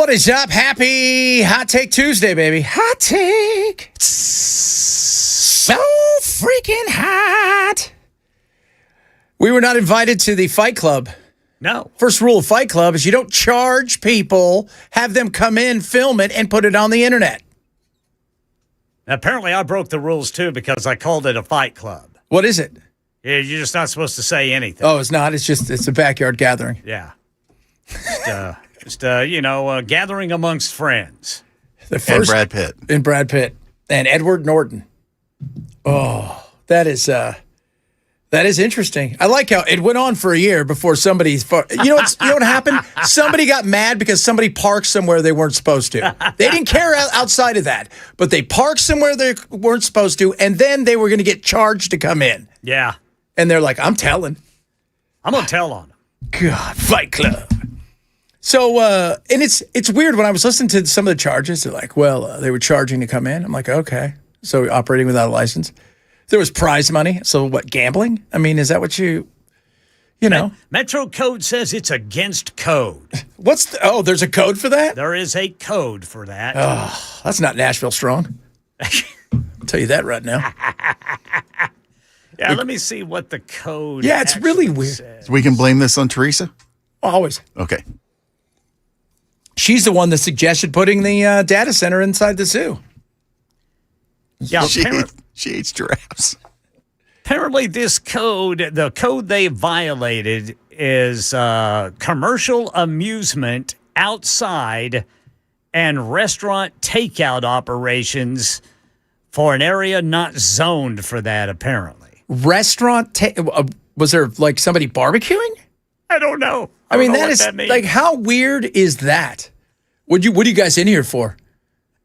What is up? Happy Hot Take Tuesday, baby. Hot Take. It's so freaking hot. We were not invited to the Fight Club. No. First rule of Fight Club is you don't charge people, have them come in, film it, and put it on the internet. Apparently, I broke the rules, too, because I called it a fight club. What is it? Yeah, you're just not supposed to say anything. Oh, it's not. It's a backyard gathering. Yeah. Just gathering amongst friends. And Brad Pitt. And Brad Pitt. And Edward Norton. Oh, that is interesting. I like how it went on for a year before somebody. You know what happened? Somebody got mad because somebody parked somewhere they weren't supposed to. They didn't care outside of that, but they parked somewhere they weren't supposed to, and then they were going to get charged to come in. Yeah. And they're like, I'm telling. I'm going to tell on them. God, Fight Club. So, and it's weird when I was listening to some of the charges. They're like, well, they were charging to come in. I'm like, okay. So operating without a license. There was prize money. So what, gambling? I mean, is that what you know? Metro Code says it's against code. There's a code for that? There is a code for that. Oh, that's not Nashville strong. I'll tell you that right now. Yeah, let me see what the code Yeah, it's really weird. says. So we can blame this on Teresa? Always. Okay. She's the one that suggested putting the data center inside the zoo. Yeah, She eats giraffes. apparently this code, the code they violated is commercial amusement outside and restaurant takeout operations for an area not zoned for that, apparently. Restaurant, was there like somebody barbecuing? I don't know. I mean, don't know that what is means. like, how weird is that? What are you guys in here for?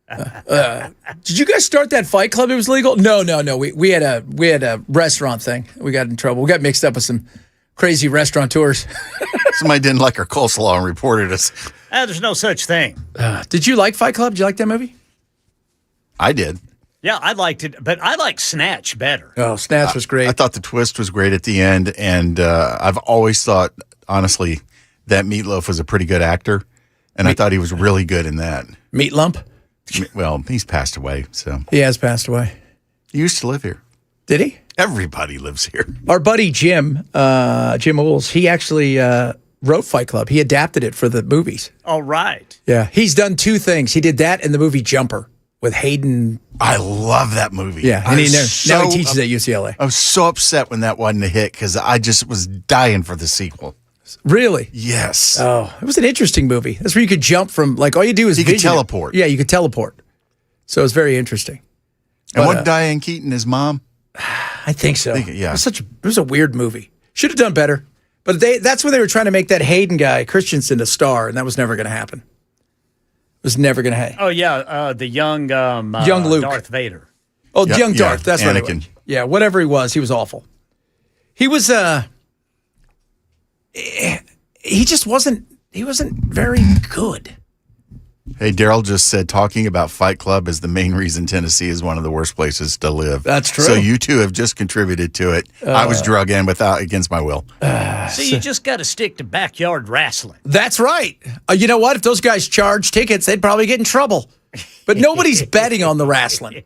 Did you guys start that Fight Club? It was legal? No. We had a restaurant thing. We got in trouble. We got mixed up with some crazy restaurateurs. Somebody didn't like our coleslaw and reported us. There's no such thing. Did you like Fight Club? Did you like that movie? I did. Yeah, I liked it, but I like Snatch better. Oh, Snatch was great. I thought the twist was great at the end, and I've always thought, honestly, that Meatloaf was a pretty good actor, and I thought he was really good in that. Meat Lump? Well, he's passed away, so. He has passed away. He used to live here. Did he? Everybody lives here. Our buddy Jim Ools, he actually wrote Fight Club. He adapted it for the movies. All right. Yeah. He's done two things. He did that and the movie Jumper with Hayden. I love that movie. Yeah. And now he teaches at UCLA. I was so upset when that wasn't a hit because I just was dying for the sequel. Really? Yes. Oh, it was an interesting movie. That's where you could jump from, like, all you do is You could vision it. teleport. Yeah, you could teleport. So it's very interesting. And But, wasn't Diane Keaton his mom? I think so. Yeah. It was a weird movie. Should have done better. But that's when they were trying to make that Hayden guy, Christensen, a star, and that was never going to happen. It was never going to happen. Oh, yeah, the young Luke. Darth Vader. Oh, Yeah, young Darth. yeah, That's what it Anakin. was. Yeah, whatever he was awful. He was he just wasn't very good. Hey, Daryl just said talking about Fight Club is the main reason Tennessee is one of the worst places to live. That's true. So you two have just contributed to it. I was drug in against my will. So you just got to stick to backyard wrestling. That's right. You know what? If those guys charged tickets, they'd probably get in trouble. But nobody's betting on the wrestling.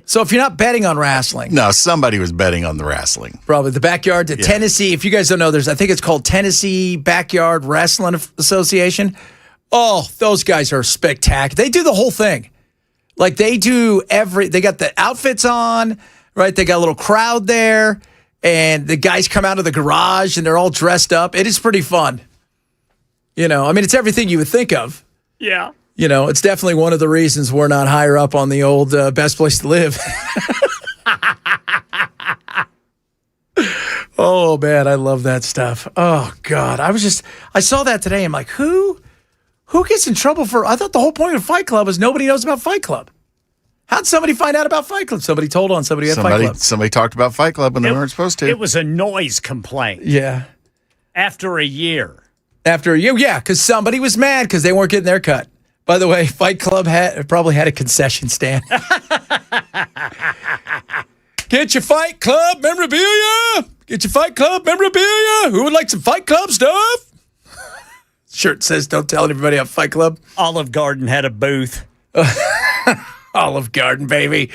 So if you're not betting on wrestling, No, somebody was betting on the wrestling. probably the backyard to Tennessee. If you guys don't know, I think it's called Tennessee Backyard Wrestling Association. Oh, those guys are spectacular. They do the whole thing. Like they got the outfits on, right? They got a little crowd there, and the guys come out of the garage and they're all dressed up. It is pretty fun. I mean, it's everything you would think of. Yeah. It's definitely one of the reasons we're not higher up on the old best place to live. Oh, man, I love that stuff. Oh, God. I saw that today. I'm like, who gets in trouble I thought the whole point of Fight Club was nobody knows about Fight Club. How'd somebody find out about Fight Club? Somebody told on somebody at Fight Club. Somebody talked about Fight Club when they weren't supposed to. It was a noise complaint. Yeah. After a year. After a year, yeah, because somebody was mad because they weren't getting their cut. By the way, Fight Club probably had a concession stand. Get your Fight Club memorabilia. Get your Fight Club memorabilia. Who would like some Fight Club stuff? shirt says, "Don't tell everybody at Fight Club." Olive Garden had a booth. Olive Garden, baby.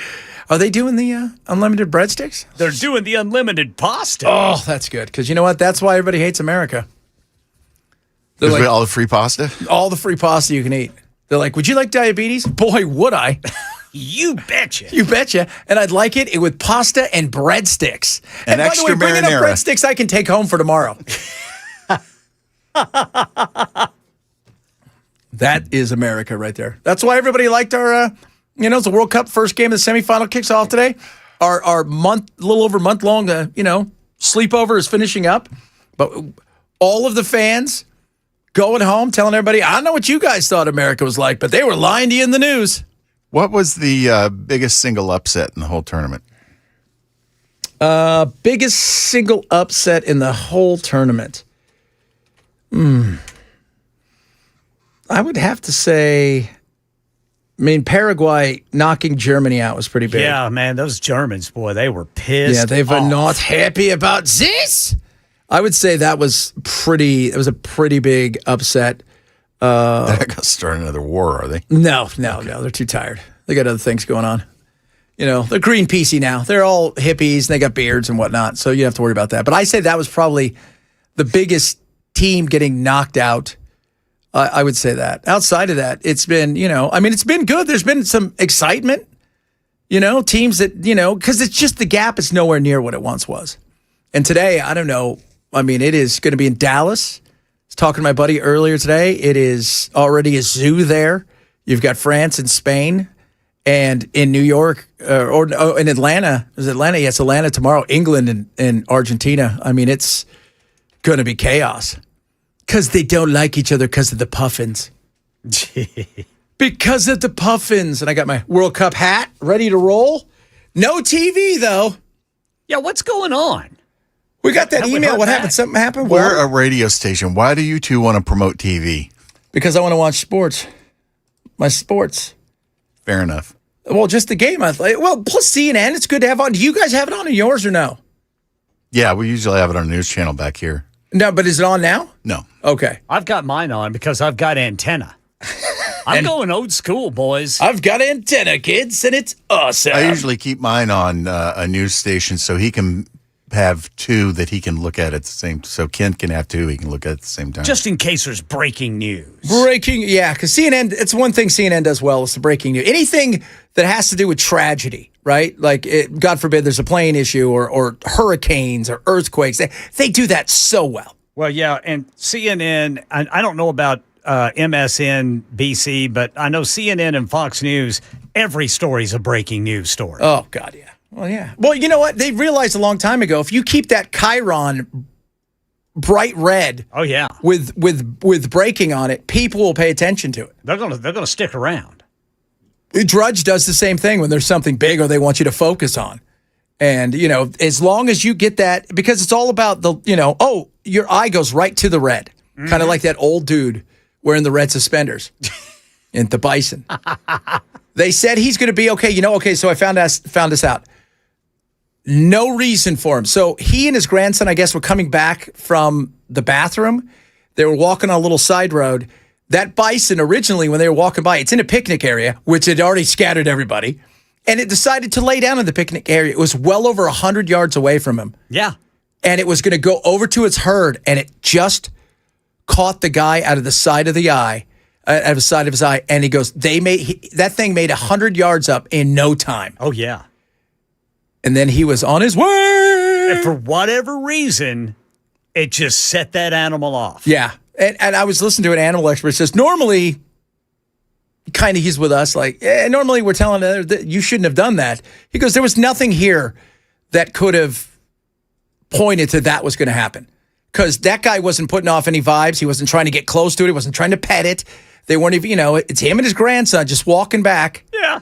Are they doing the unlimited breadsticks? They're doing the unlimited pasta. Oh, that's good. Because you know what? That's why everybody hates America. They're There's like, all the free pasta. all the free pasta you can eat. They're like, would you like diabetes? Boy, would I. You betcha. You betcha. And I'd like it with pasta and breadsticks. And by extra the way, bring enough marinara. breadsticks I can take home for tomorrow. That is America right there. That's why everybody liked our, it's the World Cup first game of the semifinal kicks off today. Our little over month long, sleepover is finishing up. But all of the fans going home telling everybody, I know what you guys thought America was like, but they were lying to you in the news. What was the biggest single upset in the whole tournament? Biggest single upset in the whole tournament. I would have to say, Paraguay knocking Germany out was pretty big. Yeah, man, those Germans, boy, they were pissed. Yeah, they were off. not happy about this. I would say that was a pretty big upset. They're not going to start another war, are they? No, they're too tired. They got other things going on. They're Greenpeacey now. They're all hippies and they got beards and whatnot, so you don't have to worry about that. But I say that was probably the biggest team getting knocked out. I would say that. Outside of that, it's been, it's been good. There's been some excitement, teams that, because it's just the gap is nowhere near what it once was. And today, I don't know. It is going to be in Dallas. I was talking to my buddy earlier today. It is already a zoo there. You've got France and Spain. And in New York, or in Atlanta, is it Atlanta? Yes, Atlanta tomorrow, England and Argentina. It's going to be chaos. Because they don't like each other because of the puffins. Because of the puffins. And I got my World Cup hat ready to roll. No TV, though. Yeah, what's going on? We got that Haven't email. heard What that. happened? Something happened? We're a radio station. Why do you two want to promote TV? Because I want to watch sports. My sports. Fair enough. Well, just the game. Plus CNN. It's good to have on. Do you guys have it on in yours or no? Yeah, we usually have it on a news channel back here. No, but is it on now? No. Okay. I've got mine on because I've got antenna. I'm going old school, boys. I've got antenna, kids, and it's awesome. I usually keep mine on a news station so he can have two that he can look at the same. So Kent can have two he can look at the same time. Just in case there's breaking news. Yeah, because CNN, it's one thing CNN does well is the breaking news. Anything that has to do with tragedy, right? Like, God forbid there's a plane issue or hurricanes or earthquakes. They do that so well. Well, yeah, and CNN, I don't know about MSNBC, but I know CNN and Fox News, every story's a breaking news story. Oh, God, yeah. Well, yeah. Well, you know what? They realized a long time ago, if you keep that Chiron bright red Oh, yeah. with breaking on it, people will pay attention to it. They're gonna stick around. Drudge does the same thing when there's something big or they want you to focus on. And, as long as you get that, because it's all about your eye goes right to the red. Mm-hmm. Kind of like that old dude wearing the red suspenders in the Bison. They said he's going to be okay. So I found this out. No reason for him. So he and his grandson, I guess, were coming back from the bathroom. They were walking on a little side road. That bison originally, when they were walking by, it's in a picnic area, which had already scattered everybody. And it decided to lay down in the picnic area. It was well over 100 yards away from him. Yeah. And it was going to go over to its herd, and it just caught the guy out of the side of the eye, out of the side of his eye. And he goes, that thing made 100 yards up in no time. Oh, yeah. And then he was on his way. And for whatever reason, it just set that animal off. Yeah. And I was listening to an animal expert who says, normally, kind of he's with us, like, normally we're telling her that you shouldn't have done that. He goes, there was nothing here that could have pointed to that was going to happen. Because that guy wasn't putting off any vibes. He wasn't trying to get close to it. He wasn't trying to pet it. They weren't even, it's him and his grandson just walking back. Yeah.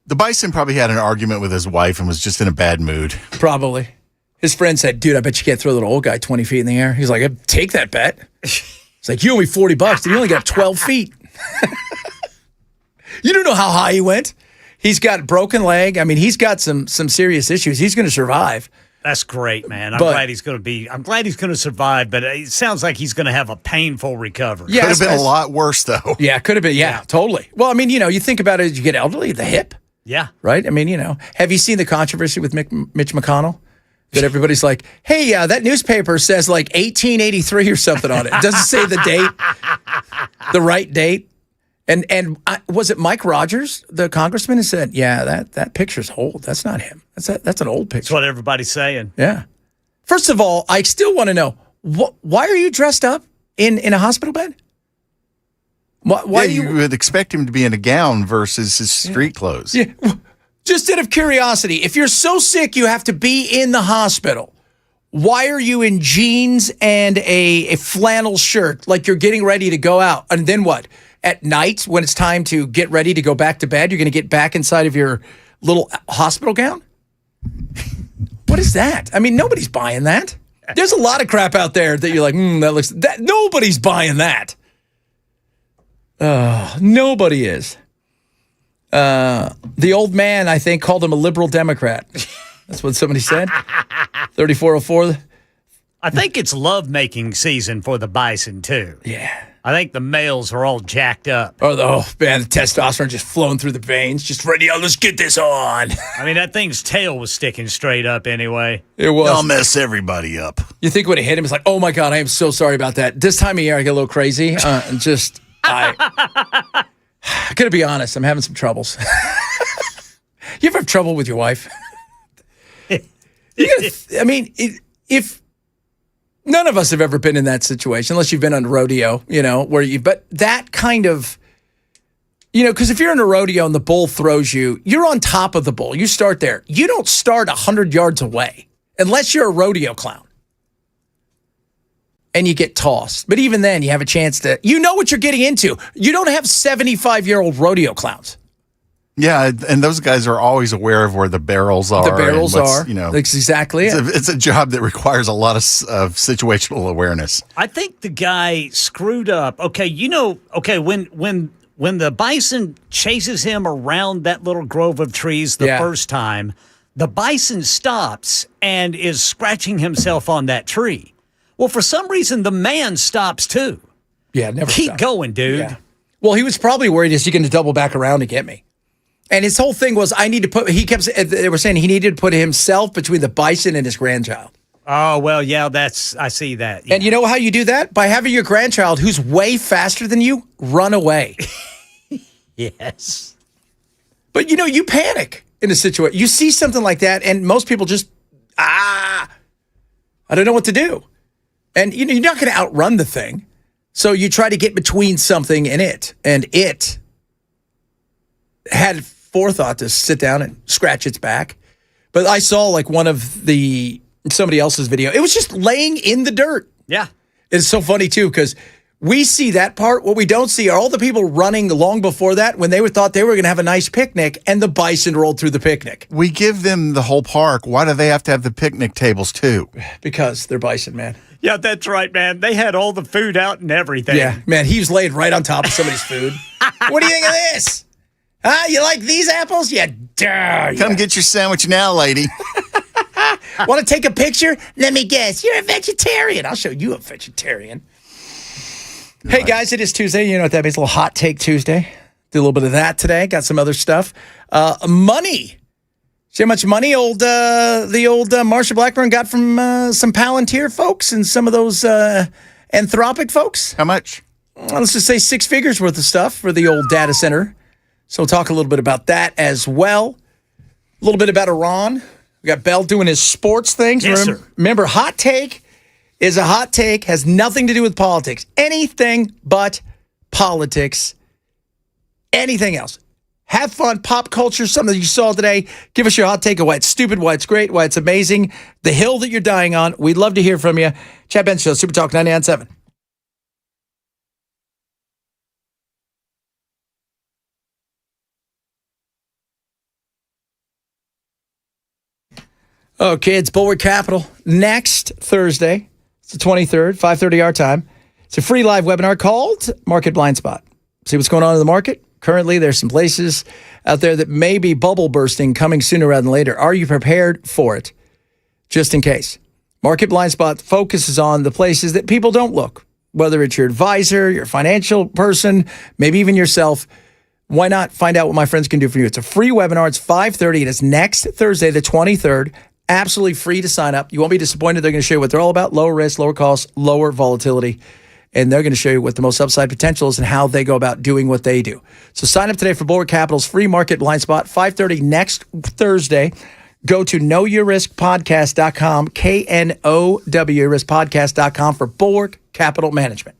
The bison probably had an argument with his wife and was just in a bad mood. Probably. His friend said, dude, I bet you can't throw that old guy 20 feet in the air. He's like, I'd take that bet. It's like, you owe me $40. Dude, you only got 12 feet. You don't know how high he went. He's got a broken leg. He's got some serious issues. He's going to survive. That's great, man. I'm But- glad he's going to survive, but it sounds like he's going to have a painful recovery. Yeah. Could have been Yes, a lot worse, though. Yeah, could have been. Yeah, totally. Well, I mean, you think about it as you get elderly, the hip, Yeah. right? I mean, have you seen the controversy with Mitch McConnell? That everybody's like, hey, that newspaper says like 1883 or something on it. It doesn't say the date, the right date. And was it Mike Rogers, the congressman, who said, yeah, that picture's old. That's not him. That's an old That's picture. what everybody's saying. Yeah. First of all, I still want to know, why are you dressed up in a hospital bed? Why You would expect him to be in a gown versus his street clothes. Yeah. Just out of curiosity, if you're so sick you have to be in the hospital, why are you in jeans and a flannel shirt like you're getting ready to go out? And then what? At night, when it's time to get ready to go back to bed, you're going to get back inside of your little hospital gown? What is that? I mean, nobody's buying that. There's a lot of crap out there that you're like, that nobody's buying that. Nobody is. The old man, I think, called him a liberal Democrat. That's what somebody said. 3404. I think it's love-making season for the bison, too. Yeah. I think the males are all jacked up. Oh, man, the testosterone just flowing through the veins. Just ready, let's get this on. I mean, that thing's tail was sticking straight up anyway. It was. They'll mess everybody up. You think when it hit him, it's like, oh, my God, I am so sorry about that. This time of year, I get a little crazy. I got to be honest, I'm having some troubles. You ever have trouble with your wife? If none of us have ever been in that situation, unless you've been on rodeo, but that kind of, because if you're in a rodeo and the bull throws you, you're on top of the bull. You start there. You don't start 100 yards away unless you're a rodeo clown. And you get tossed. But even then, you have a chance to, what you're getting into. You don't have 75-year-old rodeo clowns. Yeah, and those guys are always aware of where the barrels are. The barrels are. That's exactly it. It's a job that requires a lot of situational awareness. I think the guy screwed up. Okay, when the bison chases him around that little grove of trees the first time, the bison stops and is scratching himself on that tree. Well, for some reason, the man stops too. Yeah, never Keep stop. going, dude. Yeah. Well, he was probably worried, is he going to double back around to get me? And his whole thing was, they were saying he needed to put himself between the bison and his grandchild. Oh, well, yeah, I see that. Yeah. And you know how you do that? By having your grandchild, who's way faster than you, run away. Yes. But, you panic in a situation. You see something like that, and most people just, I don't know what to do. And, you're not going to outrun the thing. So you try to get between something and it. And it had forethought to sit down and scratch its back. But I saw like somebody else's video. It was just laying in the dirt. Yeah. It's so funny too, because we see that part. What we don't see are all the people running long before that when they thought they were going to have a nice picnic and the bison rolled through the picnic. We give them the whole park. Why do they have to have the picnic tables too? Because they're bison, man. Yeah, that's right, man. They had all the food out and everything. Yeah, man, he was laying right on top of somebody's food. What do you think of this? You like these apples? Yeah, Come get your sandwich now, lady. Want to take a picture? Let me guess. You're a vegetarian. I'll show you a vegetarian. Hey, guys, it is Tuesday. You know what that means? A little Hot Take Tuesday. Do a little bit of that today. Got some other stuff. Money. See how much money the old Marsha Blackburn got from some Palantir folks and some of those Anthropic folks? How much? Well, let's just say 6 figures worth of stuff for the old data center. So we'll talk a little bit about that as well. A little bit about Iran. We got Bell doing his sports things. Yes, sir. Remember, hot take is a hot take, has nothing to do with politics. Anything but politics. Anything else. Have fun, pop culture, something that you saw today. Give us your hot take of why it's stupid, why it's great, why it's amazing. The hill that you're dying on. We'd love to hear from you. Chad Bench Show, Super Talk 99.7. Okay, it's Bulwark Capital next Thursday. It's the 23rd, 5:30 our time. It's a free live webinar called Market Blind Spot. See what's going on in the market. Currently, there's some places out there that may be bubble bursting coming sooner rather than later. Are you prepared for it? just in case. Market Blind Spot focuses on the places that people don't look, whether it's your advisor, your financial person, maybe even yourself. Why not find out what my friends can do for you? It's a free webinar. It's 5:30. It is next Thursday, the 23rd. Absolutely free to sign up. You won't be disappointed. They're going to show you what they're all about. Lower risk, lower cost, lower volatility. And they're going to show you what the most upside potential is and how they go about doing what they do. So sign up today for Bulwark Capital's free Market Blind Spot, 5:30 next Thursday. Go to knowyourriskpodcast.com, KNOW riskpodcast.com for Bulwark Capital Management.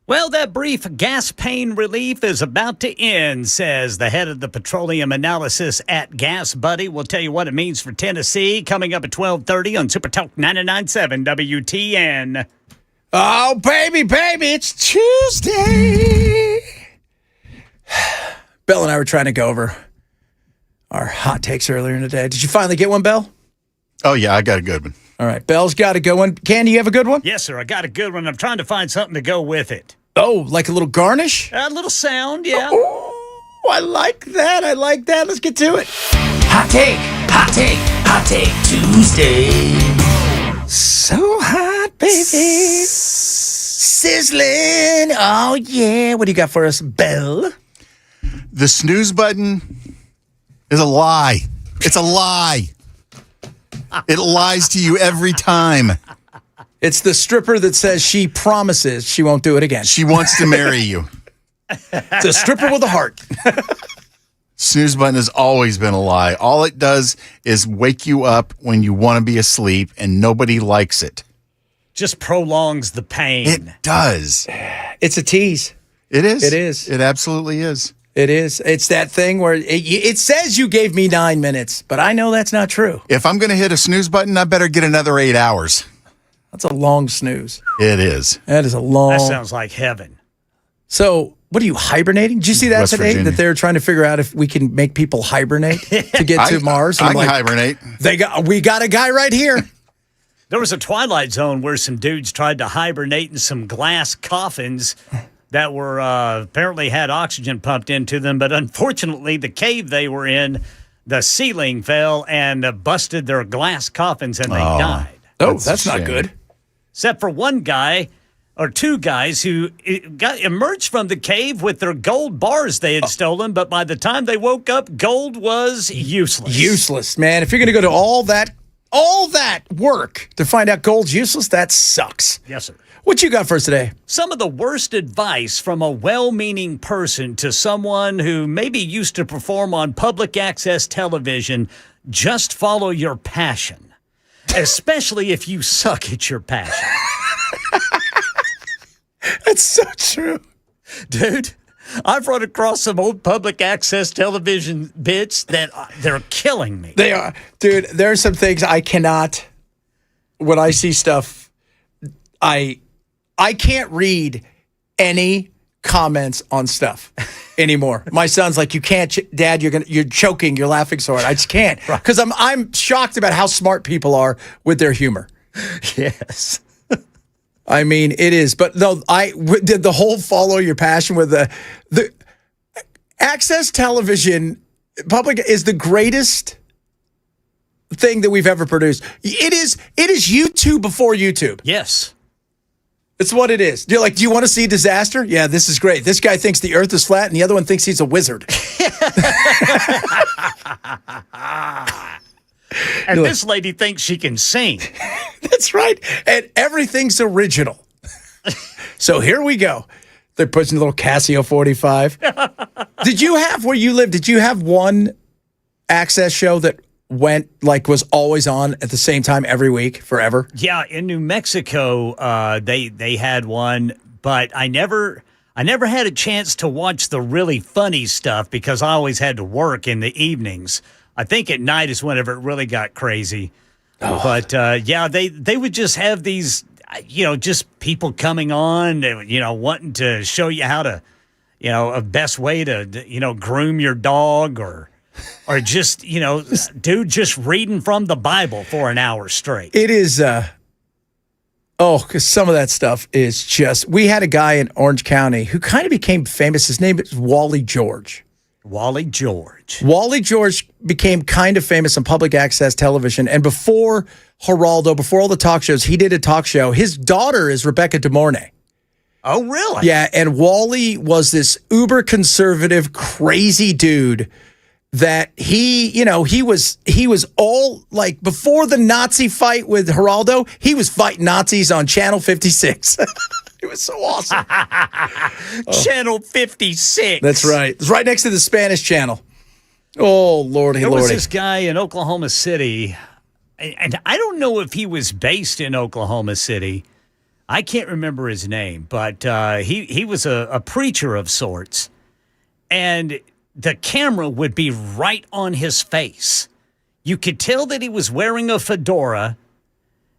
Well, that brief gas pain relief is about to end, says the head of the petroleum analysis at Gas Buddy. We'll tell you what it means for Tennessee coming up at 12:30 on Super Talk 99.7 WTN. Oh, baby, it's Tuesday. Belle and I were trying to go over our hot takes earlier in the day. Did you finally get one, Belle? Oh, yeah, I got a good one. All right, Belle's got a good one. Candy, you have a good one? Yes, sir. I got a good one. I'm trying to find something to go with it. Oh, like a little garnish? A little sound, yeah. Oh, I like that. Let's get to it. Hot take Tuesday. So hot, baby. Sizzling. Oh, yeah. What do you got for us, Belle? The snooze button is a lie. It's a lie. It lies to you every time. It's the stripper that says she promises she won't do it again. She wants to marry you. It's a stripper with a heart. Snooze button has always been a lie. All it does is wake you up when you want to be asleep, and nobody likes it. Just prolongs the pain. It does. It's a tease. It is. It is. It absolutely is. It is. It's that thing where it says you gave me 9 minutes, but I know that's not true. If I'm going to hit a snooze button, I better get another 8 hours. That's a long snooze. It is. That is a long. That sounds like heaven. So, what are you hibernating? Did you see that West today? Virginia. That they're trying to figure out if we can make people hibernate to get to Mars. And I I'm can like, hibernate. we got a guy right here. There was a Twilight Zone where some dudes tried to hibernate in some glass coffins that were apparently had oxygen pumped into them, but unfortunately the cave they were in, the ceiling fell and busted their glass coffins and they died. Oh, that's not good. Except for one guy or two guys who emerged from the cave with their gold bars they had stolen, but by the time they woke up, gold was useless. Useless, man. If you're going to go to all that work to find out gold's useless, that sucks. Yes, sir. What you got for us today? Some of the worst advice from a well-meaning person to someone who maybe used to perform on public access television: just follow your passion, especially if you suck at your passion. That's so true. Dude, I've run across some old public access television bits that they're killing me. They are. Dude, there are some things I cannot, when I see stuff, I can't read any comments on stuff anymore. My son's like, you can't, Dad, you're choking, you're laughing so hard. I just can't. Because I'm shocked about how smart people are with their humor. Yes. I mean, it is. But no, I did the whole follow your passion with the access television. Public is the greatest thing that we've ever produced. It is YouTube before YouTube. Yes. It's what it is. You're like, do you want to see disaster? Yeah, this is great. This guy thinks the earth is flat and the other one thinks he's a wizard. And this lady thinks she can sing. That's right. And everything's original. So here we go. They're pushing a little Casio 45. Did you have, where you live, did you have one access show that was always on at the same time every week forever? Yeah, in New Mexico, they had one, but I never had a chance to watch the really funny stuff because I always had to work in the evenings. I think at night is whenever it really got crazy. Oh. But yeah, they would just have these, just people coming on, wanting to show you how to, a best way to, groom your dog or just, dude, just reading from the Bible for an hour straight. It is, because some of that stuff is just, we had a guy in Orange County who kind of became famous. His name is Wally George. Wally George. Wally George became kind of famous on public access television. And before Geraldo, before all the talk shows, he did a talk show. His daughter is Rebecca De Mornay. Oh, really? Yeah, and Wally was this uber conservative, crazy dude that he was all like, before the Nazi fight with Geraldo, he was fighting Nazis on Channel 56. It was so awesome. Channel 56. That's right. It's right next to the Spanish channel. Oh, Lordy, There Lordy. was this guy in Oklahoma City, and I don't know if he was based in Oklahoma City. I can't remember his name, but he was a preacher of sorts, and the camera would be right on his face. You could tell that he was wearing a fedora.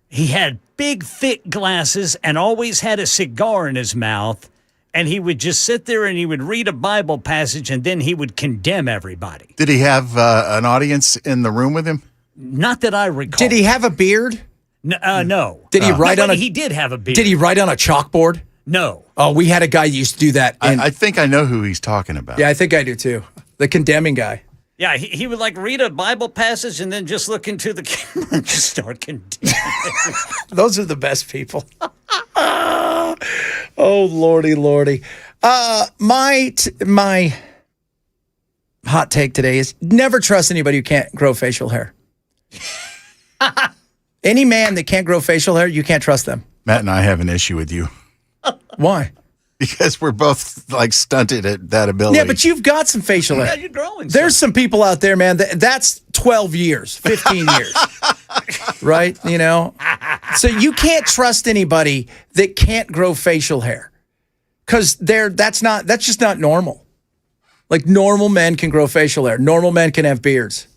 He had big, thick glasses and always had a cigar in his mouth. And he would just sit there and he would read a Bible passage and then he would condemn everybody. Did he have an audience in the room with him? Not that I recall. Did he have a beard? No. Did he write on a? He did have a beard. Did he write on a chalkboard? No. Oh, we had a guy who used to do that. I think I know who he's talking about. Yeah, I think I do too. The condemning guy. Yeah, he would like read a Bible passage and then just look into the camera and just start condemning. Those are the best people. Oh, Lordy, Lordy. My hot take today is never trust anybody who can't grow facial hair. Any man that can't grow facial hair, you can't trust them. Matt and I have an issue with you. Why? Because we're both like stunted at that ability. Yeah, but you've got some facial hair. Yeah, you're growing. There's some people out there, man, that's 12 years, 15 years, right? So you can't trust anybody that can't grow facial hair because that's just not normal. Like normal men can grow facial hair. Normal men can have beards.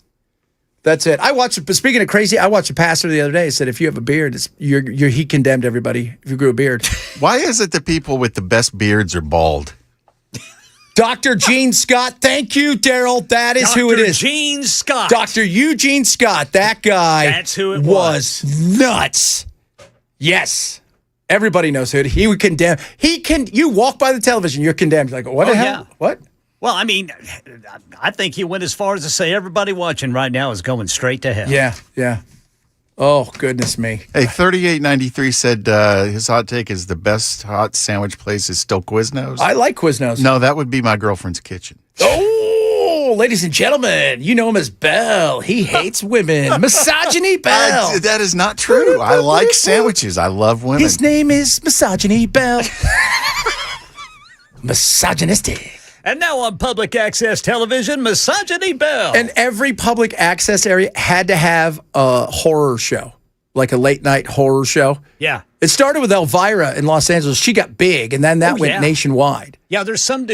That's it. But speaking of crazy, I watched a pastor the other day. He said, if you have a beard, he condemned everybody if you grew a beard. Why is it that people with the best beards are bald? Dr. Gene Scott. Thank you, Daryl. That is who it is. Gene Scott. Dr. Eugene Scott. That guy. That's who it was nuts. Yes. Everybody knows who he would condemn. You walk by the television, you're condemned. You're like, what the hell? Yeah. What? Well, I mean, I think he went as far as to say everybody watching right now is going straight to hell. Yeah. Oh, goodness me. Hey, 3893 said his hot take is the best hot sandwich place is still Quiznos. I like Quiznos. No, that would be my girlfriend's kitchen. Oh, ladies and gentlemen, you know him as Bell. He hates women. Misogyny Bell. That is not true. I like sandwiches. I love women. His name is Misogyny Bell. Misogynistic. And now on public access television, Misogyny Bell. And every public access area had to have a horror show, like a late night horror show. Yeah. It started with Elvira in Los Angeles. She got big, and then that went nationwide. Yeah, there's some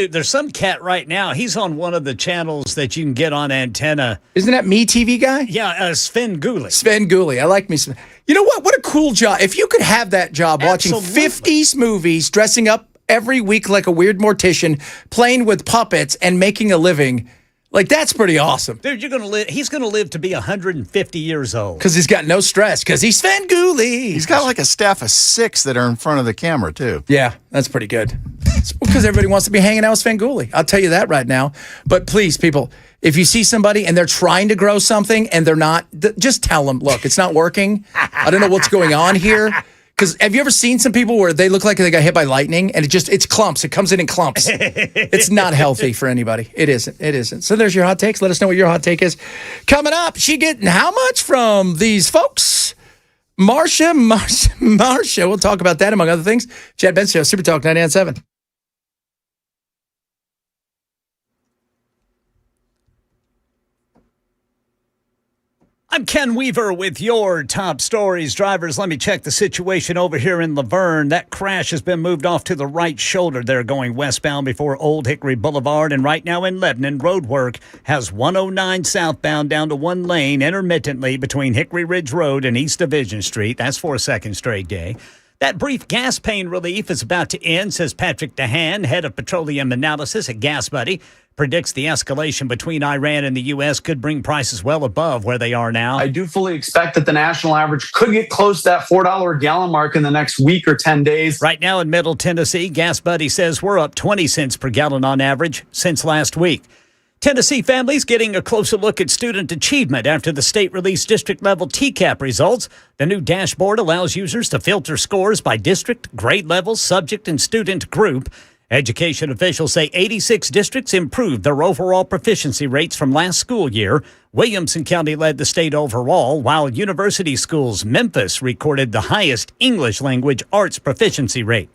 cat right now. He's on one of the channels that you can get on antenna. Isn't that Me TV guy? Yeah, Sven Gulli. Sven Gulli. I like me. You know what? What a cool job. If you could have that job watching 50s movies, dressing up every week like a weird mortician, playing with puppets and making a living, like that's pretty awesome. Dude, he's gonna live to be 150 years old. Because he's got no stress, because he's Sven Gulli. He's got like a staff of 6 that are in front of the camera, too. Yeah, that's pretty good. It's because everybody wants to be hanging out with Sven Gulli. I'll tell you that right now. But please, people, if you see somebody and they're trying to grow something and they're not, just tell them, look, it's not working. I don't know what's going on here. Because have you ever seen some people where they look like they got hit by lightning and it's clumps. It comes in clumps. It's not healthy for anybody. It isn't. So there's your hot takes. Let us know what your hot take is. Coming up, she getting how much from these folks? Marsha. We'll talk about that among other things. Chad Benson Show, Super Talk 99.7. I'm Ken Weaver with your top stories. Drivers, let me check the situation over here in Laverne. That crash has been moved off to the right shoulder. They're going westbound before Old Hickory Boulevard. And right now in Lebanon, road work has 109 southbound down to one lane intermittently between Hickory Ridge Road and East Division Street. That's for a second straight day. That brief gas pain relief is about to end, says Patrick DeHaan, head of petroleum analysis at Gas Buddy. Predicts the escalation between Iran and the U.S. could bring prices well above where they are now. I do fully expect that the national average could get close to that $4 a gallon mark in the next week or 10 days. Right now in Middle Tennessee, Gas Buddy says we're up 20 cents per gallon on average since last week. Tennessee families getting a closer look at student achievement after the state released district-level TCAP results. The new dashboard allows users to filter scores by district, grade level, subject, and student group. Education officials say 86 districts improved their overall proficiency rates from last school year. Williamson County led the state overall, while University Schools Memphis recorded the highest English language arts proficiency rate.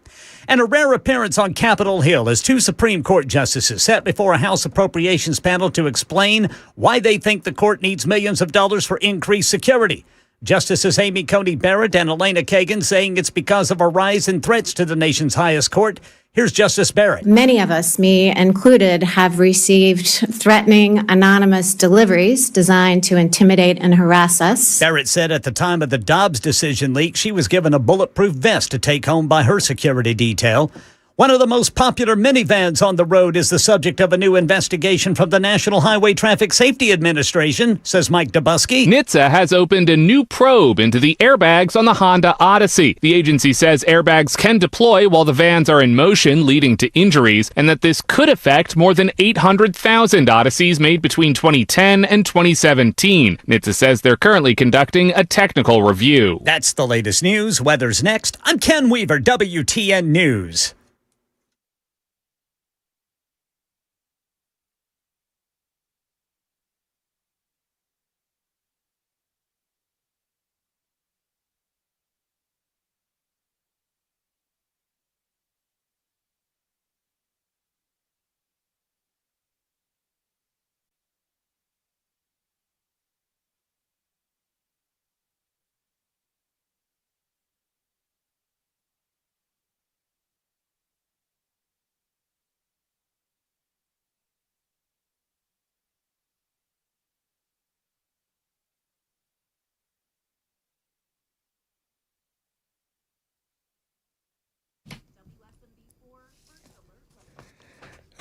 And a rare appearance on Capitol Hill as 2 Supreme Court justices sat before a House Appropriations panel to explain why they think the court needs millions of dollars for increased security. Justices Amy Coney Barrett and Elena Kagan saying it's because of a rise in threats to the nation's highest court. Here's Justice Barrett. Many of us, me included, have received threatening anonymous deliveries designed to intimidate and harass us. Barrett said at the time of the Dobbs decision leak, she was given a bulletproof vest to take home by her security detail. One of the most popular minivans on the road is the subject of a new investigation from the National Highway Traffic Safety Administration, says Mike Dubusky. NHTSA has opened a new probe into the airbags on the Honda Odyssey. The agency says airbags can deploy while the vans are in motion, leading to injuries, and that this could affect more than 800,000 Odysseys made between 2010 and 2017. NHTSA says they're currently conducting a technical review. That's the latest news. Weather's next. I'm Ken Weaver, WTN News.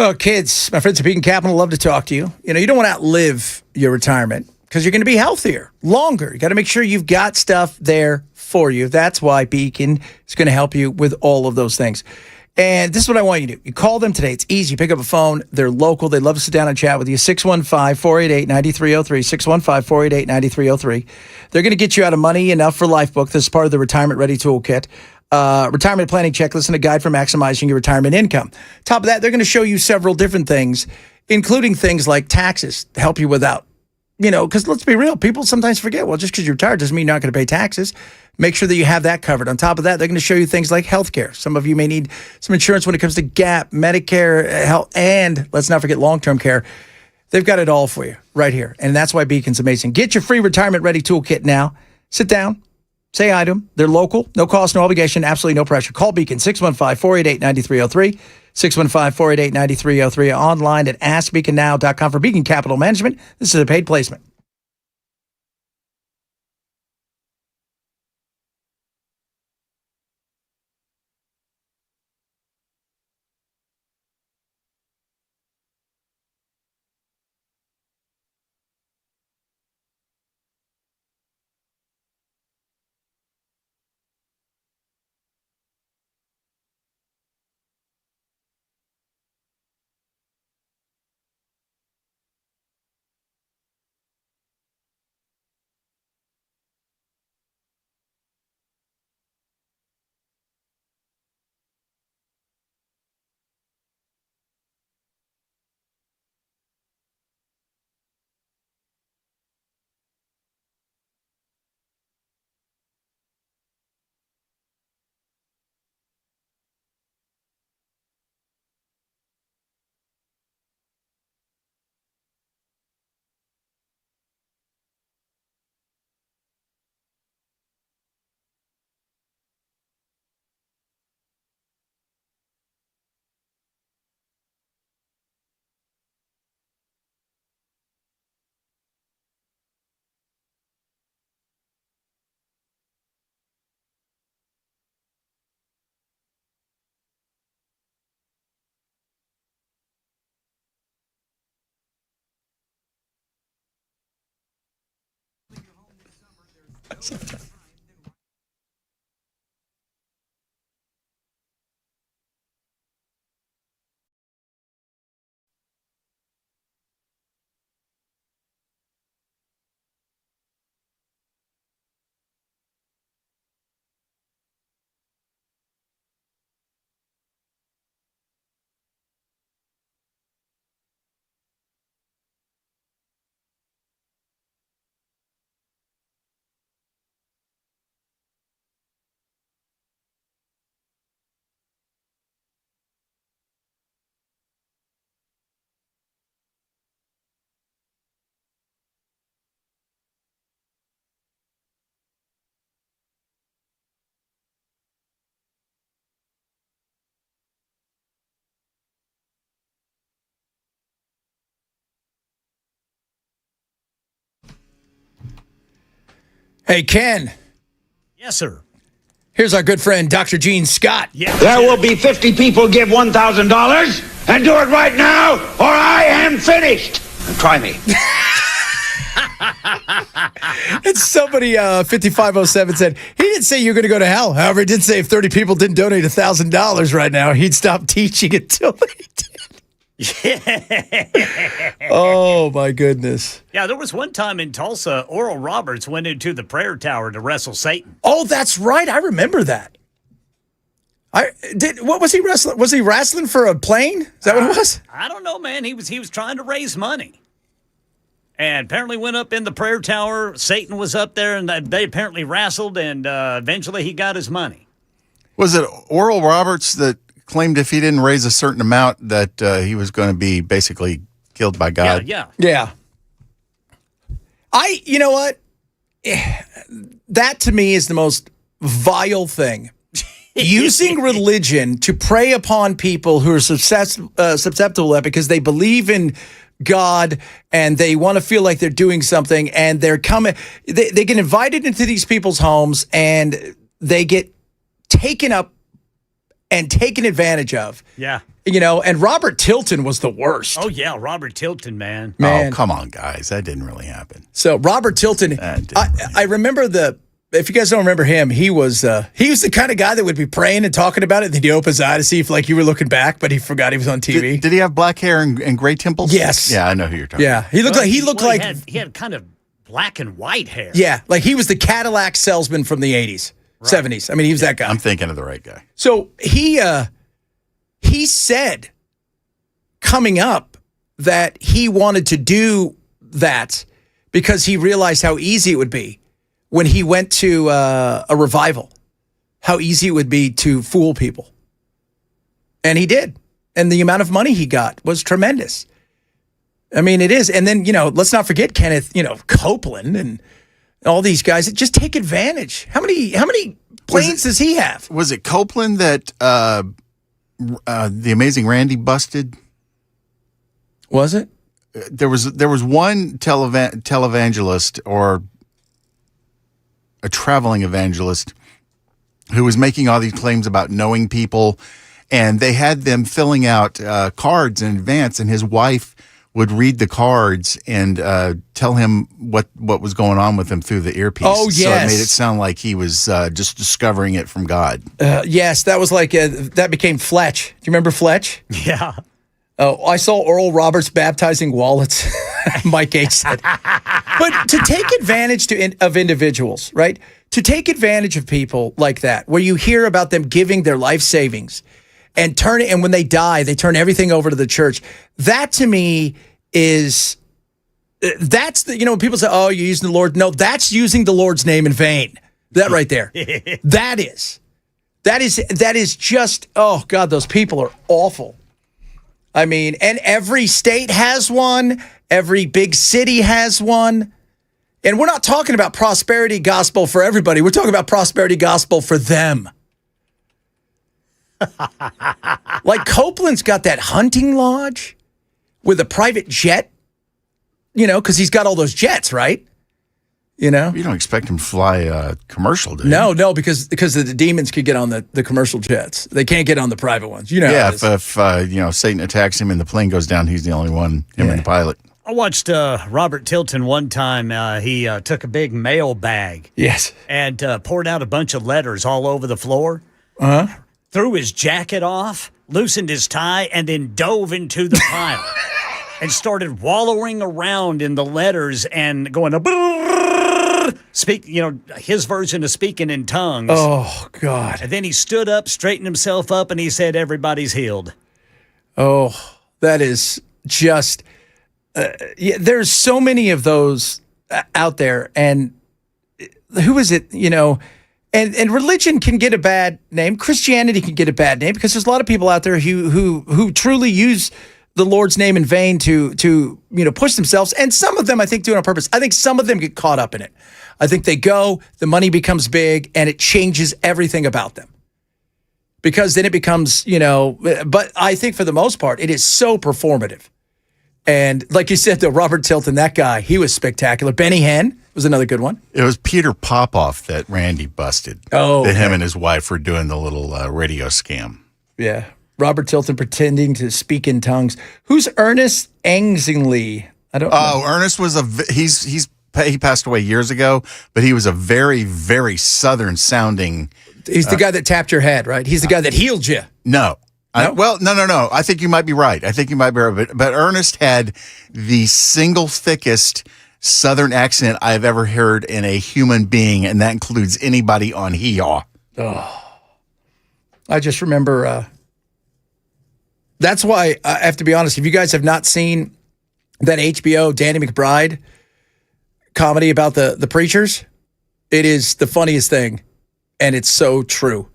Oh, kids, my friends at Beacon Capital love to talk to you. You know, you don't want to outlive your retirement because you're going to be healthier, longer. You got to make sure you've got stuff there for you. That's why Beacon is going to help you with all of those things. And this is what I want you to do. You call them today. It's easy. You pick up a phone. They're local. They love to sit down and chat with you. 615-488-9303, 615-488-9303. They're going to get you out of money enough for Lifebook. This is part of the Retirement Ready Toolkit. Retirement planning checklist and a guide for maximizing your retirement income. Top of that, they're going to show you several different things, including things like taxes to help you without, because let's be real, people sometimes forget, well, just because you're retired doesn't mean you're not going to pay taxes. Make sure that you have that covered. On top of that, they're going to show you things like healthcare. Some of you may need some insurance when it comes to GAP, Medicare, health, and let's not forget long-term care. They've got it all for you right here. And that's why Beacon's amazing. Get your free Retirement Ready Toolkit now. Sit down. Say hi to them. They're local. No cost, no obligation, absolutely no pressure. Call Beacon, 615-488-9303, 615-488-9303, online at askbeaconnow.com for Beacon Capital Management. This is a paid placement. Hey, Ken. Yes, sir. Here's our good friend, Dr. Gene Scott. Yeah. There will be 50 people give $1,000 and do it right now or I am finished. Try me. And somebody, 5507 said, he didn't say you're going to go to hell. However, he did say if 30 people didn't donate $1,000 right now, he'd stop teaching until they did. Oh, my goodness. Yeah, there was one time in Tulsa, Oral Roberts went into the prayer tower to wrestle Satan. Oh, that's right. I remember that. What was he wrestling? Was he wrestling for a plane? Is that what it was? I don't know, man. He was trying to raise money. And apparently went up in the prayer tower. Satan was up there, and they apparently wrestled, and eventually he got his money. Was it Oral Roberts that claimed if he didn't raise a certain amount that he was going to be basically killed by God? Yeah. You know what? That to me is the most vile thing. Using religion to prey upon people who are susceptible to it because they believe in God and they want to feel like they're doing something, and they're coming. They get invited into these people's homes and they get taken up and taken advantage of. Yeah. And Robert Tilton was the worst. Oh, yeah, Robert Tilton, man. Oh, come on, guys. That didn't really happen. So Robert Tilton, I remember if you guys don't remember him, he was the kind of guy that would be praying and talking about it, and then he'd open his eye to see if you were looking back, but he forgot he was on TV. Did he have black hair and gray temples? Yes. Yeah, I know who you're talking about. He looked like he had kind of black and white hair. Yeah, like he was the Cadillac salesman from the 80s, 70s. I mean, he was that guy. I'm thinking of the right guy. So he said coming up that he wanted to do that because he realized how easy it would be when he went to a revival, how easy it would be to fool people. And he did. And the amount of money he got was tremendous. I mean, it is. And then, let's not forget Kenneth, Copeland and all these guys that just take advantage. How many planes does he have? Was it Copeland that the Amazing Randy busted? Was it? There was one televangelist or a traveling evangelist who was making all these claims about knowing people, and they had them filling out cards in advance, and his wife would read the cards and tell him what was going on with him through the earpiece. Oh, yes. So it made it sound like he was just discovering it from God. Yes, that was that became Fletch. Do you remember Fletch? Yeah. Oh, I saw Oral Roberts baptizing wallets, Mike H. said. But to take advantage of individuals, right? To take advantage of people like that, where you hear about them giving their life savings and when they die, they turn everything over to the church. That to me is, that's when people say, oh, you're using the Lord. No, that's using the Lord's name in vain. That right there. That is just, oh God, those people are awful. I mean, and every state has one. Every big city has one. And we're not talking about prosperity gospel for everybody. We're talking about prosperity gospel for them. Like Copeland's got that hunting lodge with a private jet, because he's got all those jets, right? You don't expect him to fly commercial, do you? No, because the demons could get on the commercial jets. They can't get on the private ones. Yeah, if Satan attacks him and the plane goes down, he's the only one, him and the pilot. I watched Robert Tilton one time. He took a big mail bag. Yes. And poured out a bunch of letters all over the floor. Uh-huh. Threw his jacket off, loosened his tie, and then dove into the pile and started wallowing around in the letters and going, his version of speaking in tongues. Oh, God. And then he stood up, straightened himself up, and he said, everybody's healed. Oh, that is just, there's so many of those out there. And who is it, And religion can get a bad name. Christianity can get a bad name because there's a lot of people out there who truly use the Lord's name in vain to push themselves. And some of them, I think, do it on purpose. I think some of them get caught up in it. I think they go, the money becomes big, and it changes everything about them. Because then it becomes, but I think for the most part, it is so performative. And like you said, though, Robert Tilton, that guy, he was spectacular. Benny Hinn was another good one. It was Peter Popoff that Randy busted. Oh, that him and his wife were doing the little radio scam. Yeah. Robert Tilton pretending to speak in tongues. Who's Ernest Angsley? I don't know. Oh, Ernest was he passed away years ago, but he was a very, very Southern sounding. He's the guy that tapped your head, right? He's the guy that healed you. No. No? No. I think you might be right. But Ernest had the single thickest Southern accent I've ever heard in a human being, and that includes anybody on Hee-Haw. Oh. I just remember, that's why I have to be honest, if you guys have not seen that HBO Danny McBride comedy about the preachers, it is the funniest thing, and it's so true.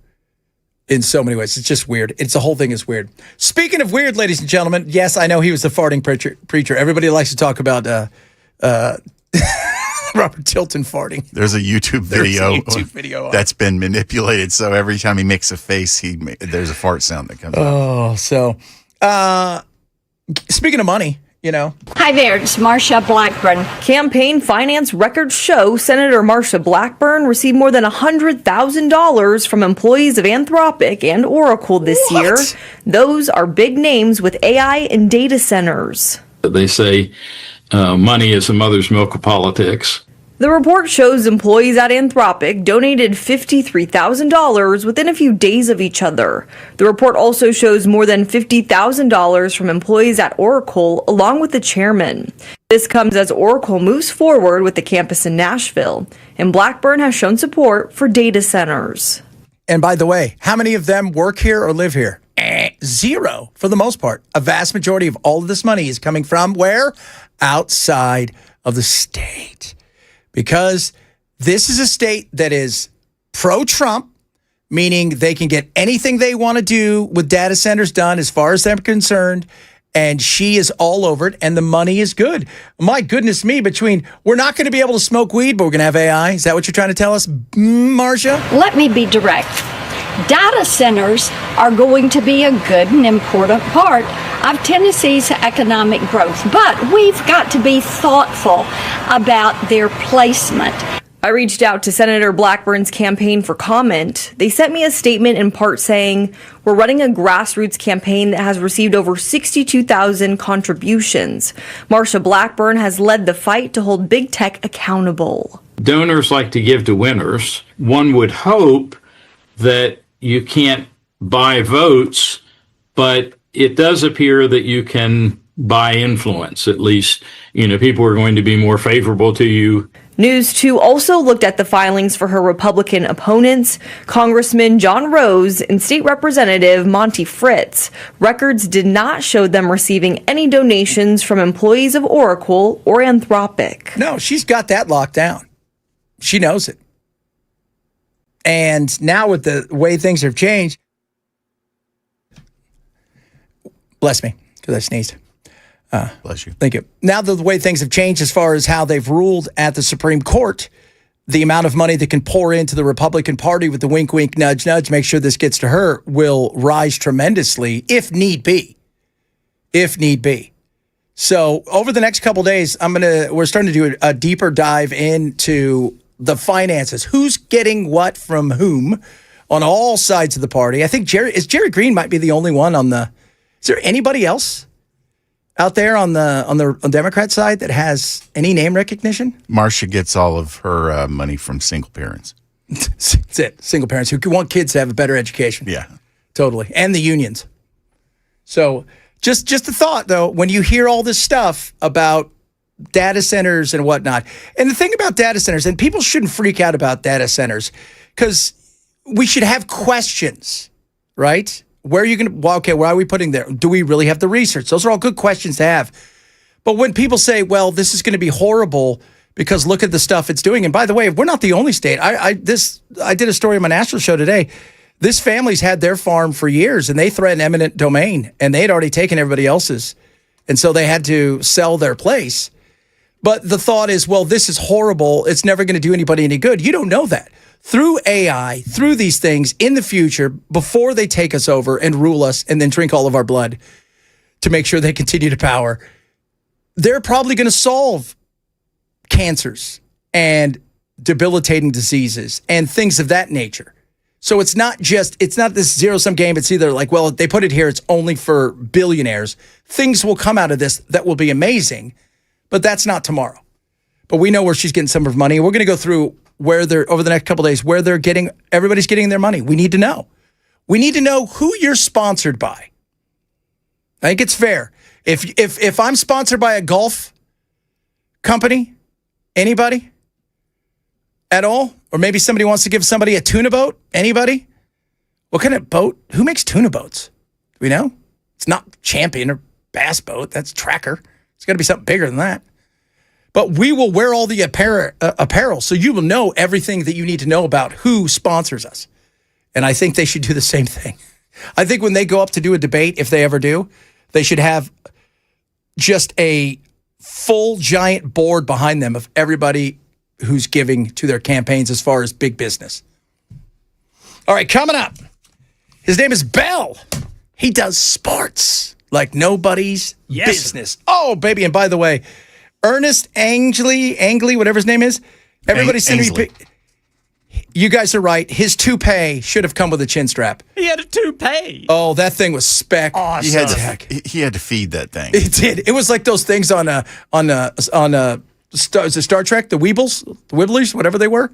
In so many ways. It's just weird. The whole thing is weird. Speaking of weird, ladies and gentlemen, yes, I know he was the farting preacher. Everybody likes to talk about Robert Tilton farting. There's a YouTube video that's been manipulated, so every time he makes a face, there's a fart sound that comes out. Oh, so speaking of money, you know. Hi there, it's Marcia Blackburn. Campaign finance records show Senator Marcia Blackburn received more than $100,000 from employees of Anthropic and Oracle this year. Those are big names with AI and data centers. They say money is the mother's milk of politics. The report shows employees at Anthropic donated $53,000 within a few days of each other. The report also shows more than $50,000 from employees at Oracle, along with the chairman. This comes as Oracle moves forward with the campus in Nashville, and Blackburn has shown support for data centers. And by the way, how many of them work here or live here? Zero, for the most part. A vast majority of all of this money is coming from where? Outside of the state. Because this is a state that is pro-Trump, meaning they can get anything they want to do with data centers done as far as they're concerned, and she is all over it, and the money is good. My goodness me, we're not going to be able to smoke weed, but we're going to have AI. Is that what you're trying to tell us, Marcia? Let me be direct. Data centers are going to be a good and important part of Tennessee's economic growth, but we've got to be thoughtful about their placement. I reached out to Senator Blackburn's campaign for comment. They sent me a statement in part saying, "We're running a grassroots campaign that has received over 62,000 contributions. Marcia Blackburn has led the fight to hold big tech accountable." Donors like to give to winners. One would hope that you can't buy votes, but it does appear that you can buy influence. At least, people are going to be more favorable to you. News 2 also looked at the filings for her Republican opponents, Congressman John Rose and State Representative Monty Fritz. Records did not show them receiving any donations from employees of Oracle or Anthropic. No, she's got that locked down. She knows it. And now with the way things have changed, bless me, because I sneezed. Bless you. Thank you. Now the way things have changed as far as how they've ruled at the Supreme Court, the amount of money that can pour into the Republican Party with the wink, wink, nudge, nudge, make sure this gets to her, will rise tremendously if need be. If need be. So over the next couple of days, we're starting to do a deeper dive into the finances. Who's getting what from whom on all sides of the party? I think Jerry Green might be the only one is there anybody else out there on the Democrat side that has any name recognition? Marcia gets all of her money from single parents. That's it. Single parents who want kids to have a better education. Yeah. Totally. And the unions. So just a thought, though, when you hear all this stuff about data centers and whatnot. And the thing about data centers, and people shouldn't freak out about data centers, because we should have questions, right? Where are you going to, where are we putting there? Do we really have the research? Those are all good questions to have. But when people say, well, this is going to be horrible because look at the stuff it's doing. And by the way, we're not the only state. I did a story on my national show today. This family's had their farm for years and they threatened eminent domain and they had already taken everybody else's. And so they had to sell their place. But the thought is, well, this is horrible. It's never going to do anybody any good. You don't know that. Through AI, through these things in the future, before they take us over and rule us and then drink all of our blood to make sure they continue to power, they're probably going to solve cancers and debilitating diseases and things of that nature. So it's not this zero-sum game. It's either like, well, they put it here, it's only for billionaires. Things will come out of this that will be amazing. But that's not tomorrow. But we know where she's getting some of her money. We're going to go through where they're, over the next couple of days, where everybody's getting their money. We need to know. We need to know who you're sponsored by. I think it's fair. If I'm sponsored by a golf company, anybody at all, or maybe somebody wants to give somebody a tuna boat, anybody? What kind of boat? Who makes tuna boats? Do we know? It's not Champion or Bass Boat. That's Tracker. It's got to be something bigger than that. But we will wear all the apparel, so you will know everything that you need to know about who sponsors us. And I think they should do the same thing. I think when they go up to do a debate, if they ever do, they should have just a full giant board behind them of everybody who's giving to their campaigns as far as big business. All right, coming up. His name is Bell. He does sports. like nobody's Yes, business. Oh, baby. And by the way, Ernest Angley, whatever his name is, everybody's sending me Ainsley. You guys are right. His toupee should have come with a chin strap. he had a toupee. Oh, that thing was spec. He had to feed that thing. It did. It was like those things on Star Trek, the Weebles, the Wibblers, whatever they were.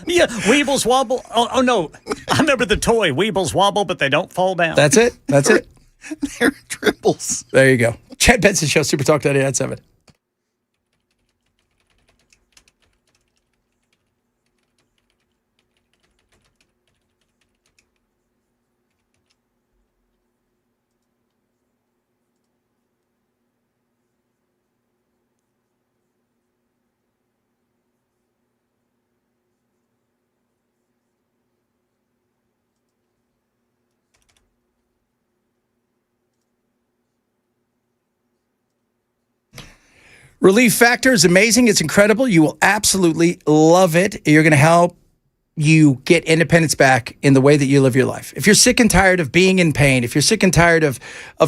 Yeah, Weebles wobble. Oh no, I remember the toy Weebles wobble, but they don't fall down. That's it. That's it. They're triples. There you go. Chad Benson Show, Super Talk 98.7. Relief Factor is amazing. It's incredible. You will absolutely love it. You're going to help you get independence back in the way that you live your life. If you're sick and tired of being in pain, if you're sick and tired of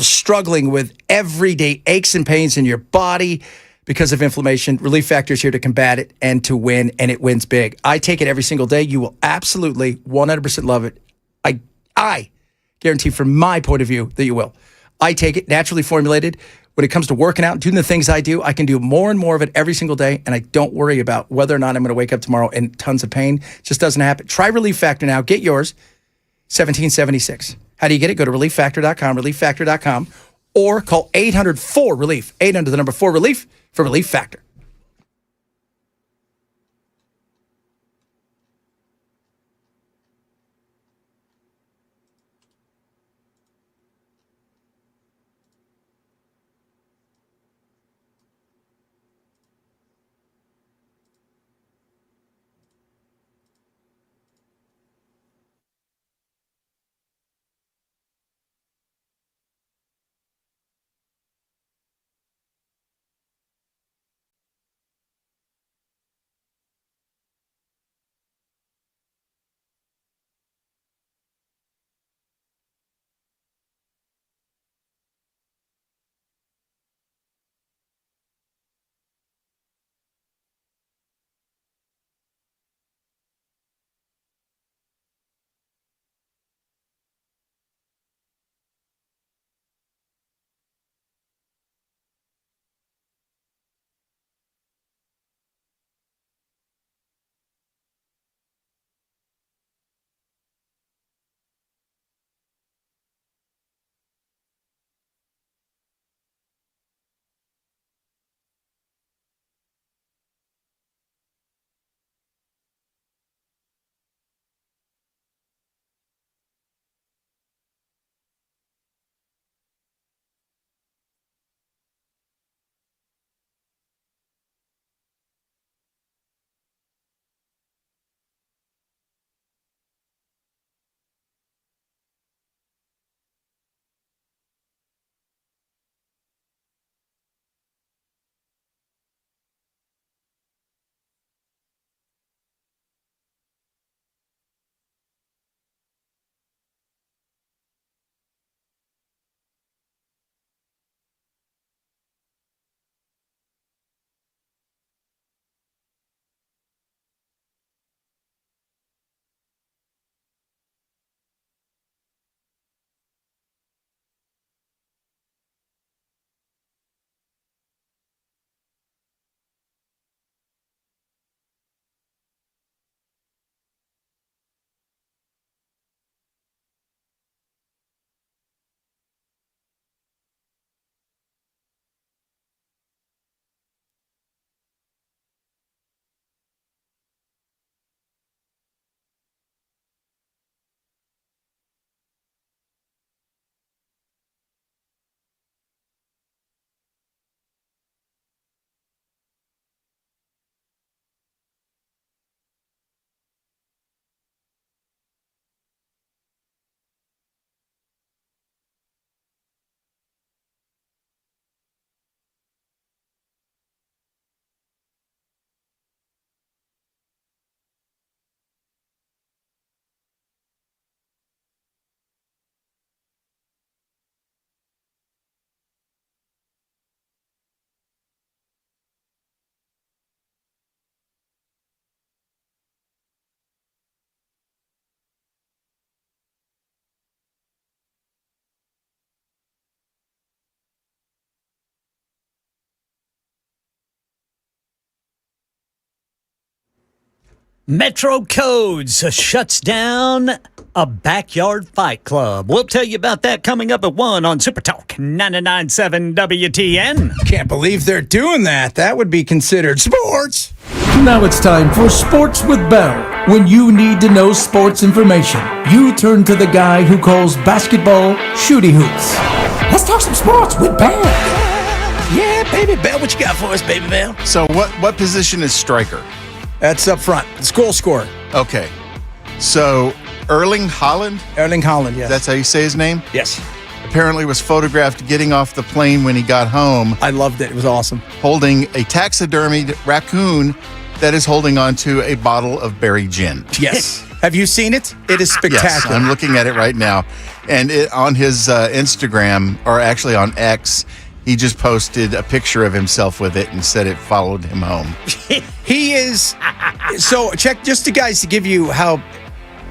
struggling with everyday aches and pains in your body because of inflammation, Relief Factor is here to combat it and to win, and it wins big. I take it every single day. You will absolutely 100% love it. I guarantee from my point of view that you will. I take it naturally formulated. When it comes to working out and doing the things I do, I can do more and more of it every single day, and I don't worry about whether or not I'm going to wake up tomorrow in tons of pain. It just doesn't happen. Try Relief Factor now. Get yours, $17.76. How do you get it? Go to relieffactor.com, relieffactor.com, or call 800-4-RELIEF, 800-4-RELIEF for Relief Factor. Metro Codes shuts down a backyard fight club. We'll tell you about that coming up at 1 on Super Talk 99.7 WTN. Can't believe they're doing that. That would be considered sports. Now it's time for Sports with Bell. When you need to know sports information, you turn to the guy who calls basketball shooty hoops. Let's talk some sports with Bell. Yeah, baby Bell. What you got for us, baby Bell? So what position is striker? That's up front. It's goal scorer. Okay. So Erling Haaland, yes. that's how you say his name? Yes. Apparently was photographed getting off the plane when he got home. I loved it. It was awesome. Holding a taxidermied raccoon that is holding onto a bottle of berry gin. Yes. Have you seen it? It is spectacular. Yes, I'm looking at it right now. And on his Instagram, or actually on X, he just posted a picture of himself with it and said it followed him home. He is. So check, just to guys to give you how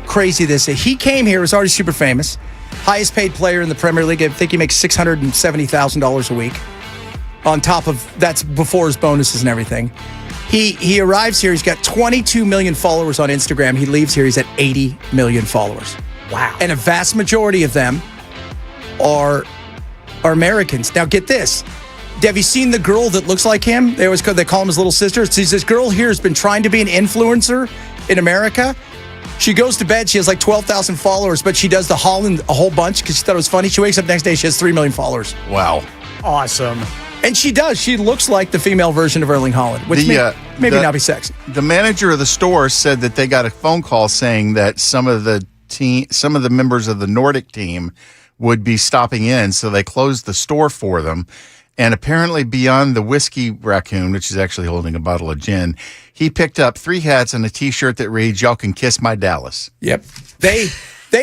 crazy this is. He came here, was already super famous. Highest paid player in the Premier League. I think he makes $670,000 a week. On top of, that's before his bonuses and everything. He arrives here. He's got 22 million followers on Instagram. He leaves here. He's at 80 million followers. Wow. And a vast majority of them are Americans. Now get this. Have you seen the girl that looks like him? They call him his little sister. It's this girl here has been trying to be an influencer in America. She goes to bed. She has like 12,000 followers, but she does the Holland a whole bunch because she thought it was funny. She wakes up next day. She has 3 million followers. Wow. Awesome. And she does. She looks like the female version of Erling Haaland, which may not be sexy. The manager of the store said that they got a phone call saying that some of the members of the Nordic team would be stopping in, so they closed the store for them. And apparently beyond the whiskey raccoon, which is actually holding a bottle of gin, he picked up 3 hats and a T-shirt that reads, "Y'all can kiss my Dallas." Yep. They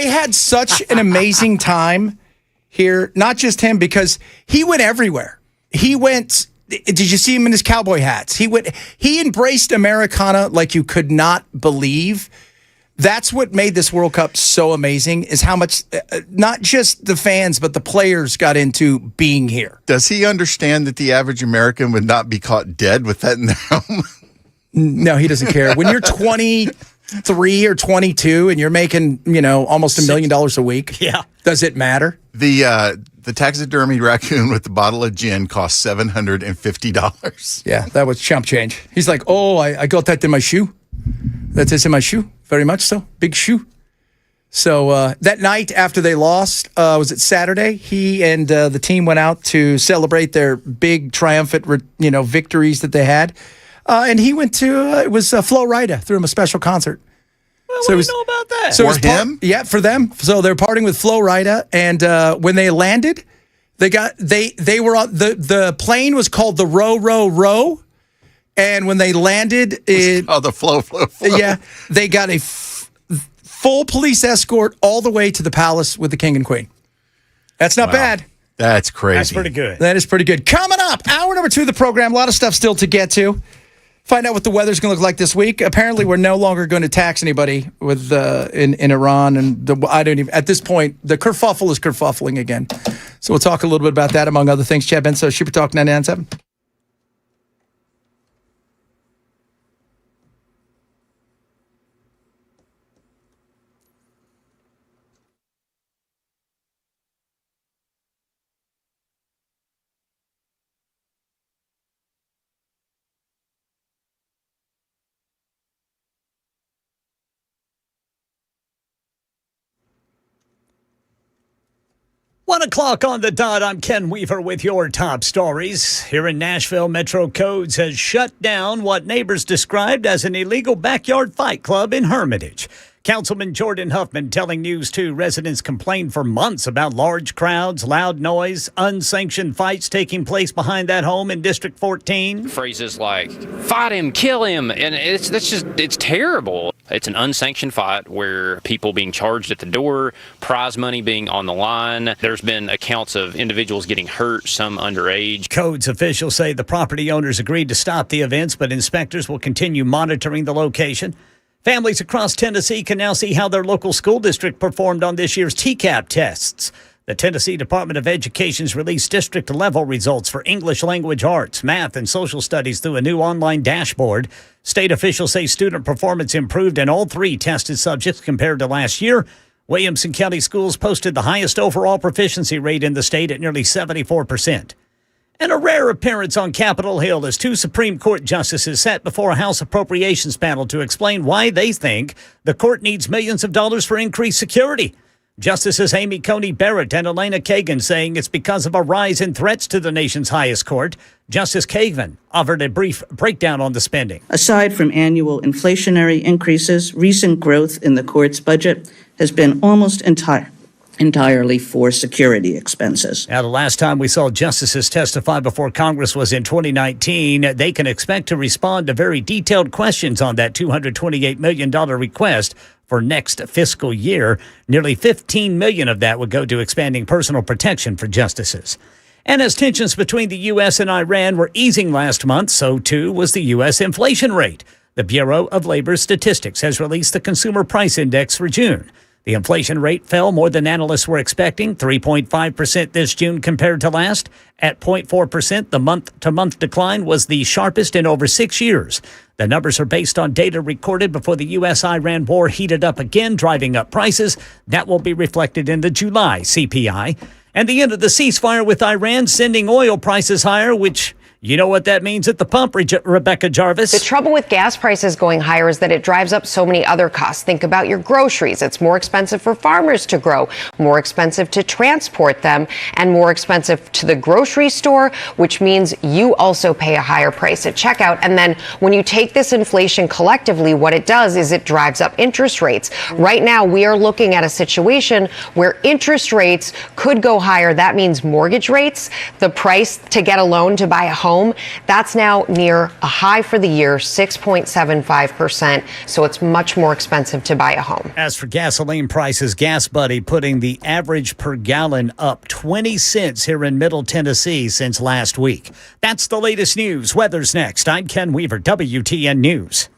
had such an amazing time here. Not just him, because he went everywhere. He went. Did you see him in his cowboy hats? He embraced Americana like you could not believe. That's what made this World Cup so amazing, is how much, not just the fans, but the players got into being here. Does he understand that the average American would not be caught dead with that in their home? No, he doesn't care. When you're 23 or 22 and you're making, almost $1 million a week, yeah, does it matter? The taxidermy raccoon with the bottle of gin cost $750. Yeah, that was chump change. He's like, oh, I got that in my shoe. That is in my shoe. Very much so. Big shoe. So that night after they lost, was it Saturday? He and the team went out to celebrate their big triumphant, victories that they had. And he went to, it was Flo Rida, threw him a special concert. Well, so what do you know about that? So for him? Yeah, for them. So they're partying with Flo Rida, and when they landed, they were on, the plane was called the Row. And when they landed, the flow. Yeah, they got a full police escort all the way to the palace with the king and queen. That's not bad. That's crazy. That's pretty good. That is pretty good. Coming up, hour number 2 of the program. A lot of stuff still to get to. Find out what the weather's going to look like this week. Apparently, we're no longer going to tax anybody with in Iran, and at this point, the kerfuffle is kerfuffling again. So we'll talk a little bit about that, among other things. Chad Benso, Super Talk 99.7. One o'clock on the dot. I'm Ken Weaver with your top stories. Here in Nashville, Metro Codes has shut down what neighbors described as an illegal backyard fight club in Hermitage. Councilman Jordan Huffman telling News 2 residents complained for months about large crowds, loud noise, unsanctioned fights taking place behind that home in District 14. Phrases like, fight him, kill him, and it's terrible. It's an unsanctioned fight where people being charged at the door, prize money being on the line. There's been accounts of individuals getting hurt, some underage. Codes officials say the property owners agreed to stop the events, but inspectors will continue monitoring the location. Families across Tennessee can now see how their local school district performed on this year's TCAP tests. The Tennessee Department of Education's released district-level results for English language arts, math, and social studies through a new online dashboard. State officials say student performance improved in all three tested subjects compared to last year. Williamson County Schools posted the highest overall proficiency rate in the state at nearly 74%. And a rare appearance on Capitol Hill as two Supreme Court justices sat before a House Appropriations panel to explain why they think the court needs millions of dollars for increased security. Justices Amy Coney Barrett and Elena Kagan saying it's because of a rise in threats to the nation's highest court. Justice Kagan offered a brief breakdown on the spending. Aside from annual inflationary increases, recent growth in the court's budget has been almost entirely for security expenses. Now, the last time we saw justices testify before Congress was in 2019. They can expect to respond to very detailed questions on that $228 million request for next fiscal year. Nearly $15 million of that would go to expanding personal protection for justices. And as tensions between the U.S. and Iran were easing last month, so too was the U.S. inflation rate. The Bureau of Labor Statistics has released the Consumer Price Index for June. The inflation rate fell more than analysts were expecting, 3.5% this June compared to last. At 0.4%, the month-to-month decline was the sharpest in over 6 years. The numbers are based on data recorded before the U.S.-Iran war heated up again, driving up prices. That will be reflected in the July CPI. And the end of the ceasefire with Iran sending oil prices higher, which... you know what that means at the pump, Rebecca Jarvis. The trouble with gas prices going higher is that it drives up so many other costs. Think about your groceries. It's more expensive for farmers to grow, more expensive to transport them, and more expensive to the grocery store, which means you also pay a higher price at checkout. And then when you take this inflation collectively, what it does is it drives up interest rates. Right now, we are looking at a situation where interest rates could go higher. That means mortgage rates, the price to get a loan to buy a home, that's now near a high for the year, 6.75%. So it's much more expensive to buy a home. As for gasoline prices, Gas Buddy putting the average per gallon up 20 cents here in Middle Tennessee since last week. That's the latest news. Weather's next. I'm Ken Weaver, WTN News.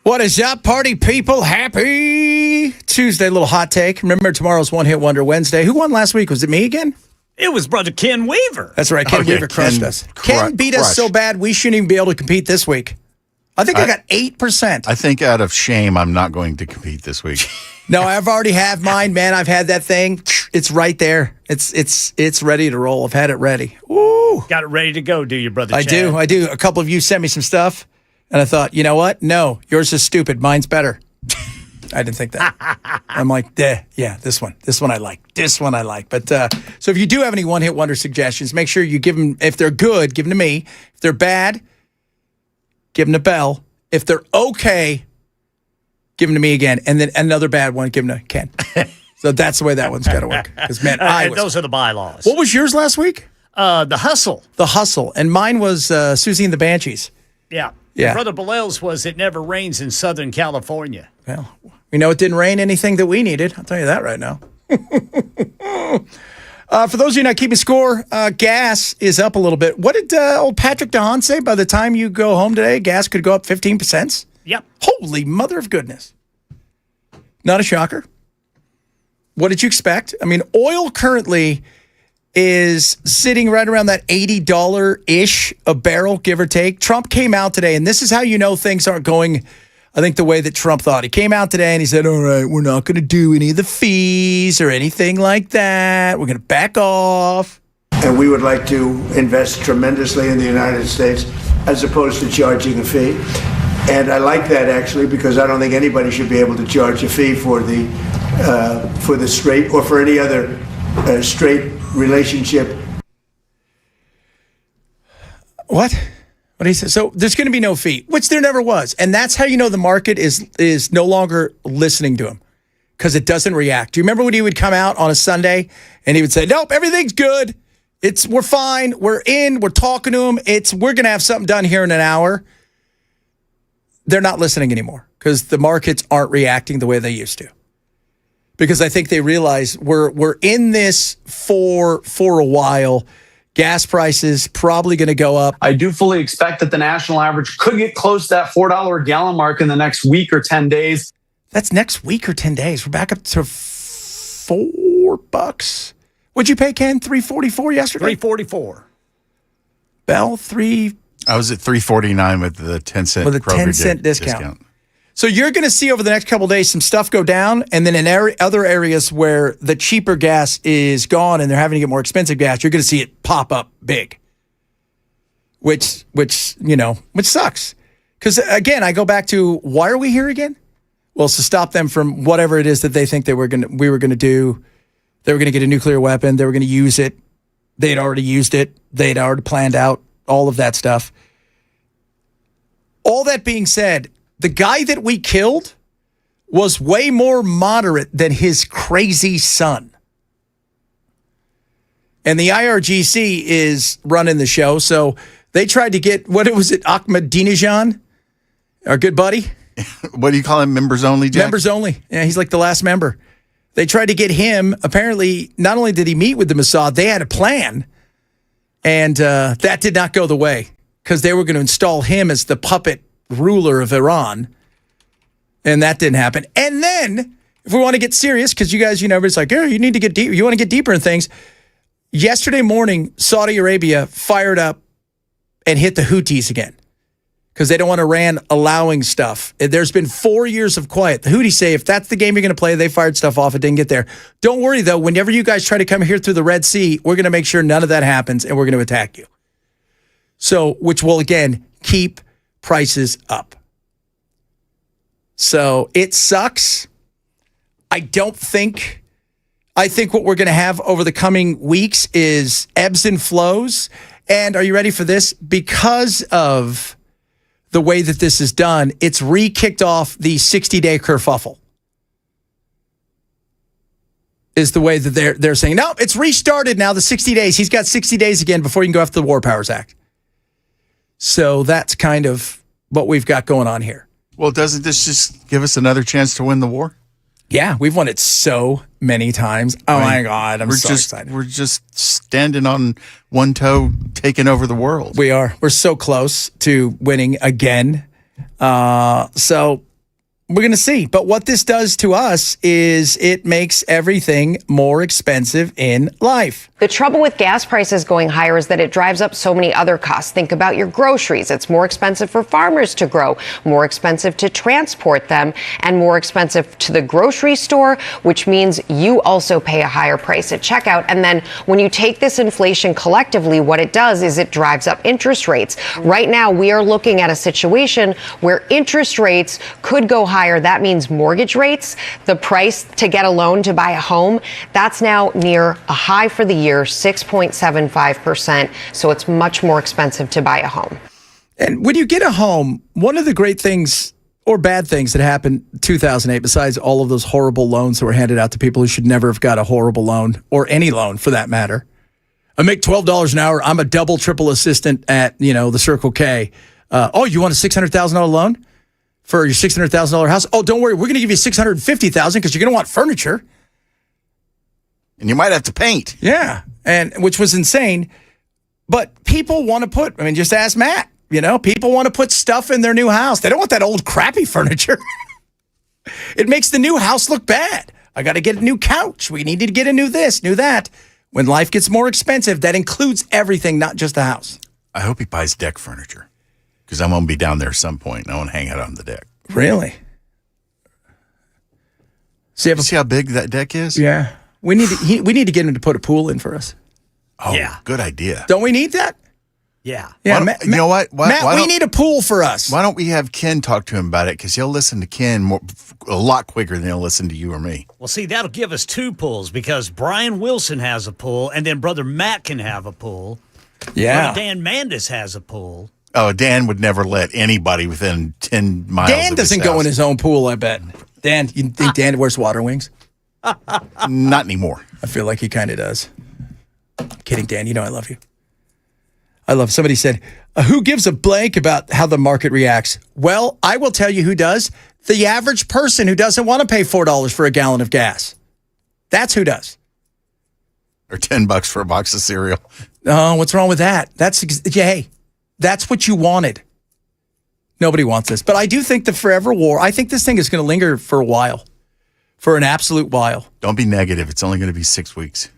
What is up, party people? Happy Tuesday, little hot take. Remember, tomorrow's One Hit Wonder Wednesday. Who won last week? Was it me again? It was brother Ken Weaver. That's right. Ken Weaver crushed us. Ken beat us so bad we shouldn't even be able to compete this week. I think I got 8%. I think out of shame, I'm not going to compete this week. No, I've already had mine, man. I've had that thing. It's right there. It's ready to roll. I've had it ready. Woo! Got it ready to go, do you, brother? I do. A couple of you sent me some stuff, and I thought, you know what? No, yours is stupid. Mine's better. I didn't think that. I'm like, yeah, this one I like. This one I like. But so if you do have any one-hit wonder suggestions, make sure you give them. If they're good, give them to me. If they're bad, give them to Bell. If they're okay, give them to me again. And then another bad one, give them to Ken. So that's the way that one's got to work. Because, man, those are the bylaws. What was yours last week? The Hustle. The Hustle. And mine was Susie and the Banshees. Yeah. Yeah. Brother Belal's was It Never Rains in Southern California. Well, we know it didn't rain anything that we needed. I'll tell you that right now. For those of you not keeping score, gas is up a little bit. What did old Patrick DeHaan say? By the time you go home today, gas could go up 15%? Yep. Holy mother of goodness. Not a shocker. What did you expect? I mean, oil currently is sitting right around that $80-ish a barrel, give or take. Trump came out today, and this is how you know things aren't going, I think, the way that Trump thought. He came out today and he said, all right, we're not going to do any of the fees or anything like that. We're going to back off. And we would like to invest tremendously in the United States as opposed to charging a fee. And I like that, actually, because I don't think anybody should be able to charge a fee for the straight or for any other straight relationship. What do you say? So there's going to be no fee, which there never was. And that's how you know the market is no longer listening to him because it doesn't react. Do you remember when he would come out on a Sunday and he would say, nope, everything's good. We're fine. We're in. We're talking to him. We're going to have something done here in an hour. They're not listening anymore because the markets aren't reacting the way they used to. Because I think they realize we're in this for a while. Gas prices probably going to go up. I do fully expect that the national average could get close to that $4 a gallon mark in the next week or 10 days. That's next week or 10 days. We're back up to $4. What'd you pay, Ken? $3.44 yesterday? $3.44. Bell, $3. I was at $3.49 with the 10-cent with a 10-cent discount. So you're going to see over the next couple of days some stuff go down, and then in other areas where the cheaper gas is gone and they're having to get more expensive gas, you're going to see it pop up big, which sucks. Because again, I go back to why are we here again? Well, it's to stop them from whatever it is that they think we were going to do. They were going to get a nuclear weapon. They were going to use it. They had already used it. They had already planned out all of that stuff. All that being said, the guy that we killed was way more moderate than his crazy son. And the IRGC is running the show, so they tried to get, Ahmadinejad, our good buddy? What do you call him, members only, Jack? Members only. Yeah, he's like the last member. They tried to get him, apparently, not only did he meet with the Mossad, they had a plan, and that did not go the way, because they were going to install him as the puppet ruler of Iran, and that didn't happen. And then, if we want to get serious, because you guys, it's like, you need to get deep. You want to get deeper in things. Yesterday morning, Saudi Arabia fired up and hit the Houthis again because they don't want Iran allowing stuff. There's been 4 years of quiet. The Houthis say if that's the game you're going to play, they fired stuff off. It didn't get there. Don't worry, though. Whenever you guys try to come here through the Red Sea, we're going to make sure none of that happens, and we're going to attack you. So, which will, again, keep prices up. So it sucks. I think what we're going to have over the coming weeks is ebbs and flows. And are you ready for this? Because of the way that this is done, it's re-kicked off the 60-day kerfuffle. Is the way that they're saying, no, it's restarted now, the 60 days. He's got 60 days again before you can go after the War Powers Act. So that's kind of what we've got going on here. Well, doesn't this just give us another chance to win the war? Yeah, we've won it so many times. Oh, my God, I'm so excited. We're just standing on one toe, taking over the world. We are. We're so close to winning again. So We're going to see. But what this does to us is it makes everything more expensive in life. The trouble with gas prices going higher is that it drives up so many other costs. Think about your groceries. It's more expensive for farmers to grow, more expensive to transport them, and more expensive to the grocery store, which means you also pay a higher price at checkout. And then when you take this inflation collectively, what it does is it drives up interest rates. Right now, we are looking at a situation where interest rates could go higher. That means mortgage rates, the price to get a loan to buy a home, that's now near a high for the year, 6.75%. So it's much more expensive to buy a home. And when you get a home, one of the great things or bad things that happened in 2008, besides all of those horrible loans that were handed out to people who should never have got a horrible loan, or any loan for that matter. I make $12 an hour. I'm a double, triple assistant at, the Circle K. You want a $600,000 loan for your $600,000 house? Oh, don't worry. We're going to give you $650,000 because you're going to want furniture. And you might have to paint. Yeah, and which was insane. But people want to put, just ask Matt. People want to put stuff in their new house. They don't want that old crappy furniture. It makes the new house look bad. I got to get a new couch. We need to get a new this, new that. When life gets more expensive, that includes everything, not just the house. I hope he buys deck furniture because I'm going to be down there at some point and I want to hang out on the deck. Really? See how big that deck is? Yeah. We need to get him to put a pool in for us. Oh, yeah. Good idea. Don't we need that? Yeah. Yeah. You know what? Matt, we need a pool for us. Why don't we have Ken talk to him about it? Because he'll listen to Ken a lot quicker than he'll listen to you or me. Well, see, that'll give us two pools because Brian Wilson has a pool, and then Brother Matt can have a pool. Yeah. Brother Dan Mandis has a pool. Oh, Dan would never let anybody within 10 miles Dan of doesn't his go house. in his own pool, I bet. Dan, you think Dan wears water wings? Not anymore. I feel like he kind of does. I'm kidding, Dan. I love you. Somebody said, who gives a blank about how the market reacts? Well, I will tell you who does. The average person who doesn't want to pay $4 for a gallon of gas. That's who does. Or $10 for a box of cereal. Oh, what's wrong with that? Hey, that's what you wanted. Nobody wants this. But I do think the forever war, I think this thing is going to linger for a while. For an absolute while. Don't be negative. It's only going to be 6 weeks.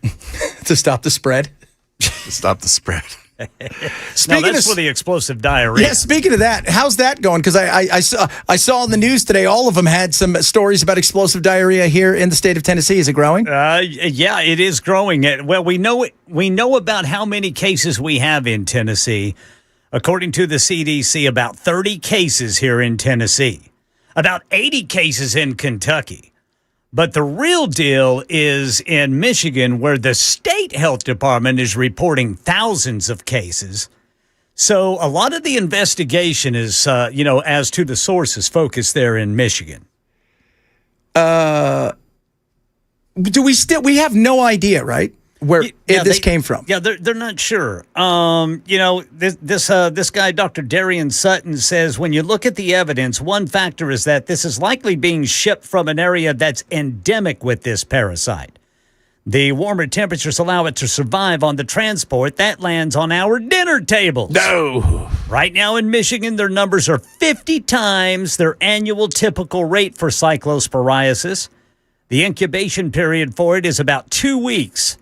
To stop the spread? To stop the spread. That's for the explosive diarrhea. Yeah, speaking of that, how's that going? Because I saw in the news today, all of them had some stories about explosive diarrhea here in the state of Tennessee. Is it growing? Yeah, it is growing. Well, we know about how many cases we have in Tennessee. According to the CDC, about 30 cases here in Tennessee, about 80 cases in Kentucky. But the real deal is in Michigan, where the state health department is reporting thousands of cases. So a lot of the investigation is, as to the sources, focused there in Michigan. We have no idea, right? Where this came from. Yeah, they're not sure. This guy, Dr. Darian Sutton, says when you look at the evidence, one factor is that this is likely being shipped from an area that's endemic with this parasite. The warmer temperatures allow it to survive on the transport that lands on our dinner tables. No. Right now in Michigan, their numbers are 50 times their annual typical rate for cyclosporiasis. The incubation period for it is about 2 weeks.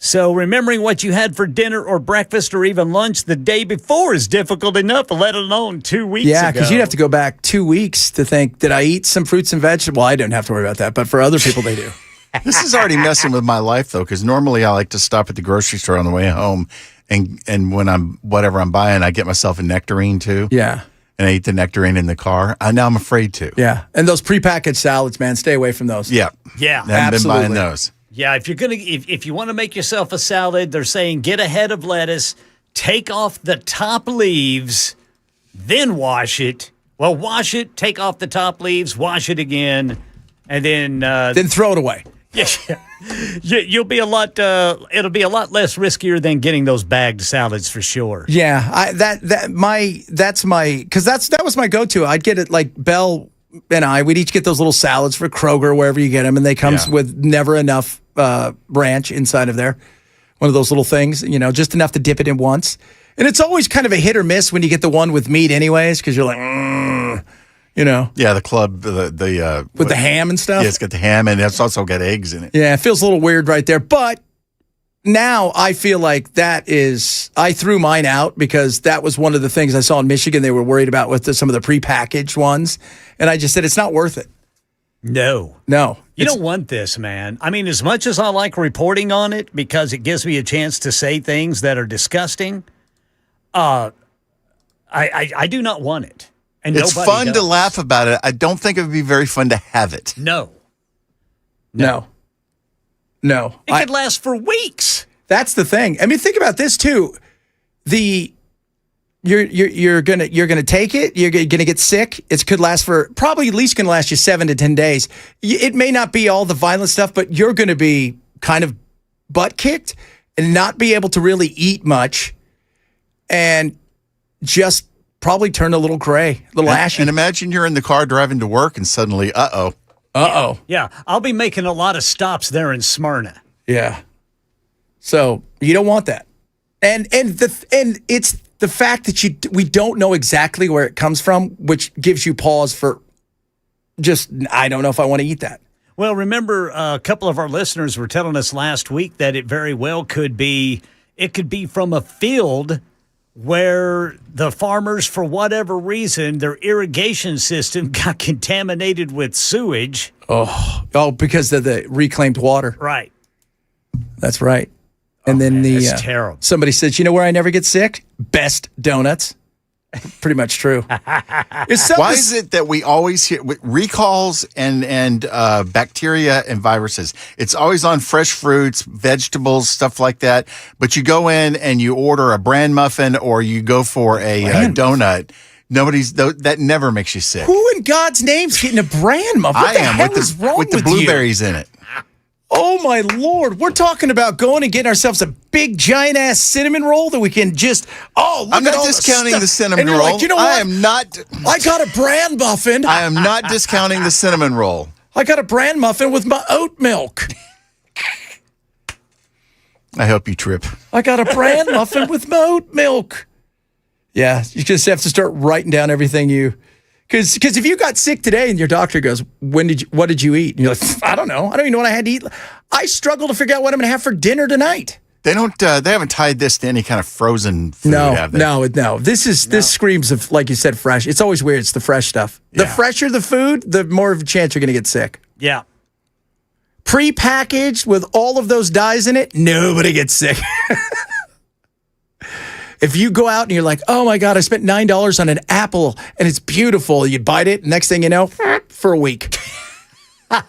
So remembering what you had for dinner or breakfast or even lunch the day before is difficult enough, let alone 2 weeks ago. Yeah, because you'd have to go back 2 weeks to think, did I eat some fruits and vegetables? Well, I don't have to worry about that, but for other people, they do. This is already messing with my life, though, because normally I like to stop at the grocery store on the way home, and when I'm buying, I get myself a nectarine, too. Yeah. And I eat the nectarine in the car. Now I'm afraid to. Yeah, and those prepackaged salads, man, stay away from those. Yeah. Yeah. I haven't been buying those. Yeah, if you want to make yourself a salad, they're saying get a head of lettuce, take off the top leaves, then wash it. Well, wash it, take off the top leaves, wash it again, and then throw it away. Yeah, you'll be a lot. It'll be a lot less riskier than getting those bagged salads for sure. Yeah, that was my go-to. I'd get it like Belle and we'd each get those little salads for Kroger, wherever you get them, and they come with never enough ranch inside of there. One of those little things, just enough to dip it in once. And it's always kind of a hit or miss when you get the one with meat anyways, because you're like, You know? Yeah, the club, with the ham and stuff? Yeah, it's got the ham, and it's also got eggs in it. Yeah, it feels a little weird right there. But now I feel like I threw mine out because that was one of the things I saw in Michigan they were worried about with some of the prepackaged ones. And I just said, it's not worth it. No. You don't want this, man. I mean, as much as I like reporting on it because it gives me a chance to say things that are disgusting, I do not want it. And it's fun to laugh about it. I don't think it would be very fun to have it. No. It could last for weeks. That's the thing. I mean, think about this too. You're gonna take it. You're gonna get sick. It could last for probably at least gonna last you 7 to 10 days. It may not be all the violent stuff, but you're gonna be kind of butt kicked and not be able to really eat much, and just probably turn a little gray, a little ashy. And imagine you're in the car driving to work, and suddenly, Yeah, I'll be making a lot of stops there in Smyrna. Yeah. So you don't want that, and it's the fact that we don't know exactly where it comes from, which gives you pause for I don't know if I want to eat that. Well, remember a couple of our listeners were telling us last week that it very well could be from a field where the farmers, for whatever reason, their irrigation system got contaminated with sewage. Oh, because of the reclaimed water. Right. That's right. And then that's terrible. Somebody says, you know where I never get sick? Best donuts. Pretty much true. Why is it that we always hear recalls and bacteria and viruses? It's always on fresh fruits, vegetables, stuff like that. But you go in and you order a bran muffin or you go for a donut. That never makes you sick. Who in God's name's getting a bran muffin? What the hell is wrong with the blueberries in it. Oh, my Lord. We're talking about going and getting ourselves a big, giant-ass cinnamon roll that we can just, look I'm at not all discounting the cinnamon and you're roll. Like, you know what? I am not. I got a bran muffin. I am not discounting the cinnamon roll. I got a bran muffin with my oat milk. I hope you trip. I got a bran muffin with my oat milk. Yeah, you just have to start writing down everything Because if you got sick today and your doctor goes, what did you eat? And you're like, I don't know. I don't even know what I had to eat. I struggle to figure out what I'm going to have for dinner tonight. They don't. They haven't tied this to any kind of frozen food, have they? No. This screams of, like you said, fresh. It's always weird. It's the fresh stuff. The fresher the food, the more of a chance you're going to get sick. Yeah. Pre-packaged with all of those dyes in it, nobody gets sick. If you go out and you're like, oh my God, I spent $9 on an apple and it's beautiful. You bite it, next thing you know, for a week.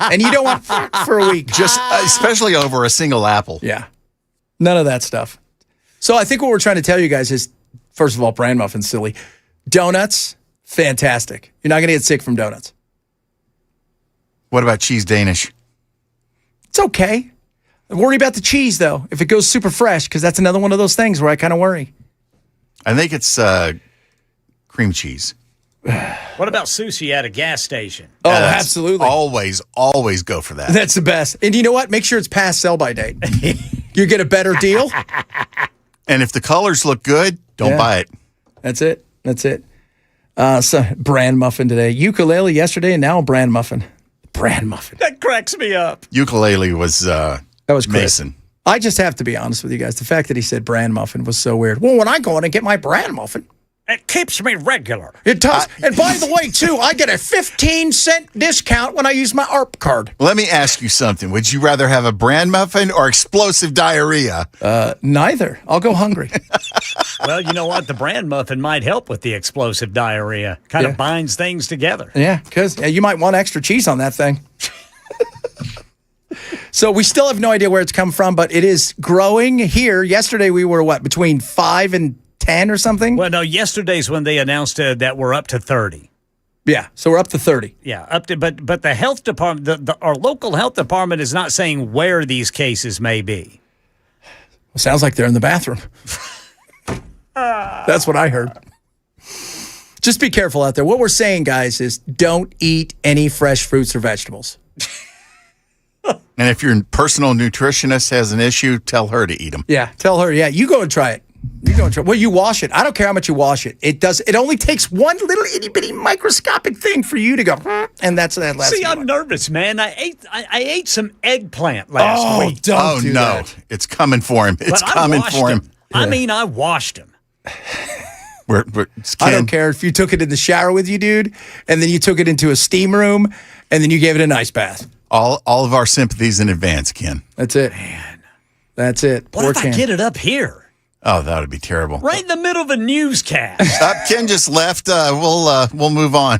And you don't want for a week. Just especially over a single apple. Yeah. None of that stuff. So I think what we're trying to tell you guys is, first of all, bran muffins, silly. Donuts, fantastic. You're not going to get sick from donuts. What about cheese Danish? It's okay. I worry about the cheese, though, if it goes super fresh, because that's another one of those things where I kind of worry. I think it's cream cheese. What about sushi at a gas station? Oh, absolutely. Always go for that. That's the best. And you know what? Make sure it's past sell-by date. You get a better deal. And if the colors look good, don't buy it. That's it. So bran muffin today. Ukulele yesterday, and now a bran muffin. Bran muffin. That cracks me up. Ukulele was that was Mason. I just have to be honest with you guys. The fact that he said bran muffin was so weird. Well, when I go in and get my bran muffin, it keeps me regular. It does. And by the way, too, I get a 15-cent discount when I use my ARP card. Let me ask you something. Would you rather have a bran muffin or explosive diarrhea? Neither. I'll go hungry. Well, you know what? The bran muffin might help with the explosive diarrhea. Kind of binds things together. Yeah, because you might want extra cheese on that thing. So we still have no idea where it's come from, but it is growing here. Yesterday we were, between 5 and 10 or something? Well, no, yesterday's when they announced that we're up to 30. Yeah, so we're up to 30. Yeah, up to, but the health department, our local health department is not saying where these cases may be. Well, sounds like they're in the bathroom. That's what I heard. Just be careful out there. What we're saying, guys, is don't eat any fresh fruits or vegetables. And if your personal nutritionist has an issue, tell her to eat them. Yeah, tell her. Yeah, you go and try it. You go in trouble. Well, you wash it. I don't care how much you wash it. It only takes one little itty bitty microscopic thing for you to go, and that's that last. See, I'm nervous, man. I ate some eggplant last week. Don't do no, that. it's coming for him. It's But I coming washed for him. them. I mean, I washed them. I don't care if you took it in the shower with you, dude, and then you took it into a steam room, and then you gave it a nice bath. All of our sympathies in advance, Ken. That's it. Man. That's it. What if I get it up here? Oh, that would be terrible. Right in the middle of a newscast. Ken just left. We'll move on.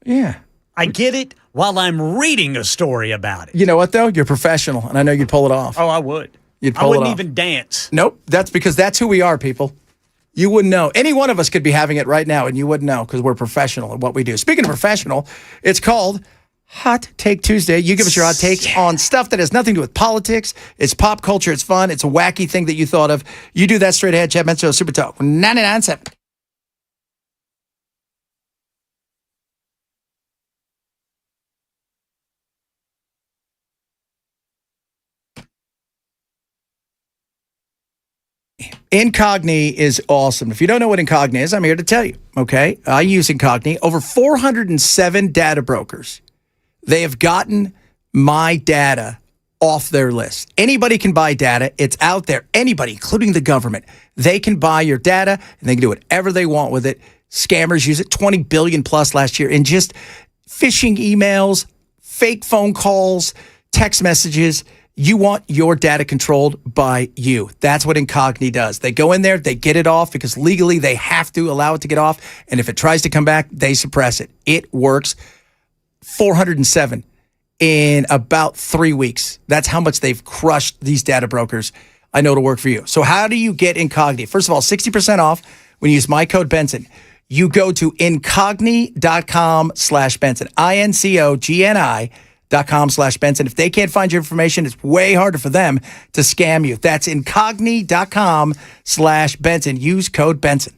Yeah. I get it while I'm reading a story about it. You know what, though? You're professional, and I know you'd pull it off. Oh, I would. You'd I pull it wouldn't off. even dance. Nope. That's because that's who we are, people. You wouldn't know. Any one of us could be having it right now, and you wouldn't know because we're professional at what we do. Speaking of professional, it's called Hot Take Tuesday. You give us your hot takes on stuff that has nothing to do with politics. It's pop culture. It's fun. It's a wacky thing that you thought of. You do that straight ahead. Chad Menzo, Super Talk 99.7. Incogni is awesome. If you don't know what Incogni is, I'm here to tell you, okay? I use Incogni. Over 407 data brokers. They have gotten my data off their list. Anybody can buy data. It's out there. Anybody, including the government. They can buy your data, and they can do whatever they want with it. Scammers use it, 20 billion plus last year in just phishing emails, fake phone calls, text messages. You want your data controlled by you. That's what Incogni does. They go in there, they get it off because legally they have to allow it to get off. And if it tries to come back, they suppress it. It works. 407 in about 3 weeks. That's how much they've crushed these data brokers. I know it'll work for you. So how do you get Incogni? First of all, 60% off when you use my code Benson. You go to incogni.com/Benson. INCOGNI.com/Benson. If they can't find your information, it's way harder for them to scam you. That's incogni.com/Benson. Use code Benson.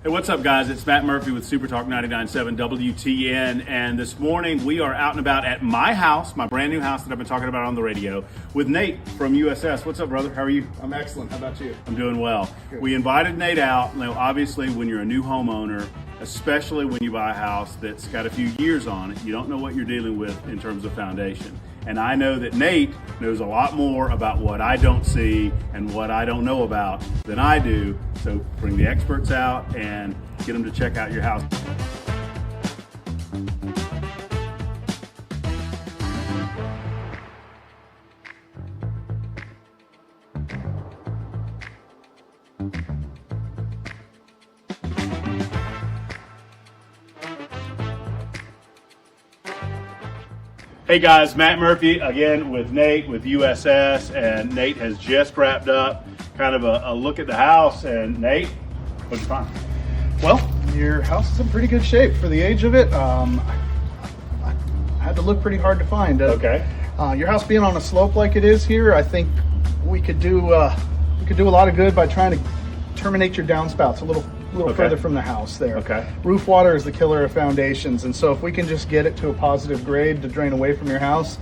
Hey, what's up, guys? It's Matt Murphy with Super Talk 99.7 WTN, and this morning we are out and about at my house, my brand new house that I've been talking about on the radio, with Nate from USS. What's up, brother? How are you? I'm excellent. How about you? I'm doing well. Good. We invited Nate out. Now, obviously, when you're a new homeowner, especially when you buy a house that's got a few years on it, you don't know what you're dealing with in terms of foundation. And I know that Nate knows a lot more about what I don't see and what I don't know about than I do. So bring the experts out and get them to check out your house. Hey guys, Matt Murphy again with Nate with USS, and Nate has just wrapped up kind of a look at the house. And Nate, what'd you find? Well, your house is in pretty good shape for the age of it. I had to look pretty hard to find. Okay. Your house being on a slope like it is here, I think we could do a lot of good by trying to terminate your downspouts a little further from the house there. Okay. Roof water is the killer of foundations, and so if we can just get it to a positive grade to drain away from your house,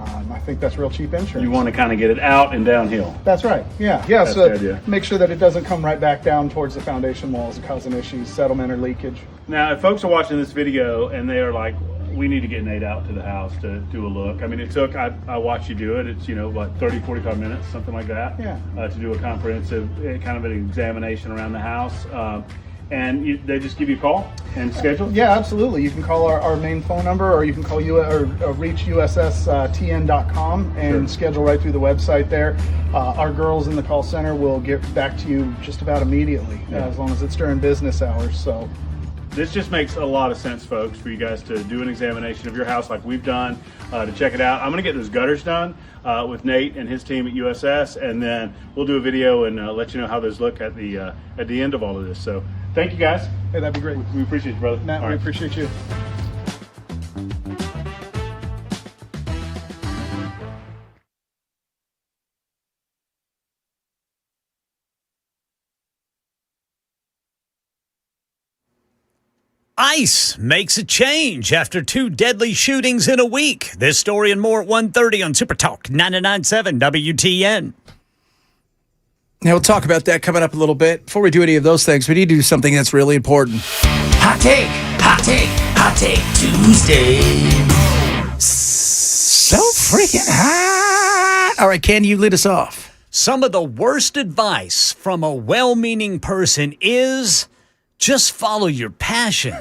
I think that's real cheap insurance. You want to kind of get it out and downhill. That's right. Yeah. That's So the idea. make sure that it doesn't come right back down towards the foundation walls, causing issues, settlement, or leakage. Now, if folks are watching this video and they are like, we need to get Nate out to the house to do a look. I mean, it took, I watched you do it. It's, 30, 45 minutes, something like that. Yeah. To do a comprehensive kind of an examination around the house. And they just give you a call and schedule? Yeah, absolutely. You can call our main phone number, or you can call reach USSTN.com and schedule right through the website there. Our girls in the call center will get back to you just about immediately, as long as it's during business hours. So this just makes a lot of sense, folks, for you guys to do an examination of your house like we've done, to check it out. I'm going to get those gutters done with Nate and his team at USS, and then we'll do a video and let you know how those look at the end of all of this. So thank you, guys. Hey, that'd be great. We appreciate you, brother. Matt, we appreciate you. ICE makes a change after 2 deadly shootings in a week. This story and more at 1:30 on Super Talk 99.7 WTN. Now, we'll talk about that coming up a little bit. Before we do any of those things, we need to do something that's really important. Hot take, hot take, hot take Tuesday. So freaking hot. All right, Ken, you lead us off. Some of the worst advice from a well-meaning person is just follow your passion,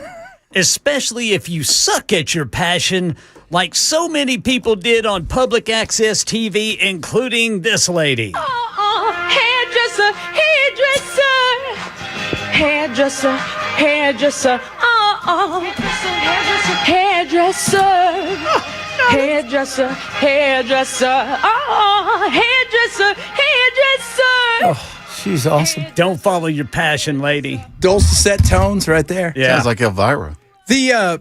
especially if you suck at your passion, like so many people did on public access TV, including this lady. Hairdresser, hairdresser, hairdresser, hairdresser, hairdresser, hairdresser, hairdresser. Oh, she's awesome. Don't follow your passion, lady. Dulcet tones right there. Yeah. Sounds like Elvira. You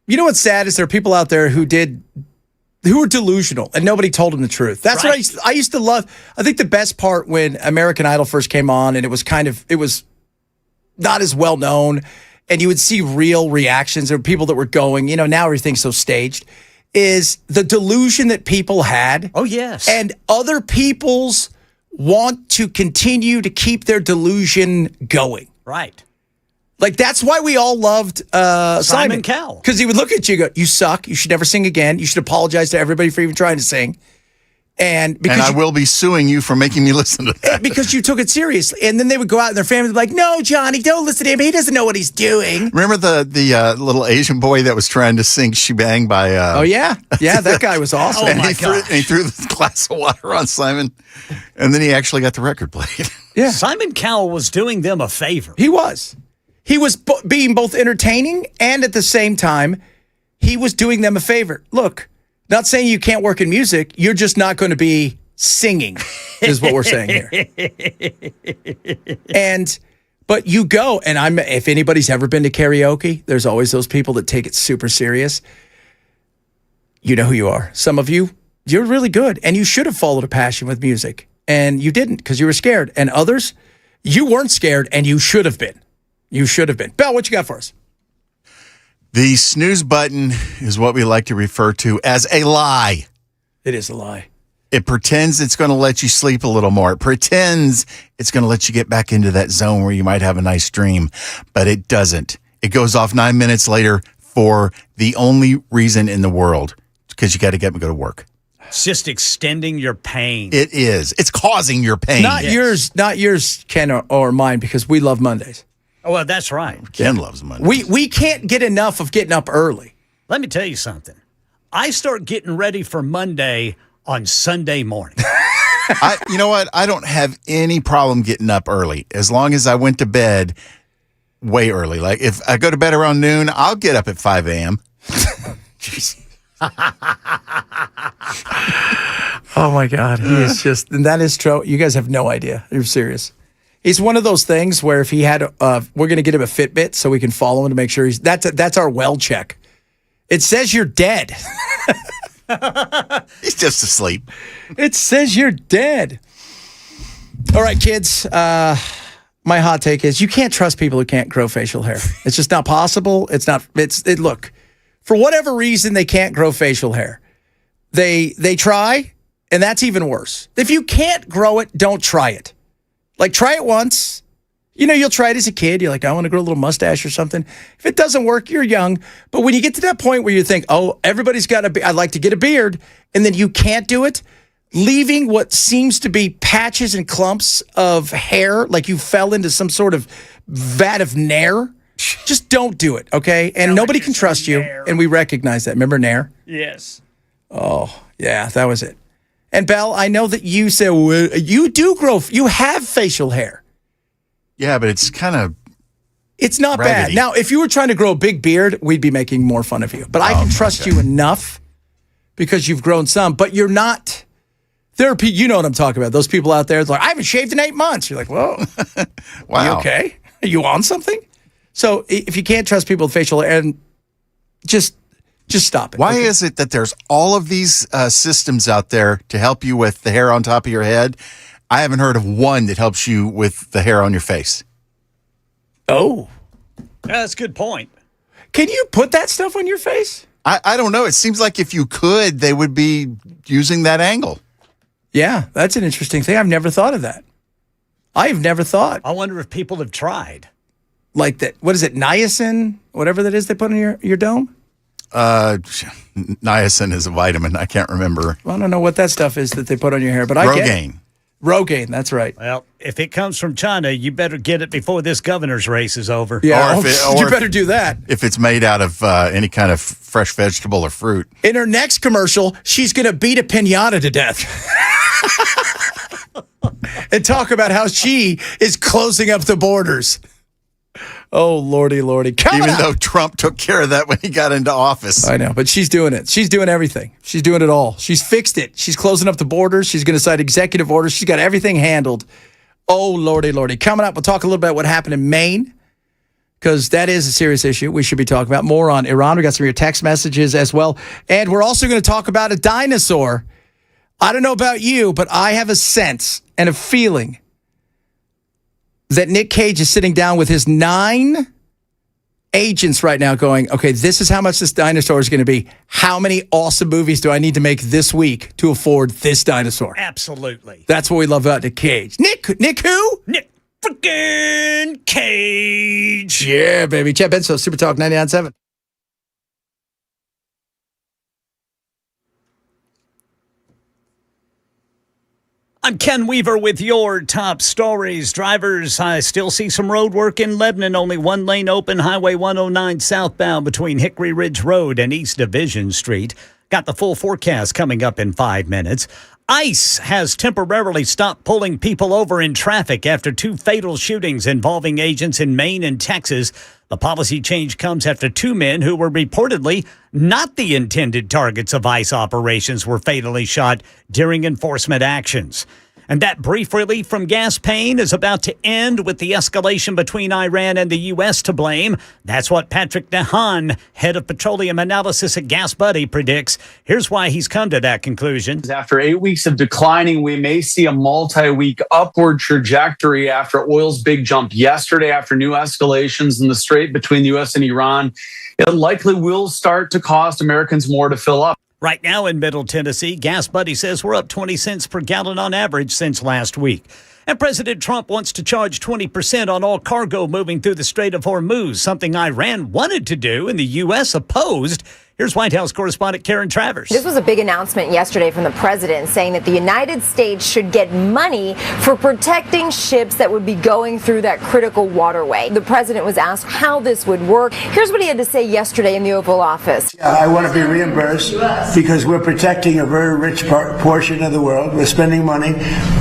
know what's sad is there are people out there who were delusional and nobody told them the truth. That's Right. what I used to love. I think the best part when American Idol first came on and it was not as well known and you would see real reactions or people that were going, now everything's so staged, is the delusion that people had. Oh, yes. And other people's want to continue to keep their delusion going. Right. Like, that's why we all loved Simon Cowell. Because he would look at you and go, you suck. You should never sing again. You should apologize to everybody for even trying to sing. And I will be suing you for making me listen to that. Because you took it seriously. And then they would go out and their family would be like, no, Johnny, don't listen to him. He doesn't know what he's doing. Remember the little Asian boy that was trying to sing Shebang by... oh, yeah. Yeah, that guy was awesome. And he threw the glass of water on Simon. And then he actually got the record played. Yeah. Simon Cowell was doing them a favor. He was. He was being both entertaining and at the same time, he was doing them a favor. Look, not saying you can't work in music. You're just not going to be singing is what we're saying here. But you go, and if anybody's ever been to karaoke, there's always those people that take it super serious. You know who you are. Some of you, you're really good, and you should have followed a passion with music, and you didn't because you were scared. And others, you weren't scared, and you should have been. You should have been. Bell, what you got for us? The snooze button is what we like to refer to as a lie. It is a lie. It pretends it's going to let you sleep a little more. It pretends it's going to let you get back into that zone where you might have a nice dream, but it doesn't. It goes off 9 minutes later for the only reason in the world, because you got to get up and go to work. It's just extending your pain. It is. It's causing your pain. Not yours, Ken, or mine, because we love Mondays. Oh, well, that's right. Ken loves Mondays. We can't get enough of getting up early. Let me tell you something. I start getting ready for Monday on Sunday morning. You know what? I don't have any problem getting up early as long as I went to bed way early. Like if I go to bed around noon, I'll get up at 5 a.m. Oh, my God. He is just, and that is true. You guys have no idea. You're serious. He's one of those things where if he had, we're going to get him a Fitbit so we can follow him to make sure that's our well check. It says you're dead. He's just asleep. It says you're dead. All right, kids. My hot take is you can't trust people who can't grow facial hair. It's just not possible. Look, for whatever reason, they can't grow facial hair. They try, and that's even worse. If you can't grow it, don't try it. Like, try it once. You'll try it as a kid. You're like, I want to grow a little mustache or something. If it doesn't work, you're young. But when you get to that point where you think, oh, everybody's got I'd like to get a beard, and then you can't do it, leaving what seems to be patches and clumps of hair, like you fell into some sort of vat of Nair, just don't do it, okay? And nobody can trust you, and we recognize that. Remember Nair? Yes. Oh, yeah, that was it. And Belle, I know that you said you have facial hair. Yeah, but it's kind of... It's not raggedy. bad. Now, if you were trying to grow a big beard, we'd be making more fun of you. But I can trust you enough because you've grown some, but you're not... There are people, you know what I'm talking about. Those people out there, it's like, I haven't shaved in 8 months. You're like, whoa. Wow. You okay? Are you on something? So if you can't trust people with facial hair, and just stop it. Why is it that there's all of these systems out there to help you with the hair on top of your head? I haven't heard of one that helps you with the hair on your face. Oh. That's a good point. Can you put that stuff on your face? I don't know. It seems like if you could, they would be using that angle. Yeah, that's an interesting thing. I've never thought of that. I've never thought. I wonder if people have tried. Like that, what is it, niacin? Whatever that is they put in your dome? Niacin is a vitamin. I can't remember. Well, I don't know what that stuff is that they put on your hair, but I get it. Rogaine, that's right. Well, if it comes from China, you better get it before this governor's race is over. Yeah, you better do that. If it's made out of any kind of fresh vegetable or fruit. In her next commercial, she's going to beat a pinata to death. And talk about how she is closing up the borders. Oh, Lordy. Even though Trump took care of that when he got into office. I know, but she's doing it. She's doing everything. She's doing it all. She's fixed it. She's closing up the borders. She's going to sign executive orders. She's got everything handled. Oh, Lordy. Coming up, we'll talk a little bit about what happened in Maine, because that is a serious issue we should be talking about. More on Iran. We got some of your text messages as well. And we're also going to talk about a dinosaur. I don't know about you, but I have a sense and a feeling that Nick Cage is sitting down with his 9 agents right now going, okay, this is how much this dinosaur is going to be. How many awesome movies do I need to make this week to afford this dinosaur? Absolutely. That's what we love about Nick Cage. Nick who? Nick freaking Cage. Yeah, baby. Chad Benso, Super Talk 99.7. I'm Ken Weaver with your top stories. Drivers, I still see some road work in Lebanon. Only one lane open, Highway 109 southbound between Hickory Ridge Road and East Division Street. Got the full forecast coming up in 5 minutes. ICE has temporarily stopped pulling people over in traffic after 2 fatal shootings involving agents in Maine and Texas. The policy change comes after 2 men who were reportedly not the intended targets of ICE operations were fatally shot during enforcement actions. And that brief relief from gas pain is about to end with the escalation between Iran and the U.S. to blame. That's what Patrick Nahan, head of petroleum analysis at Gas Buddy, predicts. Here's why he's come to that conclusion. After 8 weeks of declining, we may see a multi-week upward trajectory after oil's big jump yesterday, after new escalations in the strait between the U.S. and Iran. It likely will start to cost Americans more to fill up. Right now in Middle Tennessee, Gas Buddy says we're up 20 cents per gallon on average since last week. And President Trump wants to charge 20% on all cargo moving through the Strait of Hormuz, something Iran wanted to do and the U.S. opposed. Here's White House correspondent Karen Travers. This was a big announcement yesterday from the president saying that the United States should get money for protecting ships that would be going through that critical waterway. The president was asked how this would work. Here's what he had to say yesterday in the Oval Office. I want to be reimbursed because we're protecting a very rich portion of the world. We're spending money.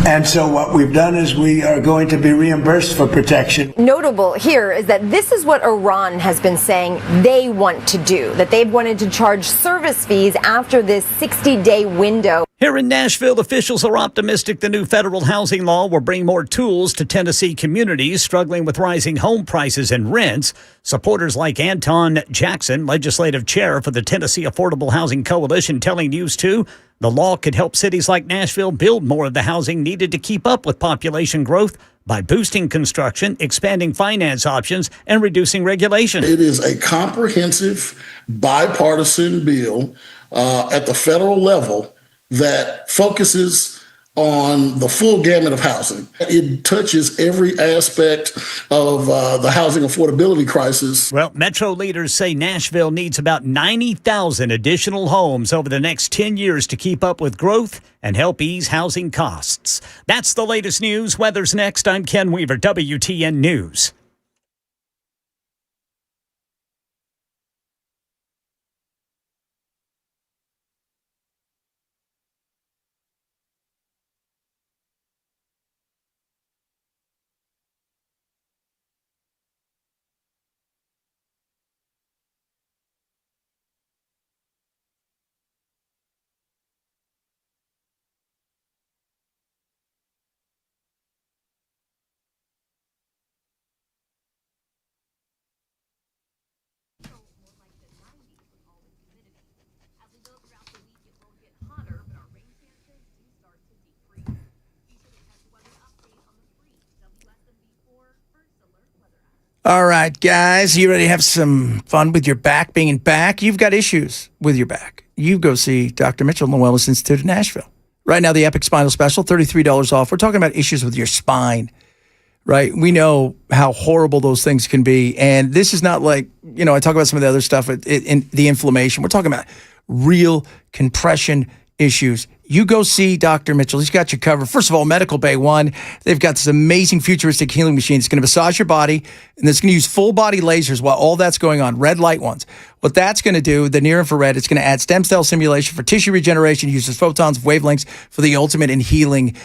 And so what we've done is we are going to be reimbursed for protection. Notable here is that this is what Iran has been saying they want to do, that they've wanted to charge service fees after this 60-day window. Here in Nashville, officials are optimistic the new federal housing law will bring more tools to Tennessee communities struggling with rising home prices and rents. Supporters like Anton Jackson, legislative chair for the Tennessee Affordable Housing Coalition, telling News 2 the law could help cities like Nashville build more of the housing needed to keep up with population growth by boosting construction, expanding finance options, and reducing regulation. It is a comprehensive bipartisan bill at the federal level that focuses on the full gamut of housing. It touches every aspect of the housing affordability crisis. Well, Metro leaders say Nashville needs about 90,000 additional homes over the next 10 years to keep up with growth and help ease housing costs. That's the latest news. Weather's next. I'm Ken Weaver, WTN News. All right, guys, you ready to have some fun with your back being back? You've got issues with your back. You go see Dr. Mitchell in the Wellness Institute of Nashville. Right now, the Epic Spinal Special, $33 off. We're talking about issues with your spine. right? We know how horrible those things can be. And this is not like, I talk about some of the other stuff, in the inflammation. We're talking about real compression issues. You go see Dr. Mitchell. He's got you covered. First of all, Medical Bay 1, they've got this amazing futuristic healing machine. It's going to massage your body, and it's going to use full body lasers while all that's going on, red light ones. What that's going to do, the near infrared, it's going to add stem cell simulation for tissue regeneration, uses photons, wavelengths for the ultimate in healing.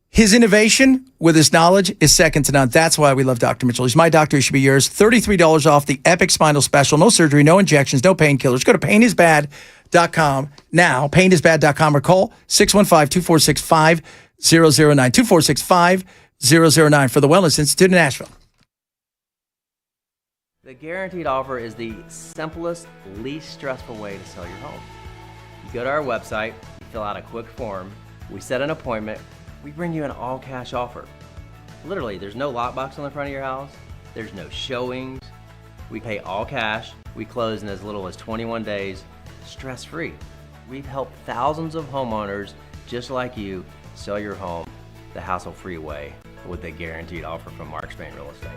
His innovation with his knowledge is second to none. That's why we love Dr. Mitchell. He's my doctor. He should be yours. $33 off the Epic Spinal Special. No surgery, no injections, no painkillers. Go to painisbad.com now, painisbad.com, or call 615-246-5009, 246-5009 for the Wellness Institute in Nashville. The guaranteed offer is the simplest, least stressful way to sell your home. You go to our website, you fill out a quick form, we set an appointment, we bring you an all-cash offer. Literally, there's no lockbox on the front of your house, there's no showings, we pay all cash, we close in as little as 21 days, stress-free. We've helped thousands of homeowners just like you sell your home the hassle-free way with a guaranteed offer from Mark Spain Real Estate.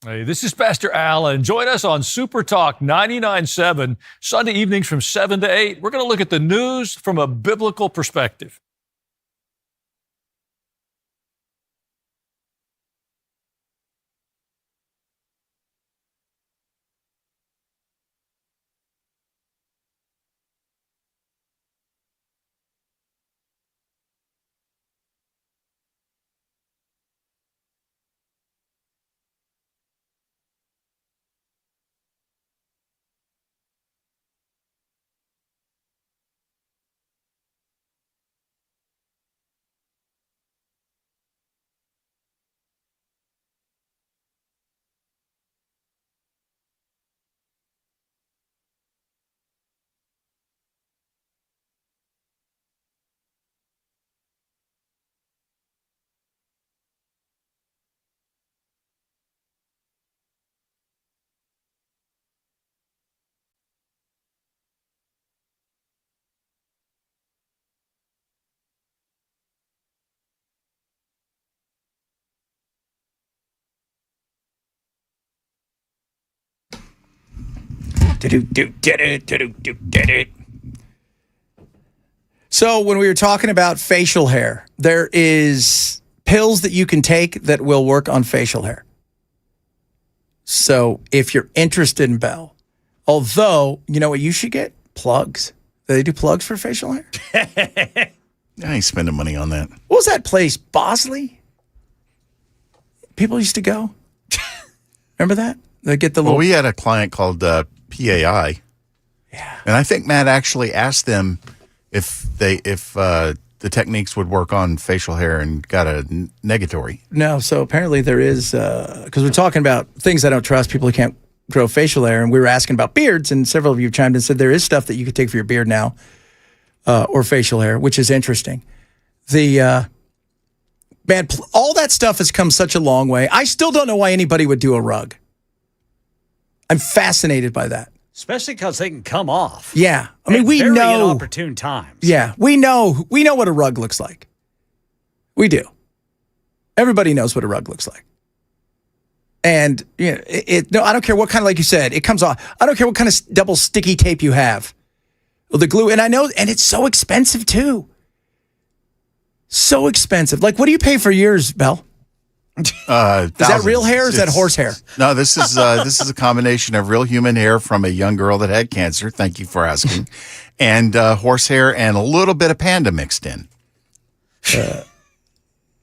Hey, this is Pastor Al, and join us on Super Talk 99.7, Sunday evenings from 7 to 8. We're going to look at the news from a biblical perspective. So when we were talking about facial hair, there is pills that you can take that will work on facial hair. So if you're interested in Bell, although, you know what you should get? Plugs. Do they do plugs for facial hair? I ain't spending money on that. What was that place? Bosley? People used to go. Remember that? They get the little... Well, we had a client called PAI. Yeah. And I think Matt actually asked them if the techniques would work on facial hair and got a negatory. No, so apparently there is, because we're talking about things I don't trust, people who can't grow facial hair, and we were asking about beards, and several of you chimed in and said there is stuff that you could take for your beard now, or facial hair, which is interesting. Man, all that stuff has come such a long way. I still don't know why anybody would do a rug. I'm fascinated by that. Especially because they can come off. Yeah. I mean, we very know. inopportune times. Yeah. We know what a rug looks like. We do. Everybody knows what a rug looks like. And, you know, no, I don't care what kind of, like you said, it comes off. I don't care what kind of double sticky tape you have. Well, the glue, and I know, and it's so expensive too. So expensive. Like, what do you pay for yours, Bell? Is that real hair or is that horse hair? No, this is a combination of real human hair from a young girl that had cancer. Thank you for asking. And horse hair and a little bit of panda mixed in. A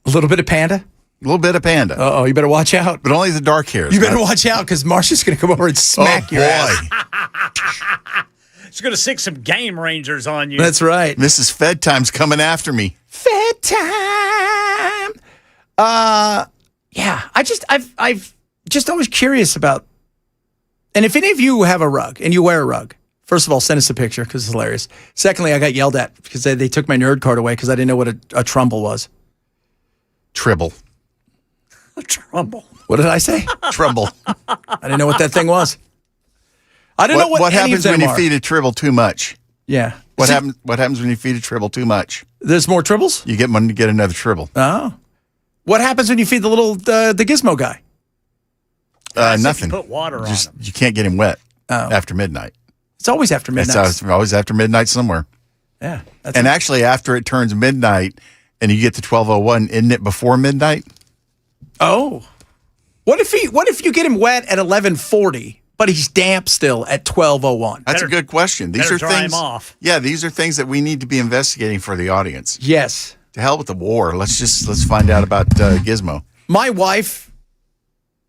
little bit of panda? A little bit of panda. Uh-oh, you better watch out. But only the dark hairs. You better watch out because Marcia's going to come over and smack your ass. She's going to stick some game rangers on you. That's right. Mrs. Fed Time's coming after me. Fed time. Yeah, I've just always curious about, and if any of you have a rug and you wear a rug, first of all, send us a picture because it's hilarious. Secondly, I got yelled at because they took my nerd card away because I didn't know what a trumbull was. Tribble. Trumbull. What did I say? Trumbull. I didn't know what that thing was. I don't know what any happens of them when you are. feed a tribble too much? Yeah. What happens when you feed a tribble too much? There's more tribbles? You get one to get another tribble. Oh. What happens when you feed the little the gizmo guy? Nothing. Put water on him. You can't get him wet after midnight. It's always after midnight. It's always after midnight somewhere. Yeah. And actually, after it turns midnight and you get to 12:01, isn't it before midnight? Oh. What if you get him wet at 11:40, but he's damp still at 12:01? That's a good question. These are dry things. him off. Yeah, these are things that we need to be investigating for the audience. Yes. To hell with the war. Let's find out about Gizmo. My wife,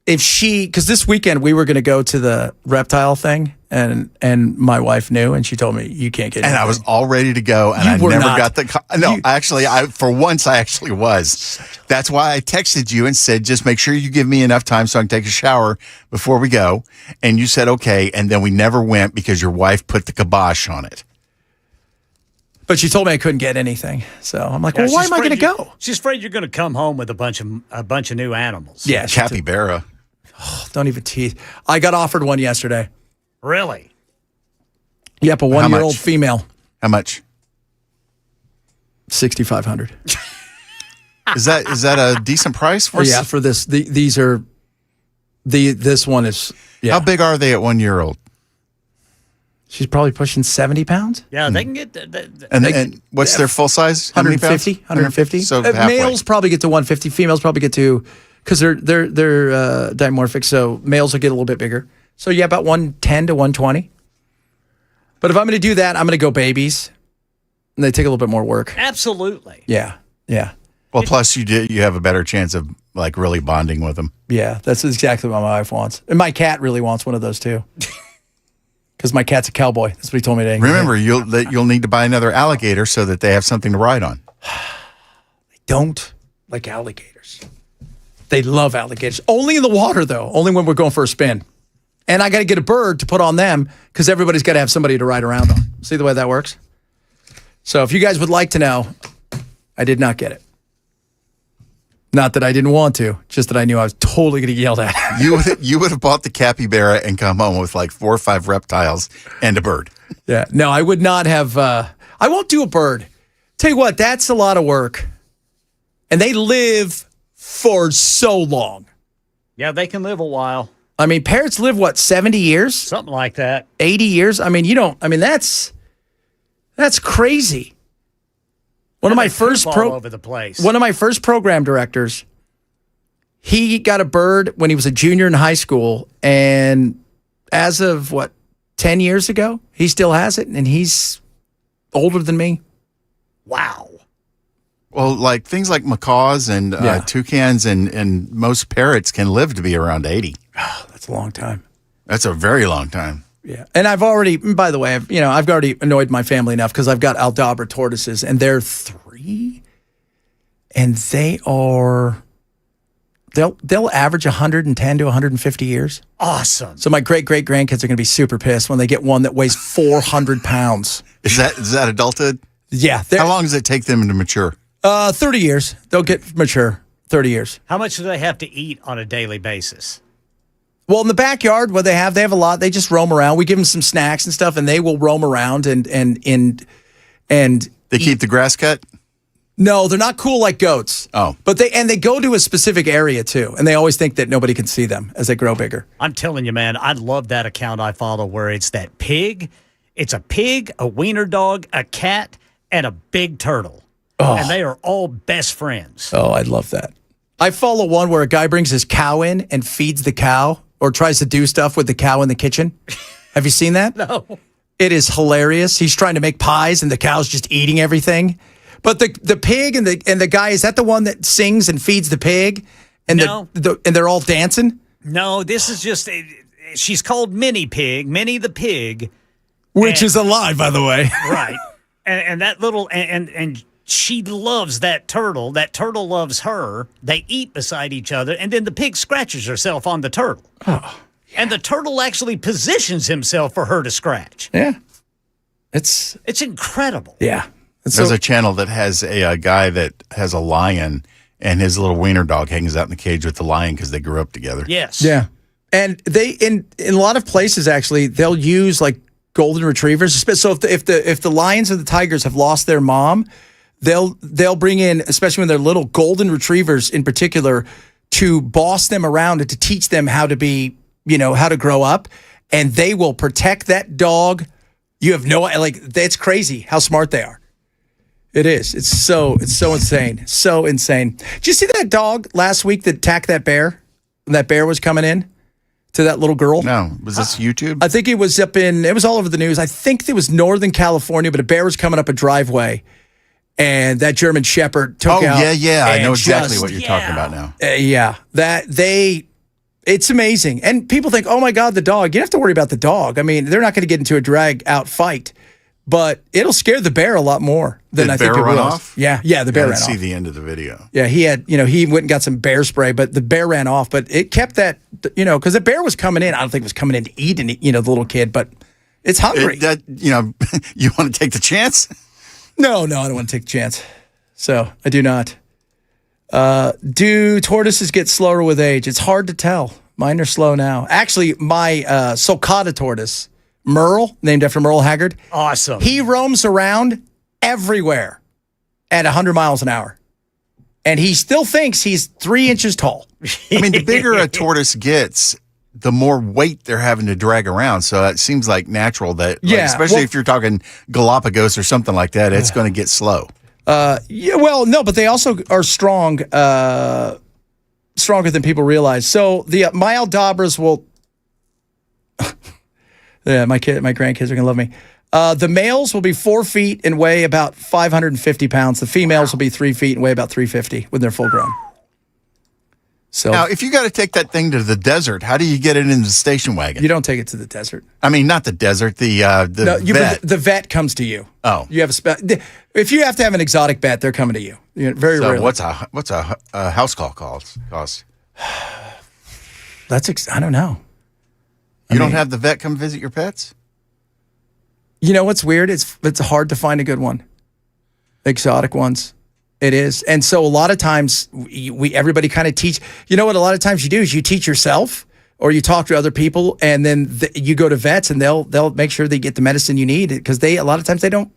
because this weekend we were going to go to the reptile thing, and my wife knew, and she told me you can't get. And I was all ready to go, and I never got the. For once I actually was. That's why I texted you and said, just make sure you give me enough time so I can take a shower before we go. And you said okay, and then we never went because your wife put the kibosh on it. But she told me I couldn't get anything, so I'm like, well, why am I going to go? She's afraid you're going to come home with a bunch of new animals. Yeah, capybara. Oh, don't even tease. I got offered one yesterday. Really? Yep, a 1-year-old female. How much? $6,500. Is that a decent price for? Yeah, for this. This one is. Yeah. How big are they at 1 year old? She's probably pushing 70 pounds. Yeah, they can get. And what's their full size? 150. 150. So halfway. Males probably get to 150. Females probably get to, because they're dimorphic. So males will get a little bit bigger. So yeah, about 110 to 120. But if I'm going to do that, I'm going to go babies, and they take a little bit more work. Absolutely. Yeah. Yeah. Well, plus you have a better chance of like really bonding with them. Yeah, that's exactly what my wife wants, and my cat really wants one of those too. Because my cat's a cowboy. That's what he told me today. Remember, you'll need to buy another alligator so that they have something to ride on. They don't like alligators. They love alligators. Only in the water, though. Only when we're going for a spin. And I got to get a bird to put on them because everybody's got to have somebody to ride around on. See the way that works? So if you guys would like to know, I did not get it. Not that I didn't want to, just that I knew I was totally going to get yelled at. You would have bought the capybara and come home with like 4 or 5 reptiles and a bird. Yeah. No, I would not have. I won't do a bird. Tell you what, that's a lot of work. And they live for so long. Yeah, they can live a while. I mean, parrots live, 70 years? Something like that. 80 years? I mean, that's crazy. One of my first all over the place. One of my first program directors, he got a bird when he was a junior in high school, and as of 10 years ago, he still has it, and he's older than me. Wow. Well, like things like macaws and toucans and most parrots can live to be around 80. Oh, that's a long time. That's a very long time. Yeah. And I've already, by the way, I've already annoyed my family enough because I've got Aldabra tortoises, and they're 3, and they'll average 110 to 150 years. Awesome. So my great-great-grandkids are going to be super pissed when they get one that weighs 400 pounds. Is that adulthood? Yeah. How long does it take them to mature? 30 years. They'll get mature. 30 years. How much do they have to eat on a daily basis? Well, in the backyard, they have a lot. They just roam around. We give them some snacks and stuff, and they will roam around and they keep the grass cut. No, they're not cool like goats. Oh, but they go to a specific area too, and they always think that nobody can see them as they grow bigger. I'm telling you, man, I love that account I follow where it's that pig. It's a pig, a wiener dog, a cat, and a big turtle, and they are all best friends. Oh, I love that. I follow one where a guy brings his cow in and feeds the cow, or tries to do stuff with the cow in the kitchen. Have you seen that? No. It is hilarious. He's trying to make pies, and the cow's just eating everything. But the pig and the guy, is that the one that sings and feeds the pig? And no. And they're all dancing? No, this is just, she's called Minnie Pig, Minnie the pig. Which is a lie, by the way. Right. And that little, and she loves that turtle. That turtle loves her. They eat beside each other, and then the pig scratches herself on the turtle. Oh. And the turtle actually positions himself for her to scratch. Yeah. It's incredible. Yeah. There's a channel that has a guy that has a lion, and his little wiener dog hangs out in the cage with the lion because they grew up together. Yes. Yeah. And they in a lot of places actually they'll use like golden retrievers. So if the lions or the tigers have lost their mom, they'll bring in, especially when they're little, golden retrievers in particular, to boss them around and to teach them how to be, how to grow up, and they will protect that dog. You have no, it's crazy how smart they are. It is. It's so insane. So insane. Did you see that dog last week that attacked that bear? That bear was coming in to that little girl. No. Was this YouTube? I think it was it was all over the news. I think it was Northern California, but a bear was coming up a driveway, and that German Shepherd took out. Oh, yeah. I know exactly what you're talking about now. It's amazing. And people think, oh my God, the dog. You don't have to worry about the dog. I mean, they're not going to get into a drag out fight. But it'll scare the bear a lot more than I think it will. Did the bear run off? Yeah, the bear ran off. I didn't see the end of the video. Yeah, he went and got some bear spray, but the bear ran off. But it kept that, because the bear was coming in. I don't think it was coming in to eat, the little kid, but it's hungry. You want to take the chance? No, I don't want to take the chance. So I do not. Do tortoises get slower with age? It's hard to tell. Mine are slow now. Actually, my sulcata tortoise, Merle, named after Merle Haggard. Awesome. He roams around everywhere at 100 miles an hour. And he still thinks he's 3 inches tall. I mean, the bigger a tortoise gets, the more weight they're having to drag around. So it seems like natural that, especially if you're talking Galapagos or something like that, it's going to get slow. No, but they also are strong, stronger than people realize. So the mild Dobras will... Yeah, my grandkids are going to love me. The males will be 4 feet and weigh about 550 pounds. The females will be 3 feet and weigh about 350 when they're full grown. So now, if you got to take that thing to the desert, how do you get it in the station wagon? You don't take it to the desert. I mean, not the desert, the vet. The vet comes to you. Oh. You have if you have to have an exotic vet, they're coming to you. Very rarely. What's a house call cost? I don't know. You don't have the vet come visit your pets? You know what's weird? It's hard to find a good one. Exotic ones. It is. And so a lot of times everybody kind of teach. You know what a lot of times you do is you teach yourself or you talk to other people, and then you go to vets and they'll make sure they get the medicine you need, because a lot of times they don't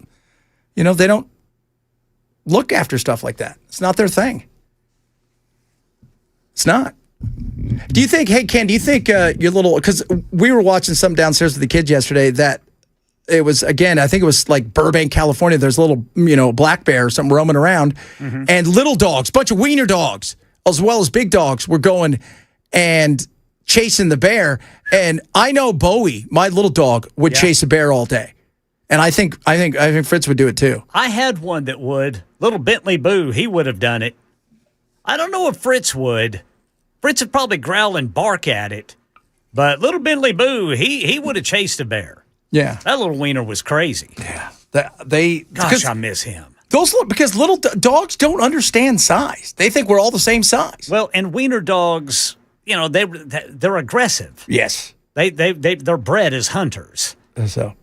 look after stuff like that. It's not their thing. It's not. Do you think, hey, Ken, your little, because we were watching something downstairs with the kids yesterday that it was, again, I think it was like Burbank, California. There's a little, black bear or something roaming around, and little dogs, bunch of wiener dogs, as well as big dogs, were going and chasing the bear. And I know Bowie, my little dog, would chase a bear all day. And I think Fritz would do it too. I had one that would. Little Bentley Boo, he would have done it. I don't know if Fritz would. Fritz would probably growl and bark at it. But little Bentley Boo, he would have chased a bear. Yeah. That little wiener was crazy. Yeah. Gosh, I miss him. Because little dogs don't understand size. They think we're all the same size. Well, and wiener dogs, they're aggressive. Yes. They're bred as hunters. So.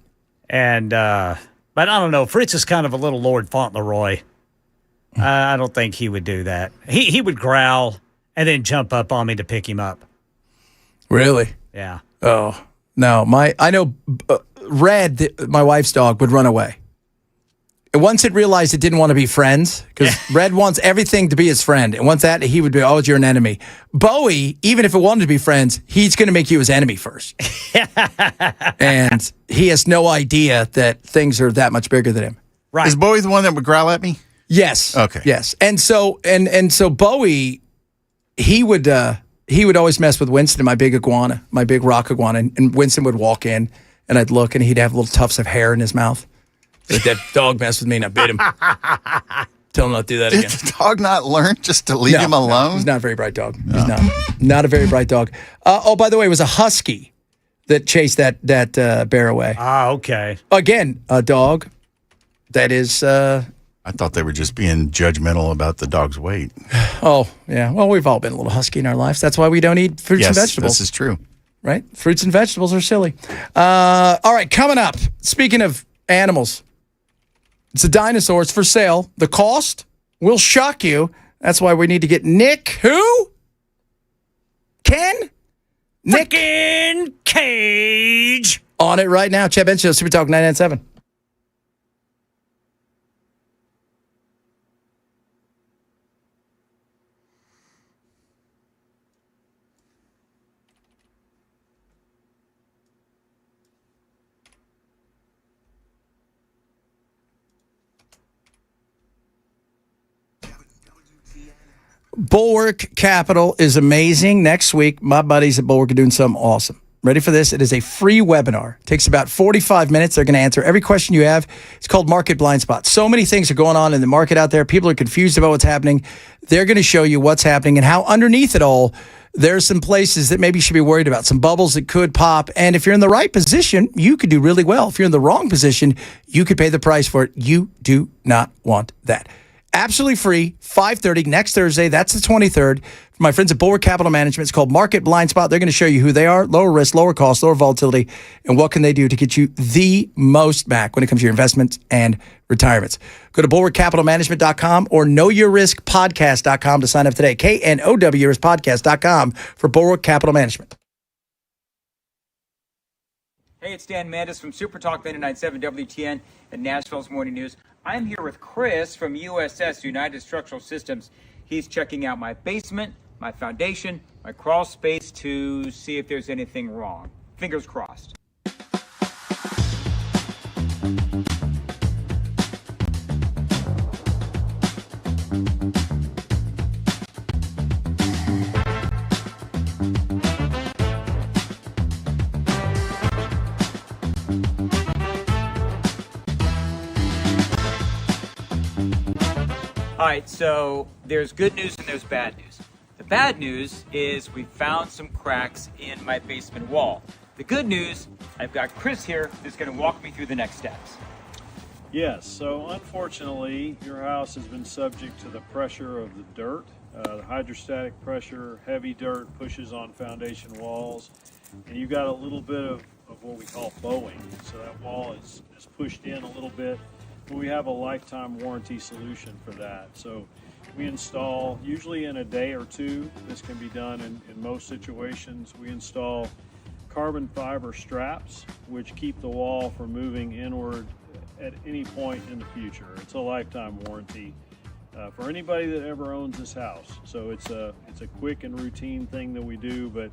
And, but I don't know. Fritz is kind of a little Lord Fauntleroy. I don't think he would do that. He would growl and then jump up on me to pick him up. Really? Yeah. Oh, no. I know Red, my wife's dog, would run away. And once it realized it didn't want to be friends, because Red wants everything to be his friend. And once that, he would be, you're an enemy. Bowie, even if it wanted to be friends, he's going to make you his enemy first. And he has no idea that things are that much bigger than him. Right. Is Bowie the one that would growl at me? Yes. Okay. Yes. And so Bowie, he would always mess with Winston, my big iguana, my big rock iguana, and Winston would walk in, and I'd look, and he'd have little tufts of hair in his mouth. Like, that dog messed with me, and I bit him. Tell him not to do that again. Did the dog not learn just to leave him alone? No, he's not a very bright dog. He's not a very bright dog. By the way, it was a husky that chased that bear away. Ah, okay. Again, a dog that is... I thought they were just being judgmental about the dog's weight. Oh, yeah. Well, we've all been a little husky in our lives. That's why we don't eat fruits and vegetables. This is true. Right? Fruits and vegetables are silly. All right, coming up. Speaking of animals, it's a dinosaur. It's for sale. The cost will shock you. That's why we need to get Nick, who? Ken? Frickin' Cage. On it right now. Chad Bench Show, Super Talk 997. Bulwark Capital is amazing. Next week, my buddies at Bulwark are doing something awesome. Ready for this? It is a free webinar. It takes about 45 minutes. They're going to answer every question you have. It's called Market Blind Spot. So many things are going on in the market out there. People are confused about what's happening. They're going to show you what's happening and how underneath it all, there's some places that maybe you should be worried about, some bubbles that could pop. And if you're in the right position, you could do really well. If you're in the wrong position, you could pay the price for it. You do not want that. Absolutely free, 5:30 next Thursday. That's the 23rd. For my friends at Bulwark Capital Management, it's called Market Blind Spot. They're going to show you who they are, lower risk, lower cost, lower volatility, and what can they do to get you the most back when it comes to your investments and retirements. Go to bulwarkcapitalmanagement.com or knowyourriskpodcast.com to sign up today. KNOWriskpodcast.com for Bulwark Capital Management. Hey, it's Dan Mandis from Super Talk 99.7 WTN and Nashville's Morning News. I'm here with Chris from USS, United Structural Systems. He's checking out my basement, my foundation, my crawl space to see if there's anything wrong. Fingers crossed. All right, so there's good news and there's bad news. The bad news is we found some cracks in my basement wall. The good news, I've got Chris here who's going to walk me through the next steps. Yes, so unfortunately, your house has been subject to the pressure of the dirt. The hydrostatic pressure, heavy dirt pushes on foundation walls, and you've got a little bit of what we call bowing. So that wall is pushed in a little bit. We have a lifetime warranty solution for that. So we install, usually in a day or two, this can be done in most situations. We install carbon fiber straps, which keep the wall from moving inward at any point in the future. It's a lifetime warranty for anybody that ever owns this house. So it's a quick and routine thing that we do, but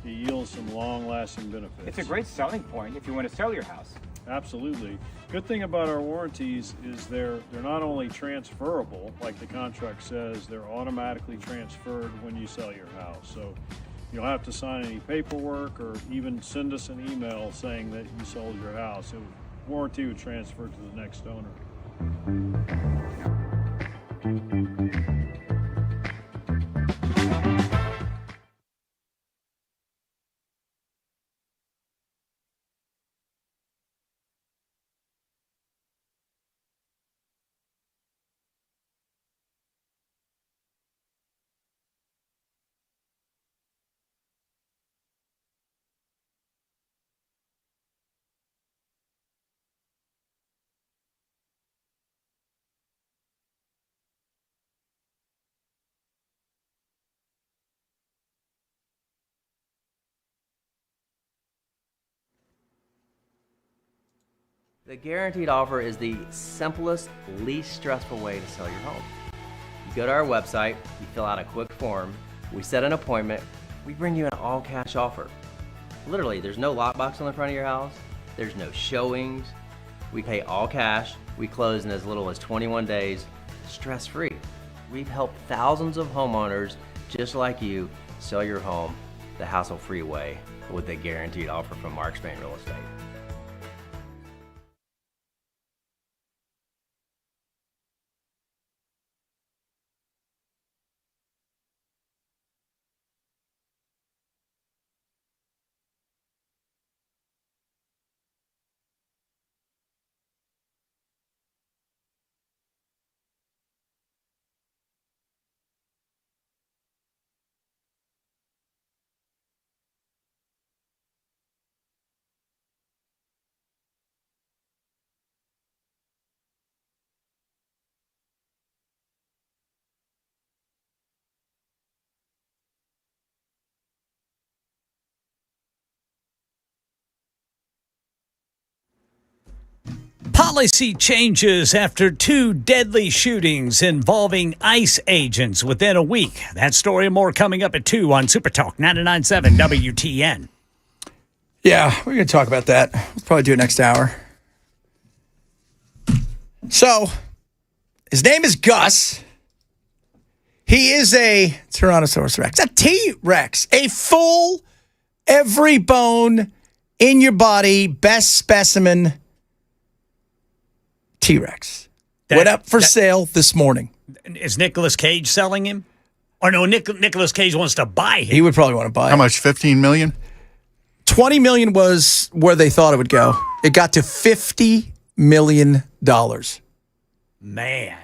it yields some long-lasting benefits. It's a great selling point if you want to sell your house. Absolutely. Good thing about our warranties is they're not only transferable, like the contract says, they're automatically transferred when you sell your house. So you don't have to sign any paperwork or even send us an email saying that you sold your house. Warranty would transfer to the next owner. The guaranteed offer is the simplest, least stressful way to sell your home. You go to our website, you fill out a quick form, we set an appointment, we bring you an all-cash offer. Literally, there's no lockbox on the front of your house, there's no showings, we pay all cash, we close in as little as 21 days, stress-free. We've helped thousands of homeowners just like you sell your home the hassle-free way with the guaranteed offer from Mark Spain Real Estate. Policy changes after 2 deadly shootings involving ICE agents within a week. That story and more coming up at 2 on Super Talk 99.7 WTN. Yeah, we're going to talk about that. We'll probably do it next hour. So, his name is Gus. He is a Tyrannosaurus Rex, a T-Rex, a full, every bone in your body, best specimen T-Rex. Went up for sale this morning. Is Nicolas Cage selling him? Or no, Nicolas Cage wants to buy him. He would probably want to buy How it. much? 15 million? 20 million was where they thought it would go. It got to $50 million. Man.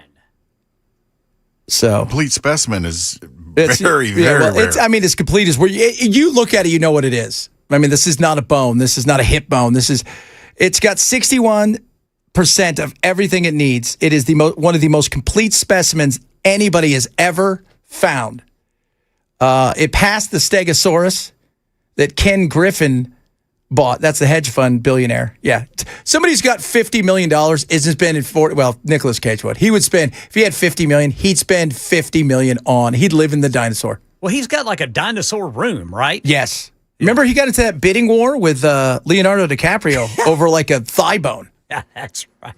So complete specimen is it's, very rare. It's, I mean, as complete as where you look at it, you know what it is. I mean, this is not a bone. This is not a hip bone. It's got 61% of everything it needs. It is one of the most complete specimens anybody has ever found. It passed the Stegosaurus that Ken Griffin bought. That's the hedge fund billionaire. Yeah. Somebody's got $50 million, isn't spending Nicolas Cage would. He would spend, if he had $50 million, he'd spend $50 million on. He'd live in the dinosaur. Well, he's got like a dinosaur room, right? Yes. Remember he got into that bidding war with Leonardo DiCaprio over like a thigh bone. Yeah, that's right.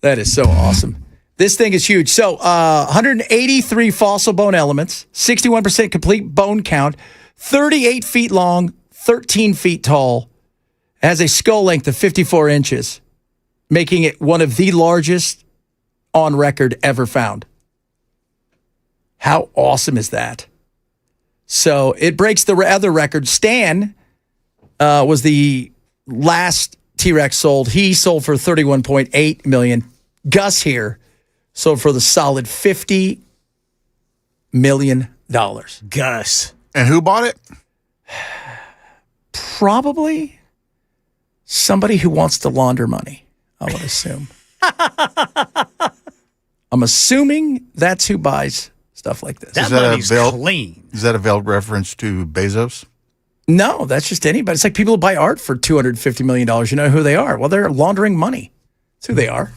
That is so awesome. This thing is huge. So 183 fossil bone elements, 61% complete bone count, 38 feet long, 13 feet tall, has a skull length of 54 inches, making it one of the largest on record ever found. How awesome is that? So it breaks the other record. Stan was the last T-Rex sold. He sold for $31.8 million. Gus here sold for the solid $50 million. Gus. And who bought it? Probably somebody who wants to launder money, I would assume. I'm assuming that's who buys stuff like this. That money's clean. Is that a veiled reference to Bezos? No, that's just anybody. It's like people who buy art for $250 million. You know who they are. Well, they're laundering money. That's who they are.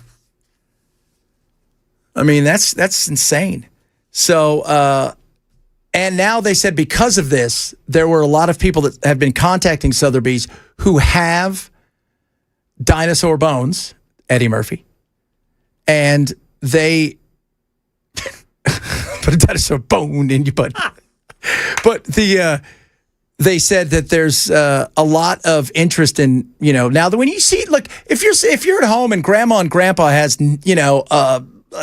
I mean, that's insane. So, and now they said because of this, there were a lot of people that have been contacting Sotheby's who have dinosaur bones, Eddie Murphy, and they put a dinosaur bone in your butt. But they said that there's a lot of interest in, now that when you see, look, if you're at home and grandma and grandpa has,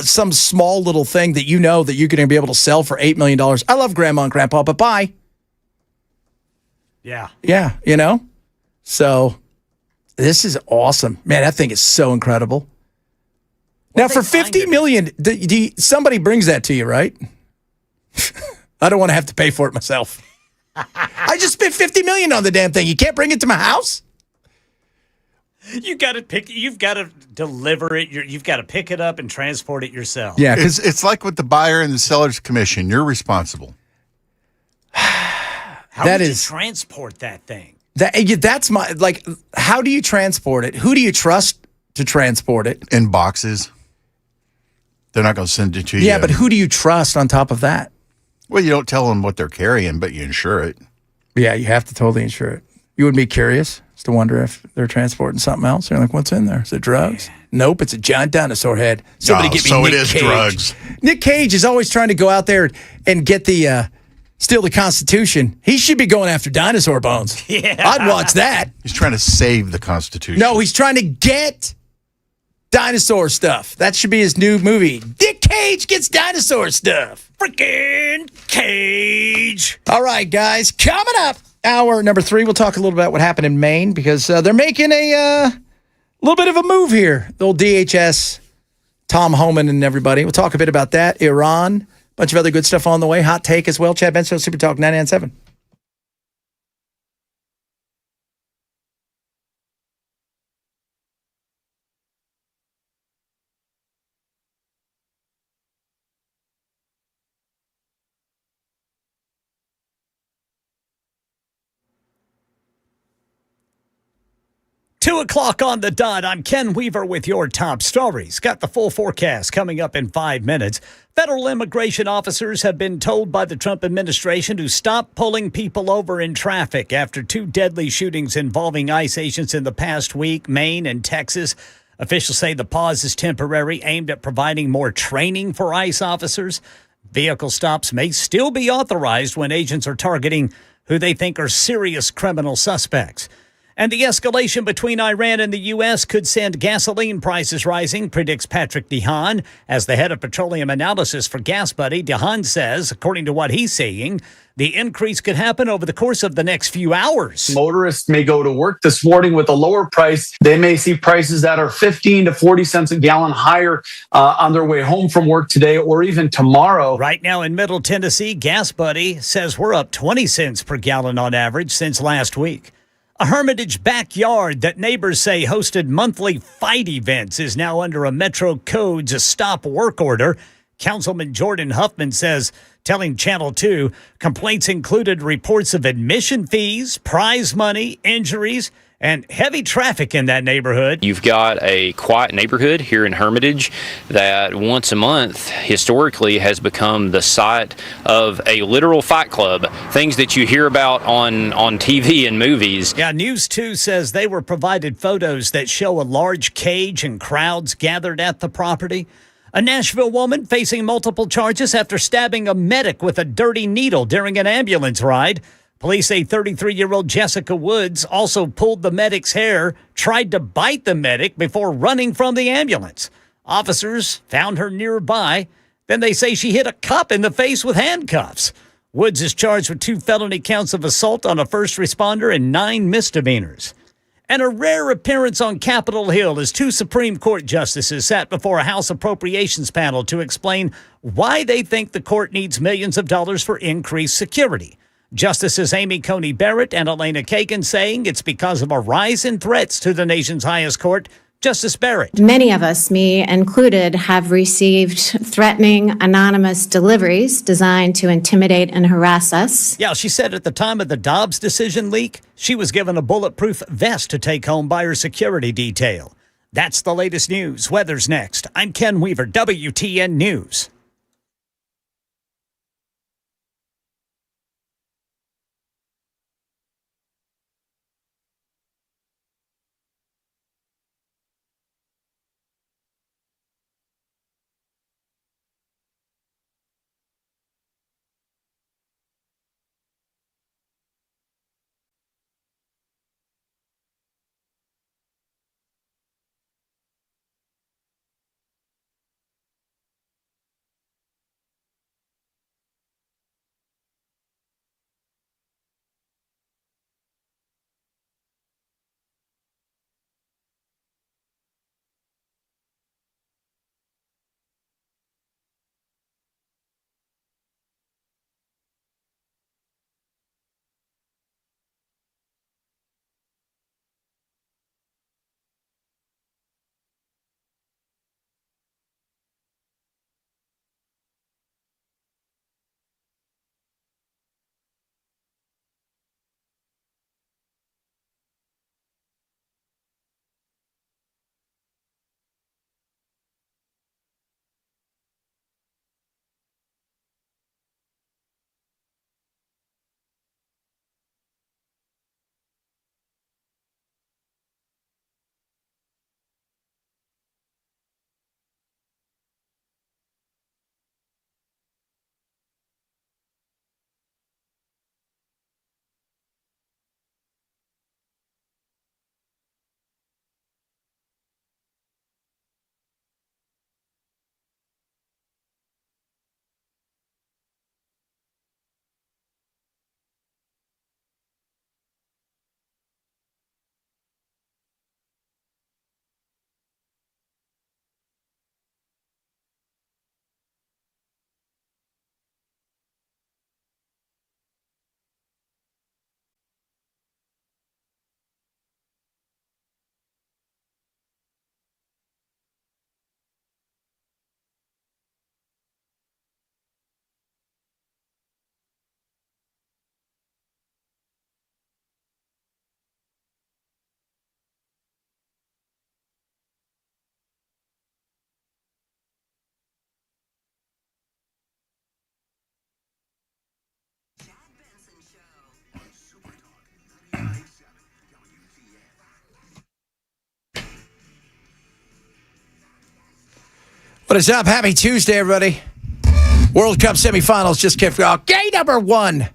some small little thing that that you're going to be able to sell for $8 million. I love grandma and grandpa, but bye. Yeah. Yeah, So this is awesome. Man, that thing is so incredible. Now for $50 million, somebody brings that to you, right? I don't want to have to pay for it myself. I just spent $50 million on the damn thing. You can't bring it to my house? You've got to deliver it. You've got to pick it up and transport it yourself. Yeah, it's like with the buyer and the seller's commission. You're responsible. How would you transport that thing? That's my, how do you transport it? Who do you trust to transport it? In boxes. They're not going to send it to you. Yeah, but who do you trust on top of that? Well, you don't tell them what they're carrying, but you insure it. Yeah, you have to totally insure it. You would be curious as to wonder if they're transporting something else. They're like, what's in there? Is it drugs? Yeah. Nope, it's a giant dinosaur head. Somebody get me Nick Cage. Drugs. Nick Cage is always trying to go out there and get steal the Constitution. He should be going after dinosaur bones. Yeah. I'd watch that. He's trying to save the Constitution. No, he's trying to get dinosaur stuff. That should be his new movie. Nick Cage gets dinosaur stuff. Freaking Cage. All right, guys. Coming up, hour number 3, we'll talk a little about what happened in Maine because they're making a little bit of a move here. The old DHS, Tom Homan and everybody. We'll talk a bit about that. Iran, a bunch of other good stuff on the way. Hot take as well. Chad Benson, Super Talk 99.7. 2 o'clock on the dot. I'm Ken Weaver with your top stories. Got the full forecast coming up in 5 minutes. Federal immigration officers have been told by the Trump administration to stop pulling people over in traffic after 2 deadly shootings involving ICE agents in the past week, Maine and Texas. Officials say the pause is temporary, aimed at providing more training for ICE officers. Vehicle stops may still be authorized when agents are targeting who they think are serious criminal suspects. And the escalation between Iran and the U.S. could send gasoline prices rising, predicts Patrick DeHaan. As the head of petroleum analysis for GasBuddy, DeHaan says, according to what he's seeing, the increase could happen over the course of the next few hours. Motorists may go to work this morning with a lower price. They may see prices that are 15 to 40 cents a gallon higher on their way home from work today or even tomorrow. Right now in Middle Tennessee, GasBuddy says we're up 20 cents per gallon on average since last week. A Hermitage backyard that neighbors say hosted monthly fight events is now under a Metro Codes stop work order. Councilman Jordan Huffman says, telling Channel 2, complaints included reports of admission fees, prize money, injuries, and heavy traffic in that neighborhood. You've got a quiet neighborhood here in Hermitage that once a month historically has become the site of a literal fight club, things that you hear about on TV and movies. Yeah, News 2 says they were provided photos that show a large cage and crowds gathered at the property. A Nashville woman facing multiple charges after stabbing a medic with a dirty needle during an ambulance ride. Police say 33-year-old Jessica Woods also pulled the medic's hair, tried to bite the medic before running from the ambulance. Officers found her nearby. Then they say she hit a cop in the face with handcuffs. Woods is charged with 2 felony counts of assault on a first responder and 9 misdemeanors. And a rare appearance on Capitol Hill as 2 Supreme Court justices sat before a House Appropriations panel to explain why they think the court needs millions of dollars for increased security. Justices Amy Coney Barrett and Elena Kagan saying it's because of a rise in threats to the nation's highest court. Justice Barrett. Many of us, me included, have received threatening anonymous deliveries designed to intimidate and harass us. Yeah, she said at the time of the Dobbs decision leak, she was given a bulletproof vest to take home by her security detail. That's the latest news. Weather's next. I'm Ken Weaver, WTN News. What is up? Happy Tuesday, everybody. World Cup semifinals just kicked off. Game number 1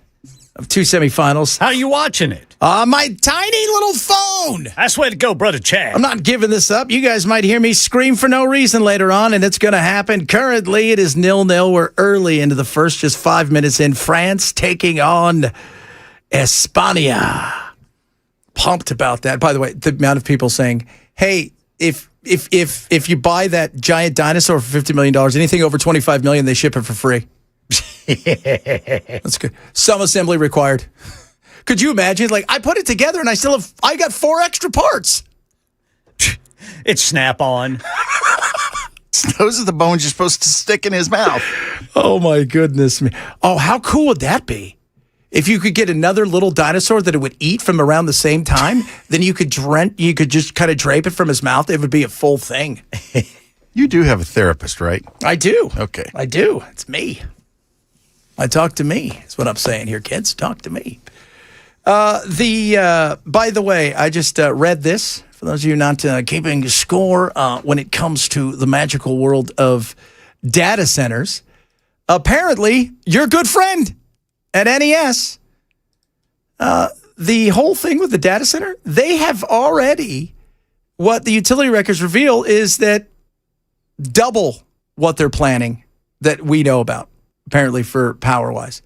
of 2 semifinals. How are you watching it? On my tiny little phone. That's the way to go, Brother Chad. I'm not giving this up. You guys might hear me scream for no reason later on, and it's going to happen. Currently, it is 0-0. We're early into the first, just 5 minutes in. France taking on España. Pumped about that. By the way, the amount of people saying, hey, if you buy that giant dinosaur for $50 million, anything over $25 million, they ship it for free. That's good. Some assembly required. Could you imagine? Like, I put it together and I got 4 extra parts. It's Snap-on. Those are the bones you're supposed to stick in his mouth. Oh, my goodness me. Oh, how cool would that be? If you could get another little dinosaur that it would eat from around the same time, then you could just kind of drape it from his mouth. It would be a full thing. You do have a therapist, right? I do. Okay. I do. It's me. I talk to me. That's what I'm saying here, kids. Talk to me. By the way, I just read this. For those of you not keeping score when it comes to the magical world of data centers, apparently your good friend at NES, the whole thing with the data center, they have already, what the utility records reveal is that double what they're planning that we know about, apparently for power-wise.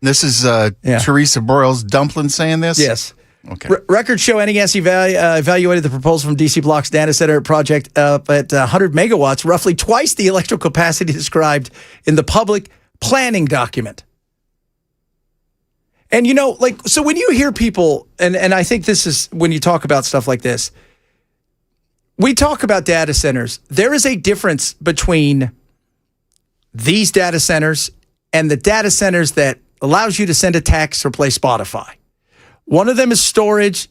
This is Teresa Broyles Dumpling saying this? Yes. Okay. Records show NES evaluated the proposal from DC Block's data center project up at 100 megawatts, roughly twice the electrical capacity described in the public planning document. And, so when you hear people, and I think this is when you talk about stuff like this, we talk about data centers. There is a difference between these data centers and the data centers that allows you to send a text or play Spotify. One of them is storage.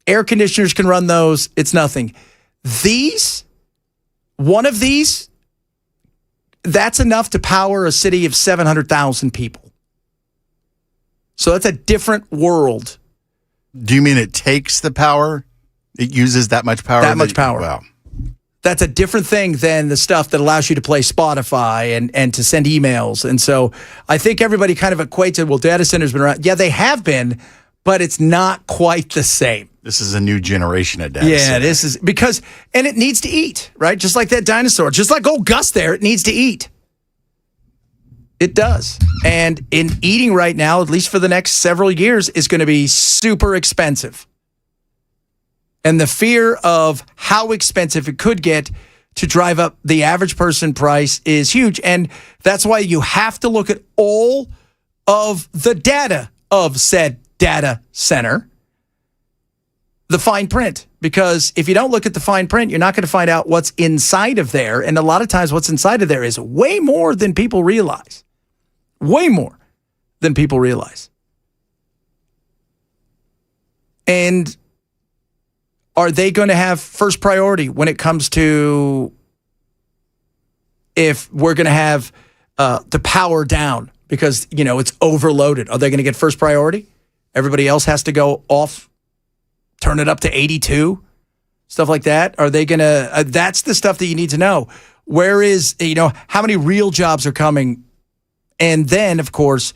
Air conditioners can run those. It's nothing. One of these, that's enough to power a city of 700,000 people. So that's a different world. Do you mean it takes the power? It uses that much power? That much power. Wow. That's a different thing than the stuff that allows you to play Spotify and to send emails. And so I think everybody kind of equates it, well, data centers been around. Yeah, they have been, but it's not quite the same. This is a new generation of data center. Yeah, this is because, and it needs to eat, right? Just like that dinosaur. Just like old Gus there, it needs to eat. It does. And in eating right now, at least for the next several years, is going to be super expensive. And the fear of how expensive it could get to drive up the average person price is huge. And that's why you have to look at all of the data of said data center, the fine print. Because if you don't look at the fine print, you're not going to find out what's inside of there. And a lot of times what's inside of there is way more than people realize. Way more than people realize. And are they going to have first priority when it comes to if we're going to have the power down because, it's overloaded? Are they going to get first priority? Everybody else has to go off, turn it up to 82, stuff like that. Are they going to, that's the stuff that you need to know. Where is, how many real jobs are coming? And then, of course,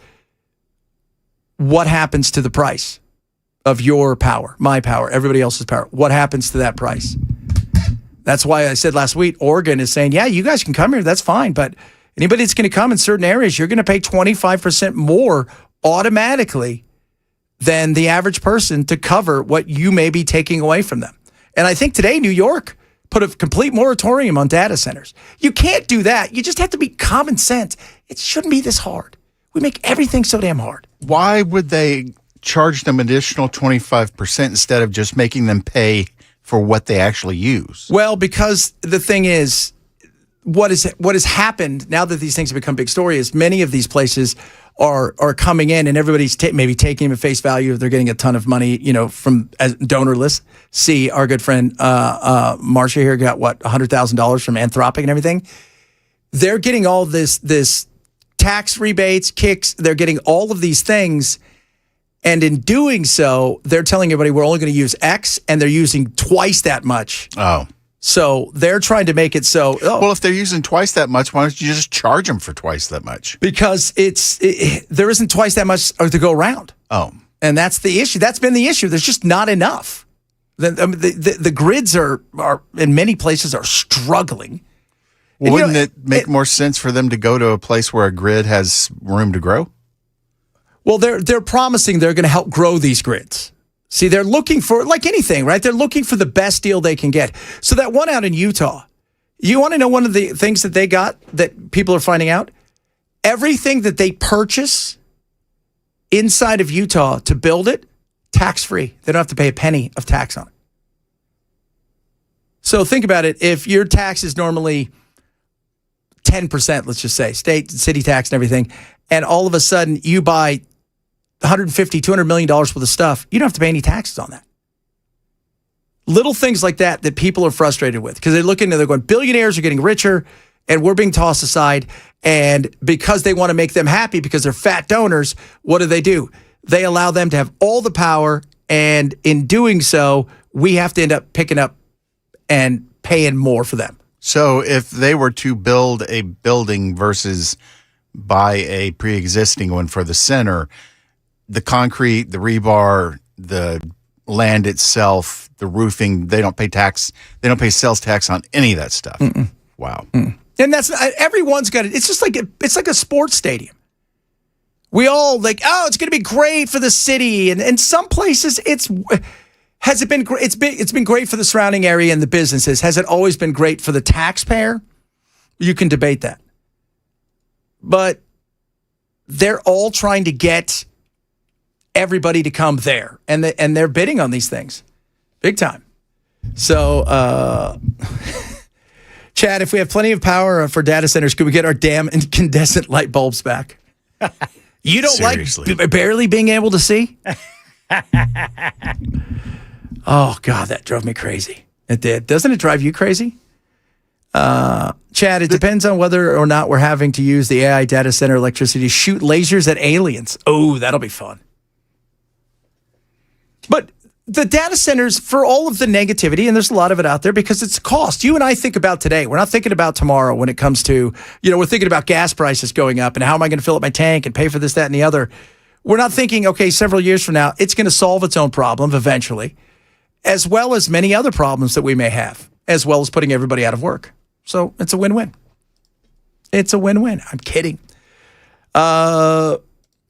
what happens to the price of your power, my power, everybody else's power? What happens to that price? That's why I said last week, Oregon is saying, yeah, you guys can come here. That's fine. But anybody that's going to come in certain areas, you're going to pay 25% more automatically than the average person to cover what you may be taking away from them. And I think today, New York put a complete moratorium on data centers. You can't do that. You just have to be common sense. It shouldn't be this hard. We make everything so damn hard. Why would they charge them additional 25% instead of just making them pay for what they actually use? Well, because the thing is, what has happened now that these things have become big story is many of these places are coming in and everybody's maybe taking them at face value. They're getting a ton of money, from as donorless. See, our good friend Marcia here got $100,000 from Anthropic and everything. They're getting all this tax rebates, kicks. They're getting all of these things. And in doing so, they're telling everybody we're only going to use X, and they're using twice that much. Oh. So they're trying to make it so. Well, if they're using twice that much, why don't you just charge them for twice that much? Because there isn't twice that much to go around. Oh. And that's the issue. That's been the issue. There's just not enough. The grids are in many places are struggling. Well, wouldn't it make more sense for them to go to a place where a grid has room to grow? Well, they're promising they're going to help grow these grids. See, they're looking for, like anything, right? They're looking for the best deal they can get. So that one out in Utah, you want to know one of the things that they got that people are finding out? Everything that they purchase inside of Utah to build it, tax-free. They don't have to pay a penny of tax on it. So think about it. If your tax is normally 10%, let's just say, state and city tax and everything, and all of a sudden you buy $150, $200 million worth of stuff, you don't have to pay any taxes on that. Little things like that people are frustrated with because they look into, they're going, billionaires are getting richer and we're being tossed aside. And because they want to make them happy because they're fat donors, what do? They allow them to have all the power. And in doing so, we have to end up picking up and paying more for them. So if they were to build a building versus buy a pre-existing one for the center, the concrete, the rebar, the land itself, the roofing, they don't pay tax. They don't pay sales tax on any of that stuff. Mm-mm. Wow. Mm. And that's everyone's got it. It's just like it's like a sports stadium. We all like, it's going to be great for the city, and in some places has it been? It's been great for the surrounding area and the businesses. Has it always been great for the taxpayer? You can debate that, but they're all trying to get everybody to come there, and they're bidding on these things, big time. So, Chad, if we have plenty of power for data centers, could we get our damn incandescent light bulbs back? You don't Seriously. like barely being able to see? Oh, God, that drove me crazy. It did. Doesn't it drive you crazy? Chad, it depends on whether or not we're having to use the AI data center electricity to shoot lasers at aliens. Oh, that'll be fun. But the data centers, for all of the negativity, and there's a lot of it out there because it's a cost. You and I think about today. We're not thinking about tomorrow when it comes to, we're thinking about gas prices going up and how am I going to fill up my tank and pay for this, that, and the other. We're not thinking, okay, several years from now, it's going to solve its own problem eventually, as well as many other problems that we may have, as well as putting everybody out of work. So it's a win-win. It's a win-win. I'm kidding.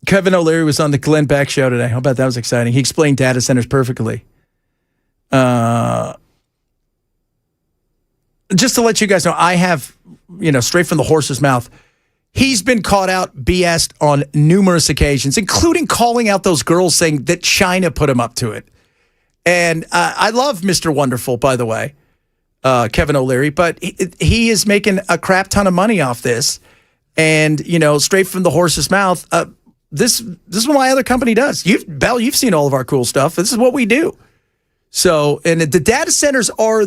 Kevin O'Leary was on the Glenn Beck show today. How about that? Was exciting. He explained data centers perfectly. Just to let you guys know, I have, straight from the horse's mouth, he's been caught out BS on numerous occasions, including calling out those girls saying that China put him up to it. And I love Mr. Wonderful, by the way, Kevin O'Leary, but he is making a crap ton of money off this. And, straight from the horse's mouth, this is what my other company does. Bell, you've seen all of our cool stuff. This is what we do. So, and the data centers are,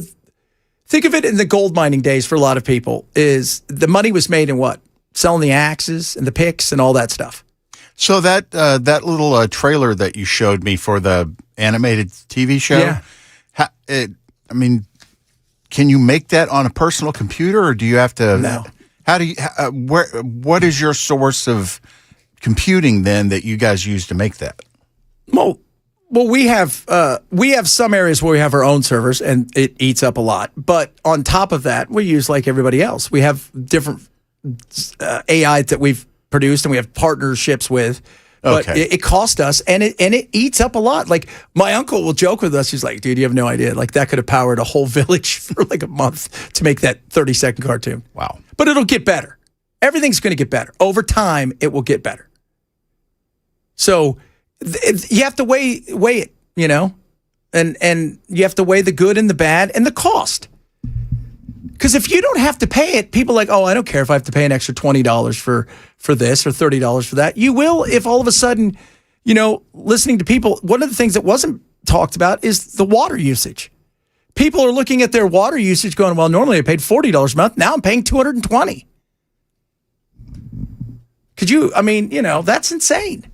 think of it in the gold mining days for a lot of people, is the money was made in what? Selling the axes and the picks and all that stuff. So that little trailer that you showed me for the animated TV show, can you make that on a personal computer, or do you have to? No. How do you? What is your source of computing then that you guys use to make that? Well, we have some areas where we have our own servers and it eats up a lot. But on top of that, we use like everybody else. We have different AI that we've produced and we have partnerships with. But Okay. it cost us and it eats up a lot. Like my uncle will joke with us. He's like, dude, you have no idea. Like that could have powered a whole village for like a month to make that 30-second cartoon. Wow. But it'll get better. Everything's going to get better. Over time, it will get better. So you have to weigh it, and you have to weigh the good and the bad and the cost. Because if you don't have to pay it, people are like, oh, I don't care if I have to pay an extra $20 for this or $30 for that. You will if all of a sudden, listening to people, one of the things that wasn't talked about is the water usage. People are looking at their water usage going, well, normally I paid $40 a month. Now I'm paying $220. That's insane.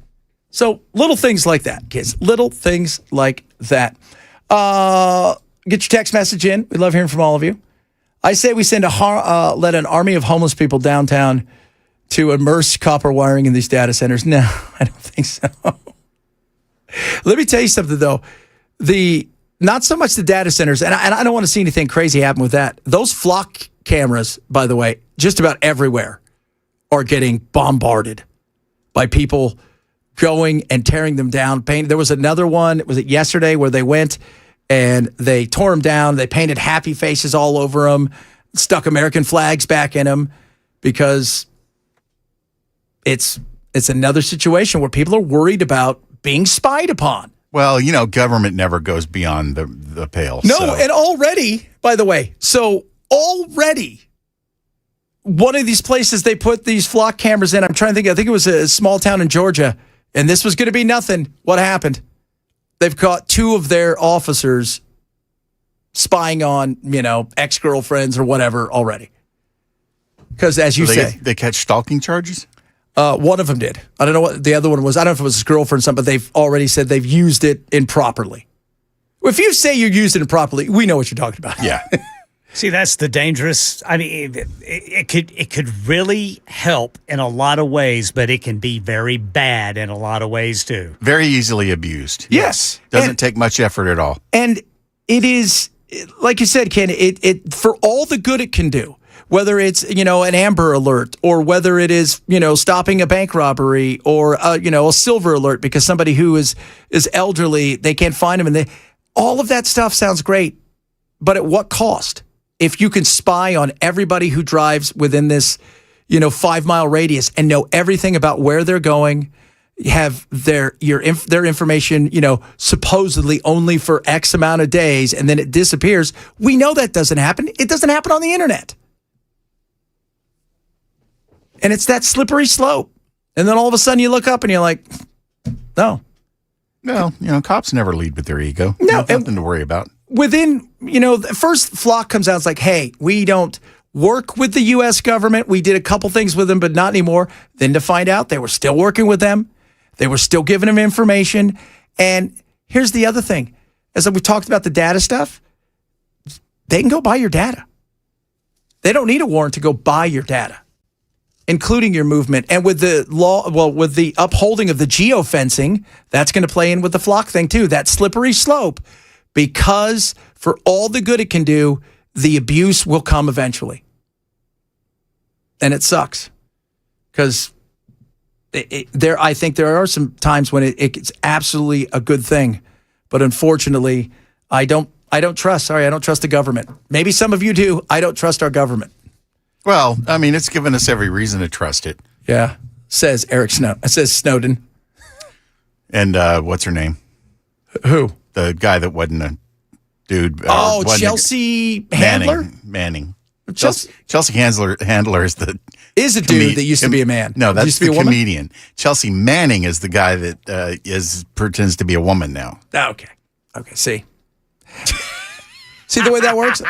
So little things like that, kids. Little things like that. Get your text message in. We love hearing from all of you. I say we send let an army of homeless people downtown to immerse copper wiring in these data centers. No, I don't think so. Let me tell you something, though. Not so much the data centers, and I don't want to see anything crazy happen with that. Those flock cameras, by the way, just about everywhere are getting bombarded by people going and tearing them down. There was another one, was it yesterday, where they went and they tore them down. They painted happy faces all over them, stuck American flags back in them, because it's another situation where people are worried about being spied upon. Well, government never goes beyond the pale. No, so. And already, by the way, one of these places they put these flock cameras in, I think it was a small town in Georgia, and this was going to be nothing. What happened? They've caught 2 of their officers spying on, ex-girlfriends or whatever already. Because as you say. They catch stalking charges? One of them did. I don't know what the other one was. I don't know if it was his girlfriend or something, but they've already said they've used it improperly. If you say you used it improperly, we know what you're talking about. Yeah. See, that's the dangerous. I mean, it could really help in a lot of ways, but it can be very bad in a lot of ways too. Very easily abused. Yes. Doesn't take much effort at all. And it is, like you said, Ken, it for all the good it can do, whether it's, an Amber Alert or whether it is, stopping a bank robbery or, a Silver Alert because somebody who is elderly, they can't find them. And all of that stuff sounds great. But at what cost? If you can spy on everybody who drives within this, 5-mile radius and know everything about where they're going, have their information, supposedly only for X amount of days, and then it disappears. We know that doesn't happen. It doesn't happen on the internet. And it's that slippery slope. And then all of a sudden you look up and you're like, no. Well, cops never lead with their ego. No. Nothing to worry about. Within, the first flock comes out, it's like, hey, we don't work with the U.S. government. We did a couple things with them, but not anymore. Then to find out they were still working with them. They were still giving them information. And here's the other thing. As we talked about the data stuff, they can go buy your data. They don't need a warrant to go buy your data, including your movement. And with the with the upholding of the geofencing, that's going to play in with the flock thing too, that slippery slope, because for all the good it can do, the abuse will come eventually. And it sucks because I think there are some times when it's absolutely a good thing. But unfortunately, I don't trust the government. Maybe some of you do. I don't trust our government. Well, I mean, it's given us every reason to trust it. Yeah, says Snowden. And what's her name? Who? The guy that wasn't a dude. Chelsea Handler? Manning. Chelsea Handler is a dude that used to be a man. No, that's the comedian. Woman? Chelsea Manning is the guy that pretends to be a woman now. Oh, okay. See the way that works?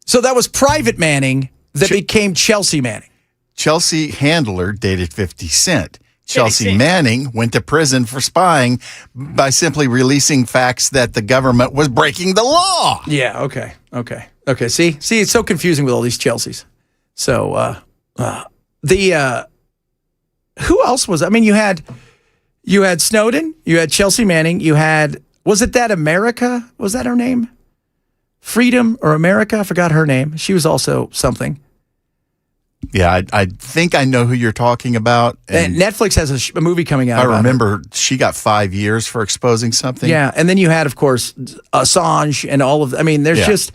So that was Private Manning that became Chelsea Manning. Chelsea Handler dated 50 Cent. Chelsea Manning went to prison for spying by simply releasing facts that the government was breaking the law. Yeah, okay. See, it's so confusing with all these Chelseas. So, who else was? I mean, you had Snowden, you had Chelsea Manning, you had, was it that America? Was that her name? Freedom or America? I forgot her name. She was also something. Yeah, I think I know who you're talking about. And Netflix has a movie coming out. I remember she got 5 years for exposing something. Yeah, and then you had, of course, Assange and all of. I mean, there's just,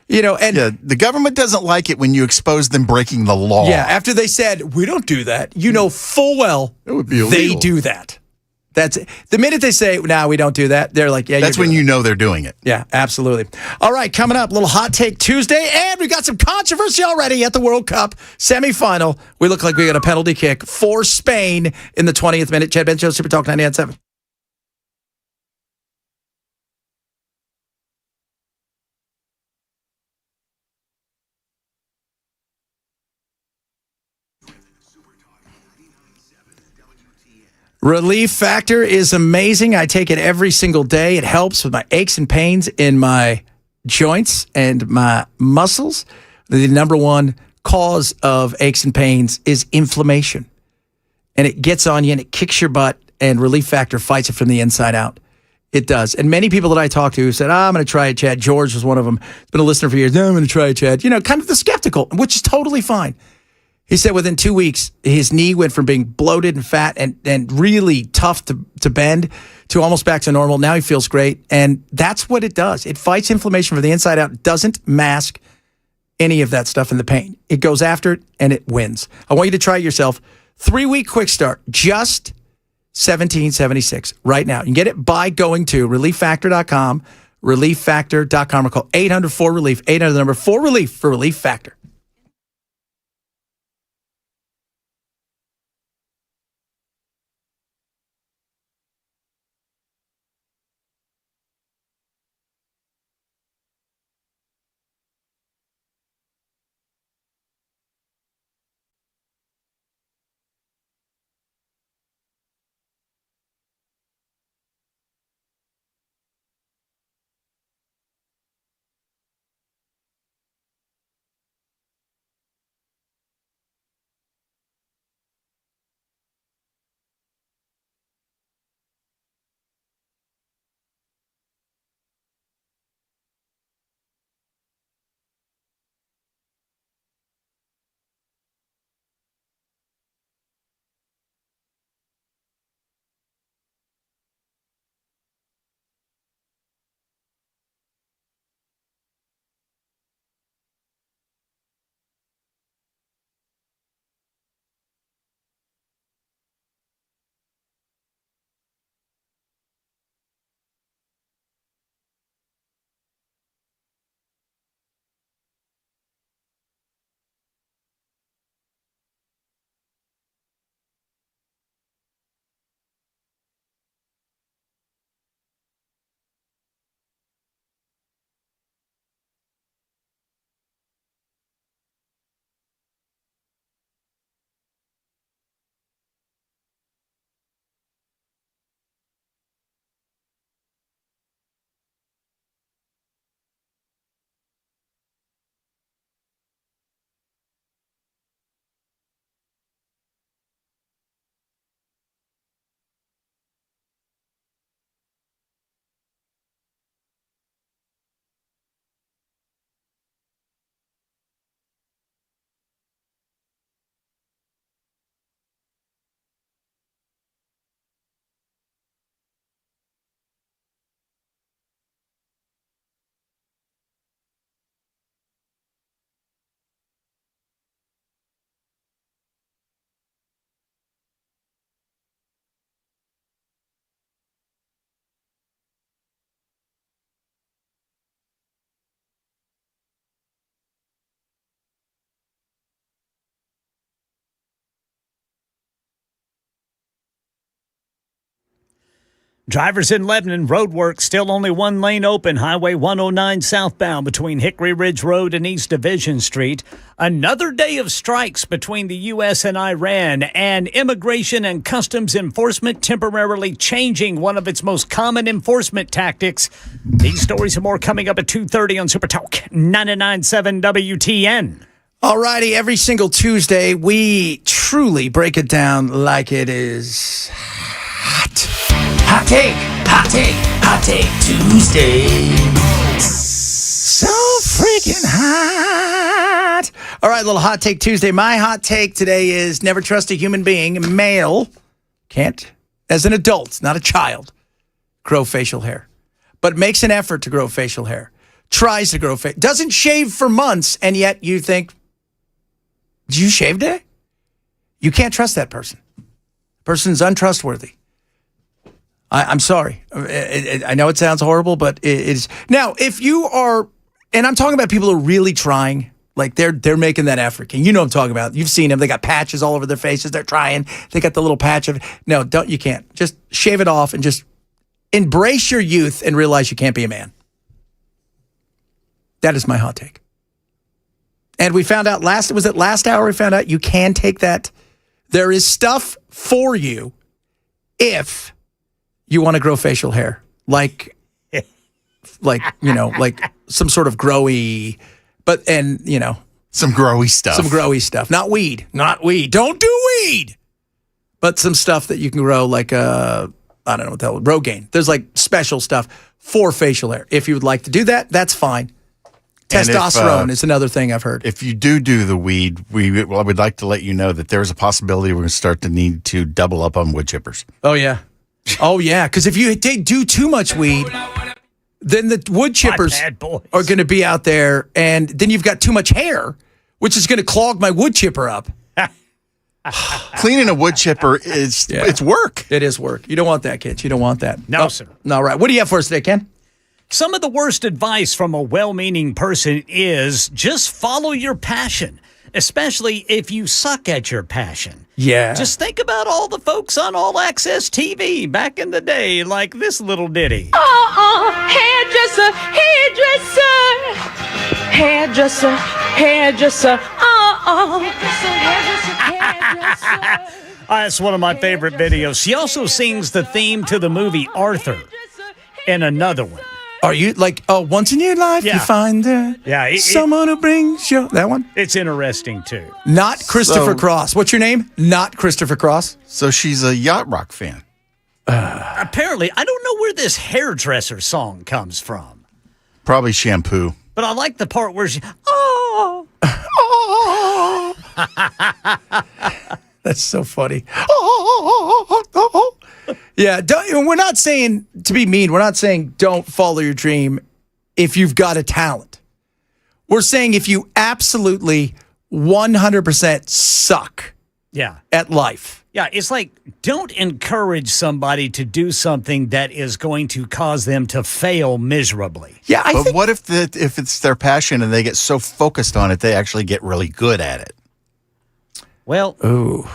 the government doesn't like it when you expose them breaking the law. Yeah, after they said we don't do that, full well it would be illegal. They do that. That's the minute they say, "No, we don't do that." They're like, "Yeah." That's when you know they're doing it. Yeah, absolutely. All right, coming up, a little hot take Tuesday, and we got some controversy already at the World Cup semifinal. We look like we got a penalty kick for Spain in the 20th minute. Chad Ben Show, Super Talk 99.7. Relief Factor is amazing. I take it every single day. It helps with my aches and pains in my joints and my muscles. The number one cause of aches and pains is inflammation. And it gets on you and it kicks your butt, and Relief Factor fights it from the inside out. It does. And many people that I talk to said, I'm going to try it, Chad. George was one of them. He's been a listener for years. No, I'm going to try it, Chad. Kind of the skeptical, which is totally fine. He said within 2 weeks, his knee went from being bloated and fat and really tough to bend to almost back to normal. Now he feels great. And that's what it does. It fights inflammation from the inside out. It doesn't mask any of that stuff in the pain. It goes after it and it wins. I want you to try it yourself. 3-week quick start, just $17.76 right now. You can get it by going to relieffactor.com, relieffactor.com, or call 800-4RELIEF, 800 the number 4RELIEF for Relief Factor. Drivers in Lebanon, road work, still only one lane open. Highway 109 southbound between Hickory Ridge Road and East Division Street. Another day of strikes between the U.S. and Iran, and Immigration and Customs Enforcement temporarily changing one of its most common enforcement tactics. These stories and more coming up at 2:30 on Super Talk 99.7 WTN. All righty, every single Tuesday, we truly break it down like it is hot. Hot take Tuesday. So freaking hot. All right, little hot take Tuesday. My hot take today is never trust a human being, male, can't, as an adult, not a child, grow facial hair, but makes an effort to grow facial hair, tries to grow facial, doesn't shave for months, and yet you think, did you shave today? You can't trust that person. The person's untrustworthy. I'm sorry. I know it sounds horrible, but it is. Now, if you are, and I'm talking about people who are really trying, like they're making that effort. And you know what I'm talking about. You've seen them. They got patches all over their faces. They're trying. They got the little patch of, no, don't, you can't. Just shave it off and just embrace your youth and realize you can't be a man. That is my hot take. And we found out last hour we found out you can take that. There is stuff for you if you want to grow facial hair, like some sort of growy, some growy stuff, not weed, Don't do weed, but some stuff that you can grow like I don't know what the hell, Rogaine. There's like special stuff for facial hair. If you would like to do that, that's fine. Testosterone is another thing I've heard. If you do the weed, I would like to let you know that there's a possibility we're going to start to need to double up on wood chippers. Oh, yeah. Because if you do too much weed, then the wood chippers are going to be out there, and then you've got too much hair, which is going to clog my wood chipper up. Cleaning a wood chipper it's work. It is work. You don't want that, kids. You don't want that. No, sir. All right. What do you have for us today, Ken? Some of the worst advice from a well-meaning person is just follow your passion, especially if you suck at your passion. Yeah. Just think about all the folks on All Access TV back in the day, like this little ditty. Hairdresser, hairdresser, hairdresser, hairdresser. That's one of my favorite videos. She also sings the theme to the movie Arthur in another one. Are you like, once in your life you find someone who brings you... That one? It's interesting, too. Not Christopher Cross. What's your name? Not Christopher Cross. So she's a yacht rock fan. Apparently, I don't know where this hairdresser song comes from. Probably shampoo. But I like the part where she... That's so funny. Yeah, we're not saying to be mean. We're not saying don't follow your dream if you've got a talent. We're saying if you absolutely 100% suck at life. Yeah, it's like don't encourage somebody to do something that is going to cause them to fail miserably. Yeah, but what if it's their passion and they get so focused on it, they actually get really good at it? Well, ooh.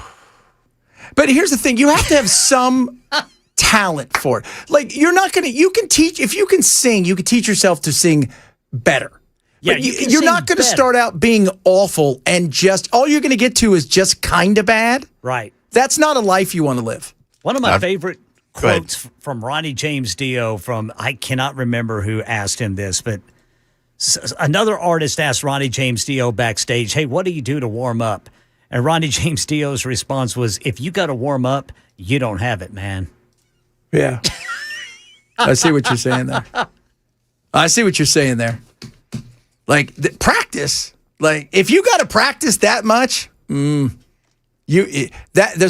But here's the thing. You have to have some talent for it. Like, you can teach, if you can sing, you can teach yourself to sing better. Yeah, but you're not going to start out being awful and just, all you're going to get to is just kind of bad. Right. That's not a life you want to live. One of my favorite quotes from Ronnie James Dio I cannot remember who asked him this, but another artist asked Ronnie James Dio backstage, hey, what do you do to warm up? And Ronnie James Dio's response was, if you got to warm up, you don't have it, man. Yeah. I see what you're saying there. Like, practice. Like, if you got to practice that much, there's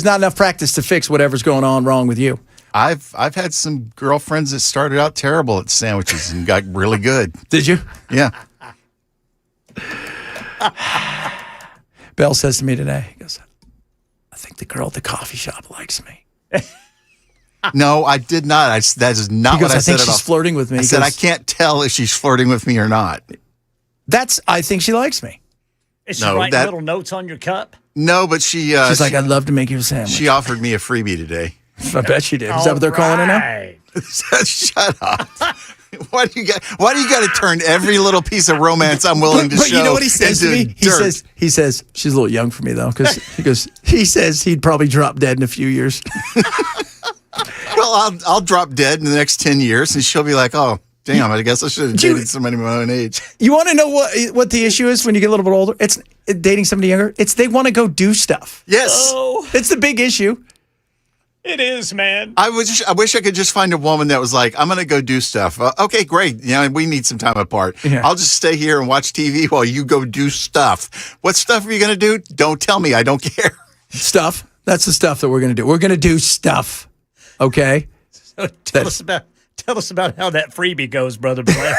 not enough practice to fix whatever's going on wrong with you. I've had some girlfriends that started out terrible at sandwiches and got really good. Did you? Yeah. Bell says to me today, he goes, I think the girl at the coffee shop likes me. No, I did not. That is not what I said at all. I think she's flirting with me. I said, I can't tell if she's flirting with me or not. I think she likes me. Is she writing little notes on your cup? No, but she's like, I'd love to make you a sandwich. She offered me a freebie today. I bet she did. Is that what they're calling her now? Shut up. Why do you got to turn every little pice of romance I'm willing to show? But you know what he says to me? He says she's a little young for me though, because he says he'd probably drop dead in a few years. Well, I'll drop dead in the next 10 years, and she'll be like, "Oh, damn! I guess I should have dated somebody my own age." You want to know what the issue is when you get a little bit older? It's dating somebody younger. It's they want to go do stuff. Yes, it's the big issue. It is, man. I wish I could just find a woman that was like, I'm going to go do stuff. Okay, great. We need some time apart. Yeah. I'll just stay here and watch TV while you go do stuff. What stuff are you going to do? Don't tell me. I don't care. Stuff. That's the stuff that we're going to do. We're going to do stuff. Okay? So tell us about how that freebie goes, Brother Blair.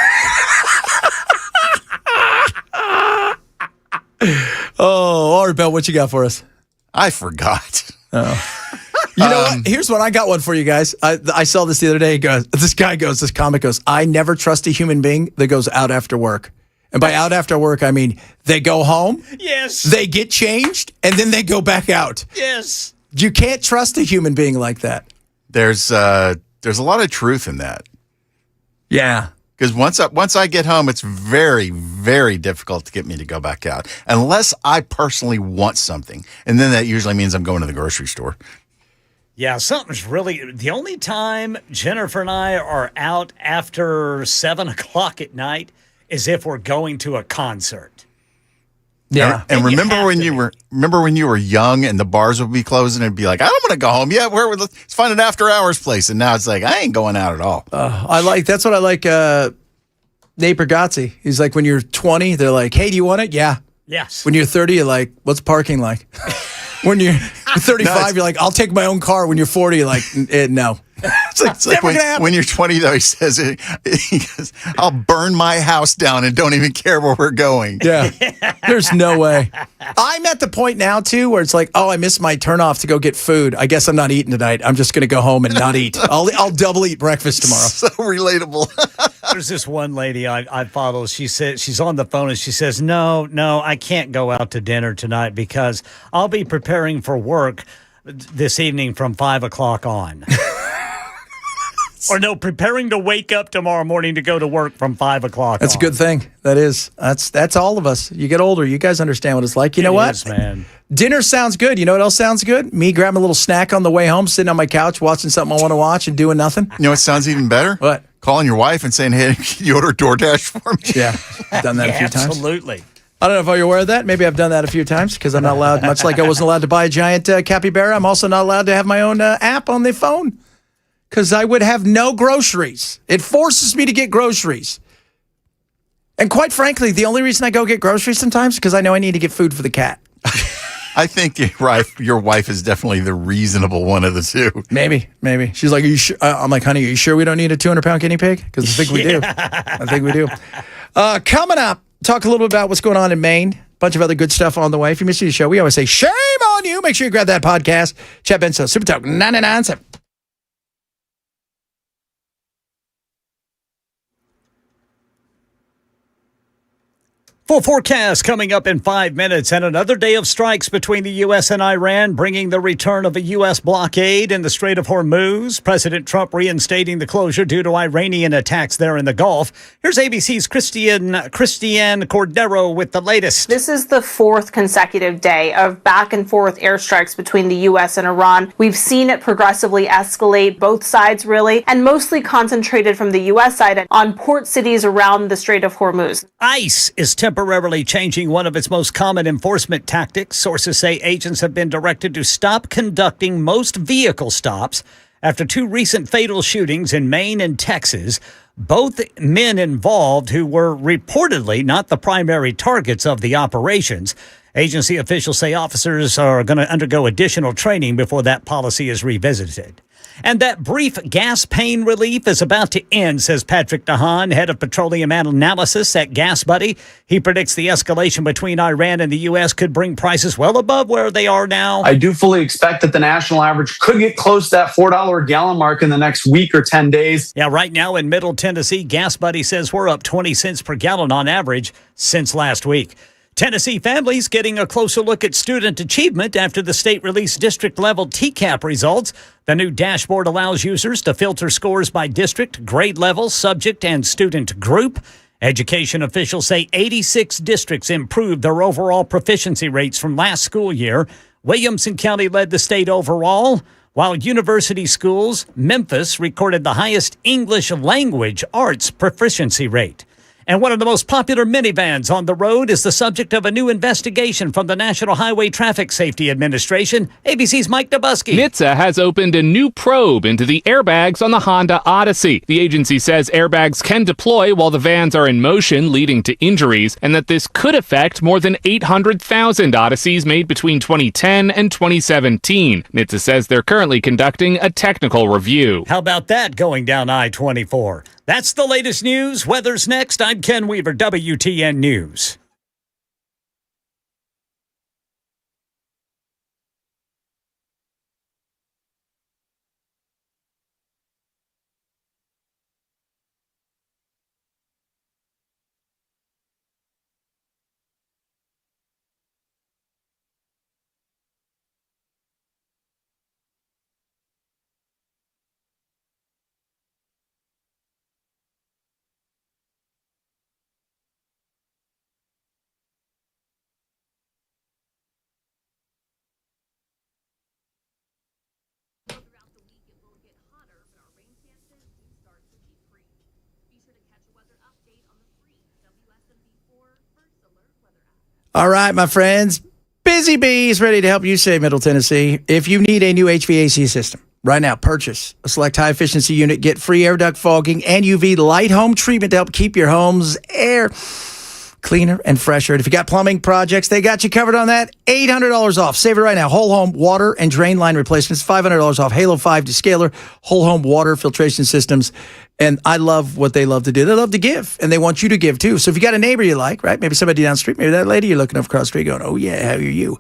All right, Bell, what you got for us? I forgot. Oh. You know what? Here's one. I got one for you guys. I saw this the other day. This comic goes, I never trust a human being that goes out after work. And by out after work, I mean they go home. Yes. They get changed, and then they go back out. Yes. You can't trust a human being like that. There's a lot of truth in that. Yeah. Because once I get home, it's very, very difficult to get me to go back out. Unless I personally want something. And then that usually means I'm going to the grocery store. Yeah, something's really. The only time Jennifer and I are out after 7 o'clock at night is if we're going to a concert. Yeah. And remember when you were young and the bars would be closing and it'd be like, I don't want to go home. Yeah, let's find an after hours place. And now it's like, I ain't going out at all. That's what I like. Nate Bargatze. He's like, when you're 20, they're like, hey, do you want it? Yeah. Yes. When you're 30, you're like, what's parking like? When you're 35, you're like, I'll take my own car. When you're 40, you're like, no. It's like when you're 20, though, he goes, I'll burn my house down and don't even care where we're going. Yeah. There's no way. I'm at the point now, too, where it's like, oh, I missed my turnoff to go get food. I guess I'm not eating tonight. I'm just going to go home and not eat. I'll double eat breakfast tomorrow. So relatable. There's this one lady I follow. She said she's on the phone and she says, no, I can't go out to dinner tonight because I'll be preparing for work this evening from 5 o'clock on. Or no, preparing to wake up tomorrow morning to go to work from 5 o'clock. That's a good thing. That is. That's all of us. You get older, you guys understand what it's like. You know what? Is, man. Dinner sounds good. You know what else sounds good? Me grabbing a little snack on the way home, sitting on my couch, watching something I want to watch and doing nothing. You know what sounds even better? What? Calling your wife and saying, hey, can you order DoorDash for me? Yeah. I've done that a few times. Absolutely. I don't know if you're aware of that. Maybe I've done that a few times because I'm not allowed, much like I wasn't allowed to buy a giant capybara, I'm also not allowed to have my own app on the phone. Because I would have no groceries. It forces me to get groceries. And quite frankly, the only reason I go get groceries sometimes is because I know I need to get food for the cat. I think your wife is definitely the reasonable one of the two. Maybe. She's like, are you sure? I'm like, honey, are you sure we don't need a 200-pound guinea pig? Because I think we do. I think we do. Coming up, talk a little bit about what's going on in Maine. Bunch of other good stuff on the way. If you missed the show, we always say, shame on you. Make sure you grab that podcast. Chad Benson, Super Talk 99.7. Full forecast coming up in 5 minutes, and another day of strikes between the U.S. and Iran, bringing the return of a U.S. blockade in the Strait of Hormuz. President Trump reinstating the closure due to Iranian attacks there in the Gulf. Here's ABC's Christiane Cordero with the latest. This is the fourth consecutive day of back and forth airstrikes between the U.S. and Iran. We've seen it progressively escalate, both sides really, and mostly concentrated from the U.S. side on port cities around the Strait of Hormuz. ICE is temporarily changing one of its most common enforcement tactics. Sources say agents have been directed to stop conducting most vehicle stops after two recent fatal shootings in Maine and Texas. Both men involved who were reportedly not the primary targets of the operations. Agency officials say officers are going to undergo additional training before that policy is revisited. And that brief gas pain relief is about to end, says Patrick DeHaan, head of petroleum analysis at Gas Buddy. He predicts the escalation between Iran and the U.S. could bring prices well above where they are now. I do fully expect that the national average could get close to that $4 a gallon mark in the next week or 10 days. Yeah, right now in Middle Tennessee, Gas Buddy says we're up 20 cents per gallon on average since last week. Tennessee families getting a closer look at student achievement after the state released district-level TCAP results. The new dashboard allows users to filter scores by district, grade level, subject, and student group. Education officials say 86 districts improved their overall proficiency rates from last school year. Williamson County led the state overall, while university schools, Memphis, recorded the highest English language arts proficiency rate. And one of the most popular minivans on the road is the subject of a new investigation from the National Highway Traffic Safety Administration. ABC's Mike Dubusky. NHTSA has opened a new probe into the airbags on the Honda Odyssey. The agency says airbags can deploy while the vans are in motion, leading to injuries, and that this could affect more than 800,000 Odysseys made between 2010 and 2017. NHTSA says they're currently conducting a technical review. How about that going down I-24? That's the latest news. Weather's next. I'm Ken Weaver, WTN News. All right, my friends. Busy Bee is ready to help you save Middle Tennessee. If you need a new HVAC system, right now, purchase a select high-efficiency unit, get free air duct fogging and UV light home treatment to help keep your home's air cleaner and fresher. And if you got plumbing projects, they got you covered on that. $800 off. Save it right now. Whole home water and drain line replacements, $500 off. Halo 5 descaler, whole home water filtration systems. And I love what they love to do. They love to give, and they want you to give too. So if you got a neighbor you like, right? Maybe somebody down the street, maybe that lady you're looking over across the street going, oh yeah, how are you?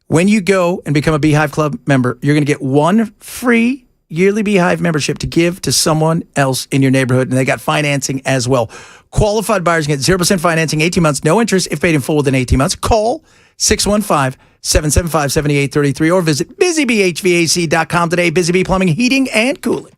When you go and become a Beehive Club member, you're going to get one free yearly Beehive membership to give to someone else in your neighborhood, and they got financing as well. Qualified buyers get 0% financing, 18 months, no interest if paid in full within 18 months. Call 615-775-7833 or visit busybhvac.com today. Busy Bee Plumbing, Heating, and Cooling.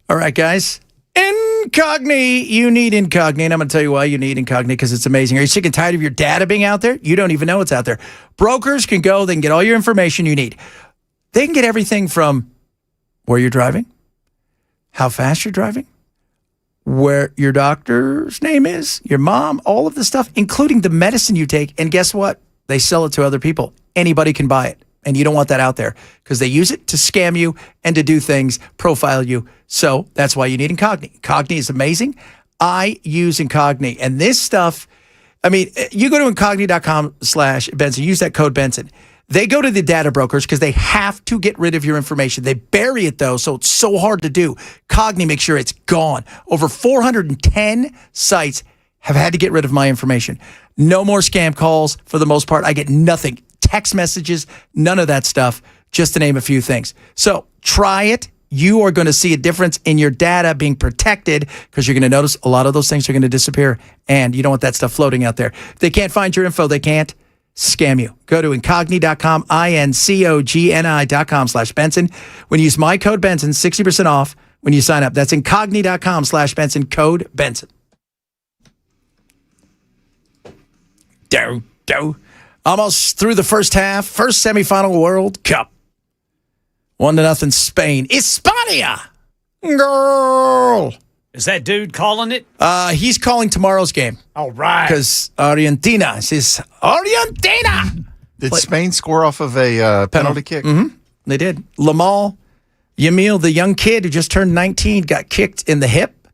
All right, guys. Incogni. You need Incogni. And I'm going to tell you why you need Incogni, because it's amazing. Are you sick and tired of your data being out there? You don't even know it's out there. Brokers can go. They can get all your information you need. They can get everything from where you're driving, how fast you're driving, where your doctor's name is, your mom, all of the stuff, including the medicine you take. And guess what? They sell it to other people. Anybody can buy it. And you don't want that out there because they use it to scam you and to do things, profile you. So that's why you need Incogni. Incogni is amazing. I use Incogni. And this stuff, I mean, you go to incogni.com/Benson, use that code Benson. They go to the data brokers because they have to get rid of your information. They bury it, though, so it's so hard to do. Cogni makes sure it's gone. Over 410 sites have had to get rid of my information. No more scam calls for the most part. I get nothing. Text messages, none of that stuff, just to name a few things. So try it. You are going to see a difference in your data being protected because you're going to notice a lot of those things are going to disappear, and you don't want that stuff floating out there. If they can't find your info, they can't scam you. Go to incogni.com, incogni.com/Benson. When you use my code Benson, 60% off when you sign up. That's incogni.com/Benson, code Benson. Do. Almost through the first half, first semifinal World Cup. 1-0 Spain. Hispania! Girl! Is that dude calling it? He's calling tomorrow's game. All right. Because Argentina says, Argentina! Did Spain score off of a penalty kick? Mm-hmm. They did. Lamal Yamil, the young kid who just turned 19, got kicked in the hip.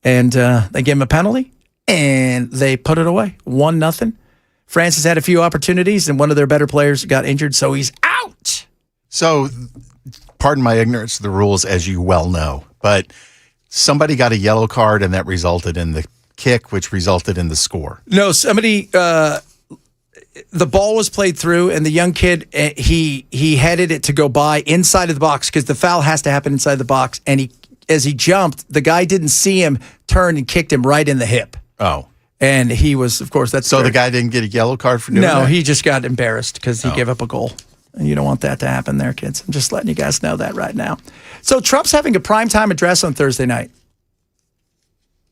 And they gave him a penalty. And they put it away. 1-0. France has had a few opportunities, and one of their better players got injured, so he's out. So, pardon my ignorance of the rules, as you well know, but somebody got a yellow card, and that resulted in the kick, which resulted in the score. No, somebody, the ball was played through, and the young kid, he headed it to go by inside of the box because the foul has to happen inside the box. And as he jumped, the guy didn't see him turn and kicked him right in the hip. Oh. And he was, of course, that's so the guy didn't get a yellow card for doing that? No, he just got embarrassed because he gave up a goal. And you don't want that to happen there, kids. I'm just letting you guys know that right now. So Trump's having a primetime address on Thursday night.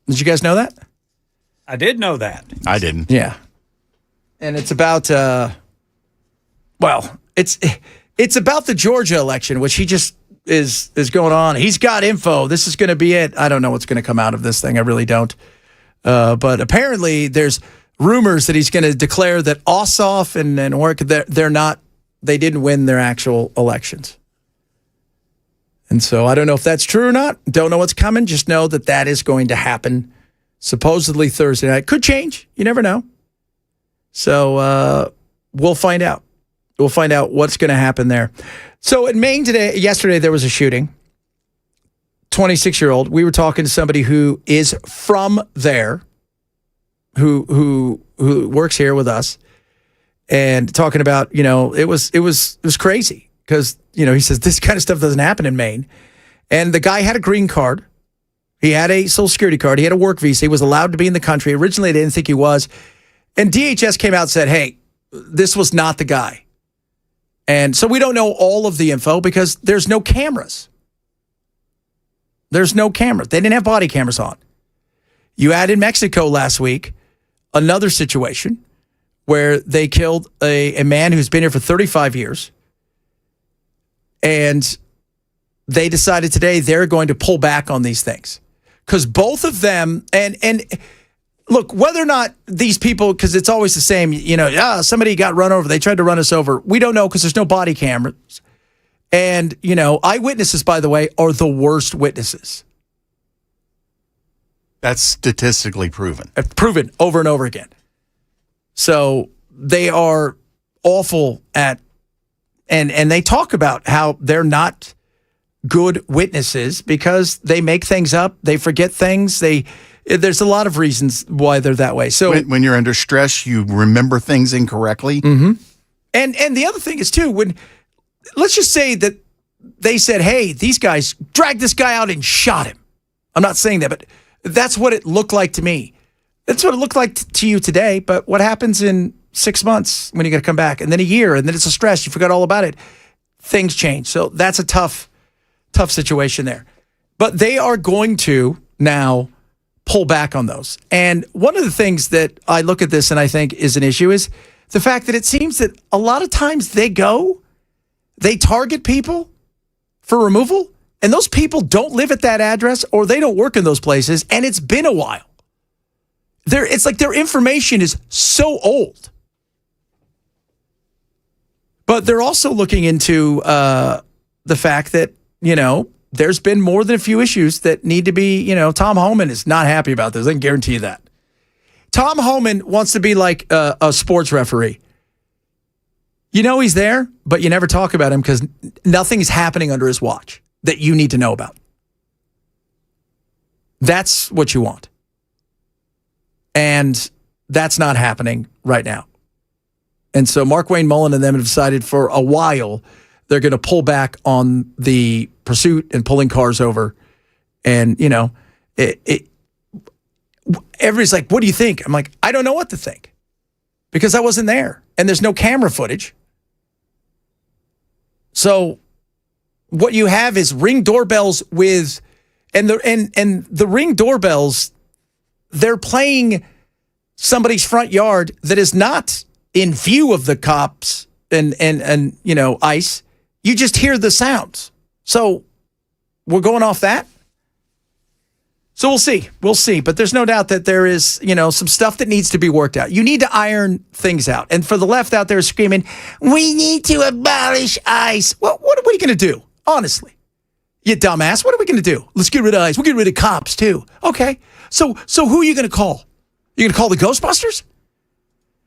Did you guys know that? I did know that. I didn't. Yeah. And it's about, it's about the Georgia election, which he just is going on. He's got info. This is going to be it. I don't know what's going to come out of this thing. I really don't. But apparently there's rumors that he's going to declare that Ossoff and Work, they didn't win their actual elections. And so I don't know if that's true or not. Don't know what's coming. Just know that is going to happen supposedly Thursday night. Could change. You never know. So we'll find out. We'll find out what's going to happen there. So in Maine yesterday, there was a shooting. 26-year-old. We were talking to somebody who is from there, who works here with us, and talking about, it was crazy because, he says this kind of stuff doesn't happen in Maine. And the guy had a green card. He had a Social Security card. He had a work visa. He was allowed to be in the country. Originally, they didn't think he was. And DHS came out and said, hey, this was not the guy. And so we don't know all of the info because there's no cameras. There's no cameras. They didn't have body cameras on. You had in Mexico last week another situation where they killed a man who's been here for 35 years. And they decided today they're going to pull back on these things. Because both of them, and look, whether or not these people, because it's always the same, somebody got run over. They tried to run us over. We don't know because there's no body cameras. And, eyewitnesses, by the way, are the worst witnesses. That's statistically proven. Proven over and over again. So they are awful at, and they talk about how they're not good witnesses because they make things up. They forget things. There's a lot of reasons why they're that way. So when you're under stress, you remember things incorrectly. Mm-hmm. And the other thing is too, let's just say that they said, hey, these guys dragged this guy out and shot him. I'm not saying that, but that's what it looked like to me. That's what it looked like to you today. But what happens in 6 months when you got to come back, and then a year, and then it's a stress. You forgot all about it. Things change. So that's a tough situation there. But they are going to now pull back on those. And one of the things that I look at this and I think is an issue is the fact that it seems that a lot of times they target people for removal, and those people don't live at that address or they don't work in those places, and it's been a while. It's like their information is so old. But they're also looking into the fact that, there's been more than a few issues that need to be, Tom Homan is not happy about this. I can guarantee you that. Tom Homan wants to be like a sports referee. He's there, but you never talk about him because nothing's happening under his watch that you need to know about. That's what you want. And that's not happening right now. And so Mark Wayne Mullen and them have decided for a while they're going to pull back on the pursuit and pulling cars over. And, everybody's like, what do you think? I'm like, I don't know what to think because I wasn't there and there's no camera footage. So what you have is Ring doorbells and the Ring doorbells, they're playing somebody's front yard that is not in view of the cops and ICE. You just hear the sounds. So we're going off that. So we'll see. But there's no doubt that there is, some stuff that needs to be worked out. You need to iron things out. And for the left out there screaming, we need to abolish ICE. Well, what are we going to do? Honestly, you dumbass. What are we going to do? Let's get rid of ICE. We'll get rid of cops too. Okay. So who are you going to call? You going to call the Ghostbusters?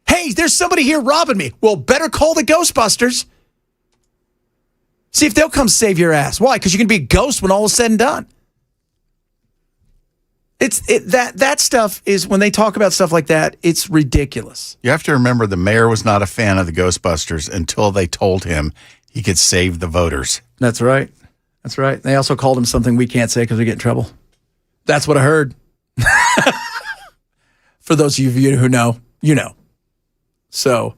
Hey, there's somebody here robbing me. Well, better call the Ghostbusters. See if they'll come save your ass. Why? Because you're going to be a ghost when all is said and done. That stuff is, when they talk about stuff like that, it's ridiculous. You have to remember the mayor was not a fan of the Ghostbusters until they told him he could save the voters. That's right. That's right. They also called him something we can't say because we get in trouble. That's what I heard. For those of you who know, you know. So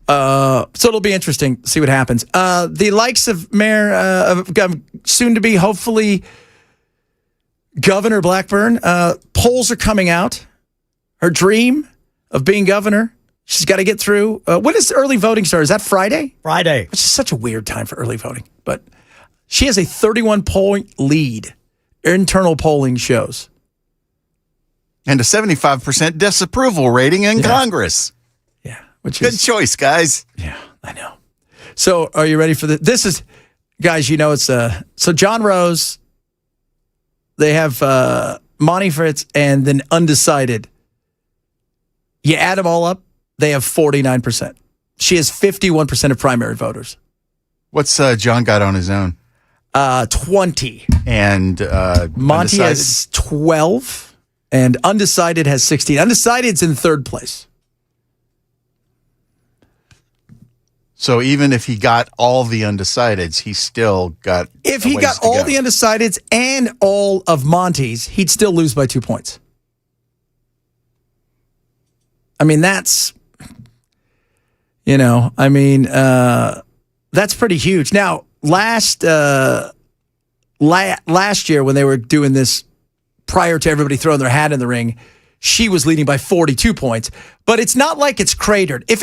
it'll be interesting to see what happens. The likes of Mayor, soon to be, hopefully, Governor Blackburn, polls are coming out. Her dream of being governor, she's got to get through. When does early voting start? Is that Friday? Friday. Which is such a weird time for early voting. But she has a 31-point lead. Internal polling shows. And a 75% disapproval rating in Congress. Yeah. Good choice, guys. Yeah, I know. So are you ready for this? This is, guys, you know, it's, so John Rose, they have Monty Fritz, and then undecided. You add them all up, they have 49%. She has 51% of primary voters. What's John got on his own? 20. And Monty has 12, and undecided has 16. Undecided's in third place. So even if he got all the undecideds, he still got. If he got all the undecideds and all of Monty's, he'd still lose by 2 points. I mean, that's, you know, I mean, that's pretty huge. Now, last year when they were doing this, prior to everybody throwing their hat in the ring, she was leading by 42 points. But it's not like it's cratered. If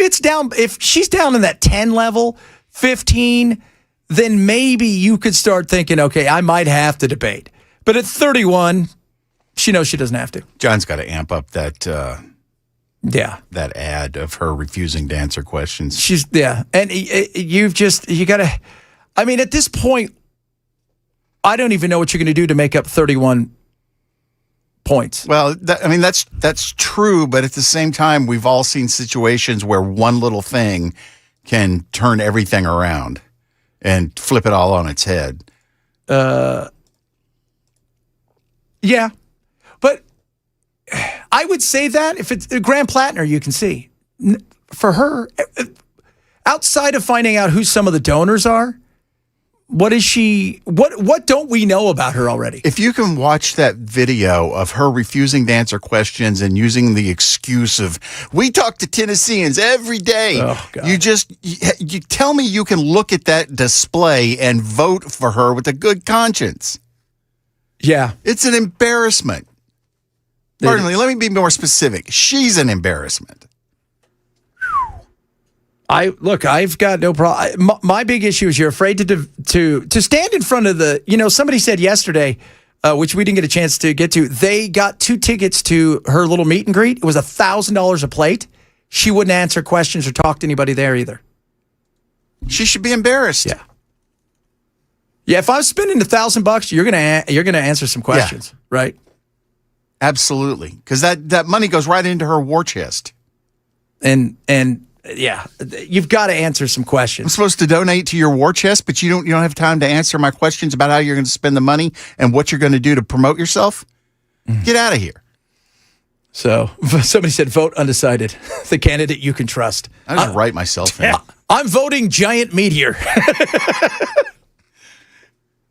she's down in that 10 level, 15, then maybe you could start thinking, okay, I might have to debate. But at 31, she knows she doesn't have to. John's got to amp up that that ad of her refusing to answer questions. And you got to, I mean, at this point, I don't even know what you're going to do to make up 31 points. Well, that's true, but at the same time, we've all seen situations where one little thing can turn everything around and flip it all on its head. Yeah, but I would say that if it's Graham Plattner, you can see for her, outside of finding out who some of the donors are, what is she? What don't we know about her already? If you can watch that video of her refusing to answer questions and using the excuse of, we talk to Tennesseans every day. Oh, God. You tell me you can look at that display and vote for her with a good conscience. Yeah. It's an embarrassment. Pardon me, let me be more specific. She's an embarrassment. I've got no problem. My big issue is you're afraid to stand in front of the, somebody said yesterday, which we didn't get a chance to get to, they got 2 tickets to her little meet and greet. It was $1,000 a plate. She wouldn't answer questions or talk to anybody there either. She should be embarrassed. Yeah. Yeah, if I was spending $1,000, you're gonna answer some questions, right? Absolutely, because that money goes right into her war chest. And yeah, you've got to answer some questions. I'm supposed to donate to your war chest, but you don't have time to answer my questions about how you're going to spend the money and what you're going to do to promote yourself? Get out of here. So somebody said, vote undecided. The candidate you can trust. I just write myself in. I'm voting Giant Meteor.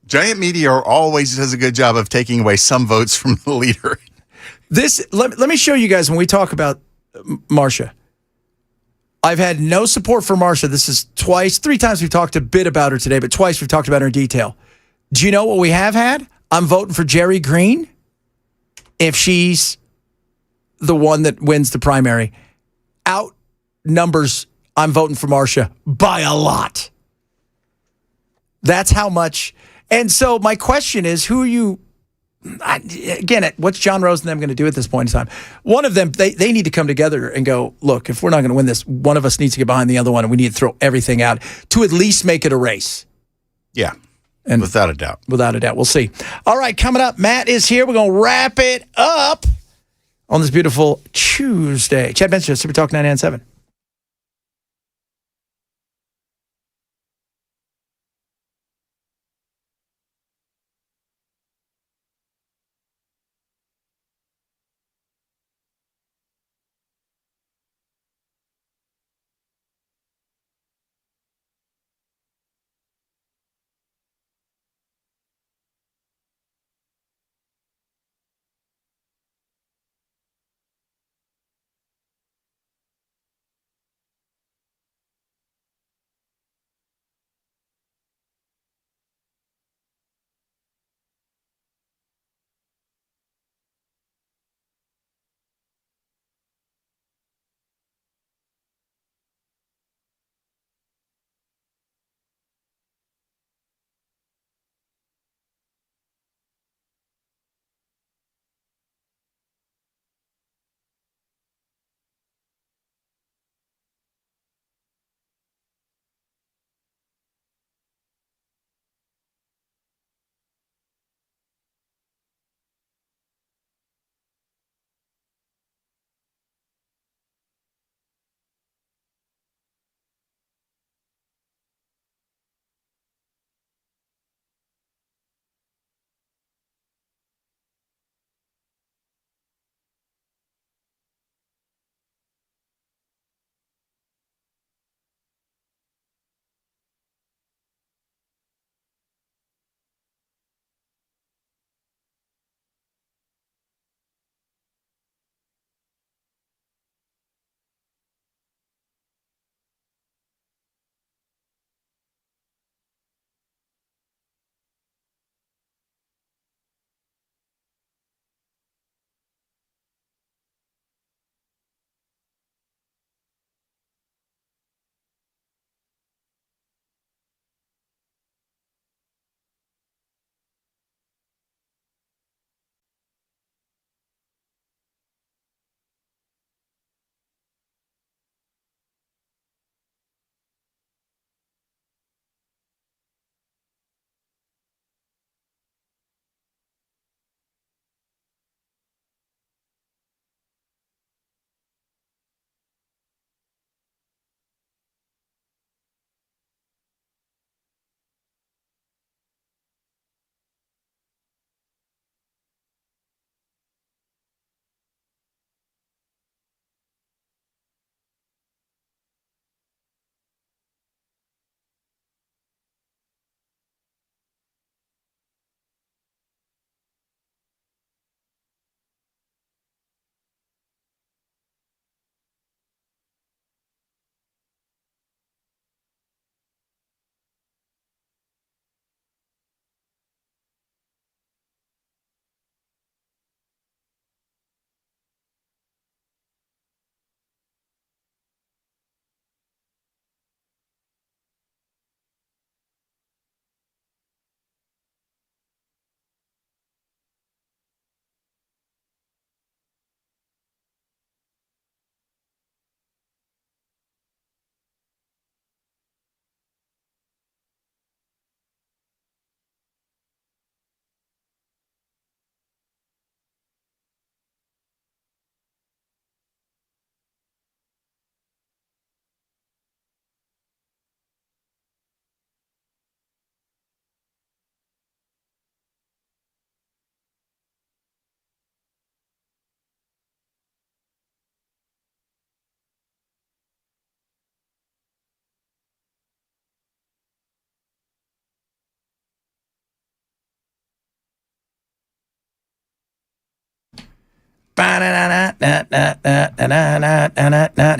Giant Meteor always does a good job of taking away some votes from the leader. Let me show you guys when we talk about Marcia. I've had no support for Marcia. This is 3 times we've talked a bit about her today, but twice we've talked about her in detail. Do you know what we have had? I'm voting for Jerry Green if she's the one that wins the primary. Out numbers, I'm voting for Marcia by a lot. That's how much. And so my question is, who are you? Again, what's John Rose and them going to do at this point in time? One of them, they need to come together and go, look, if we're not going to win this, one of us needs to get behind the other one, and we need to throw everything out to at least make it a race. Yeah, and without a doubt. Without a doubt. We'll see. All right, coming up, Matt is here. We're going to wrap it up on this beautiful Tuesday. Chad Benson, Super Talk 99.7.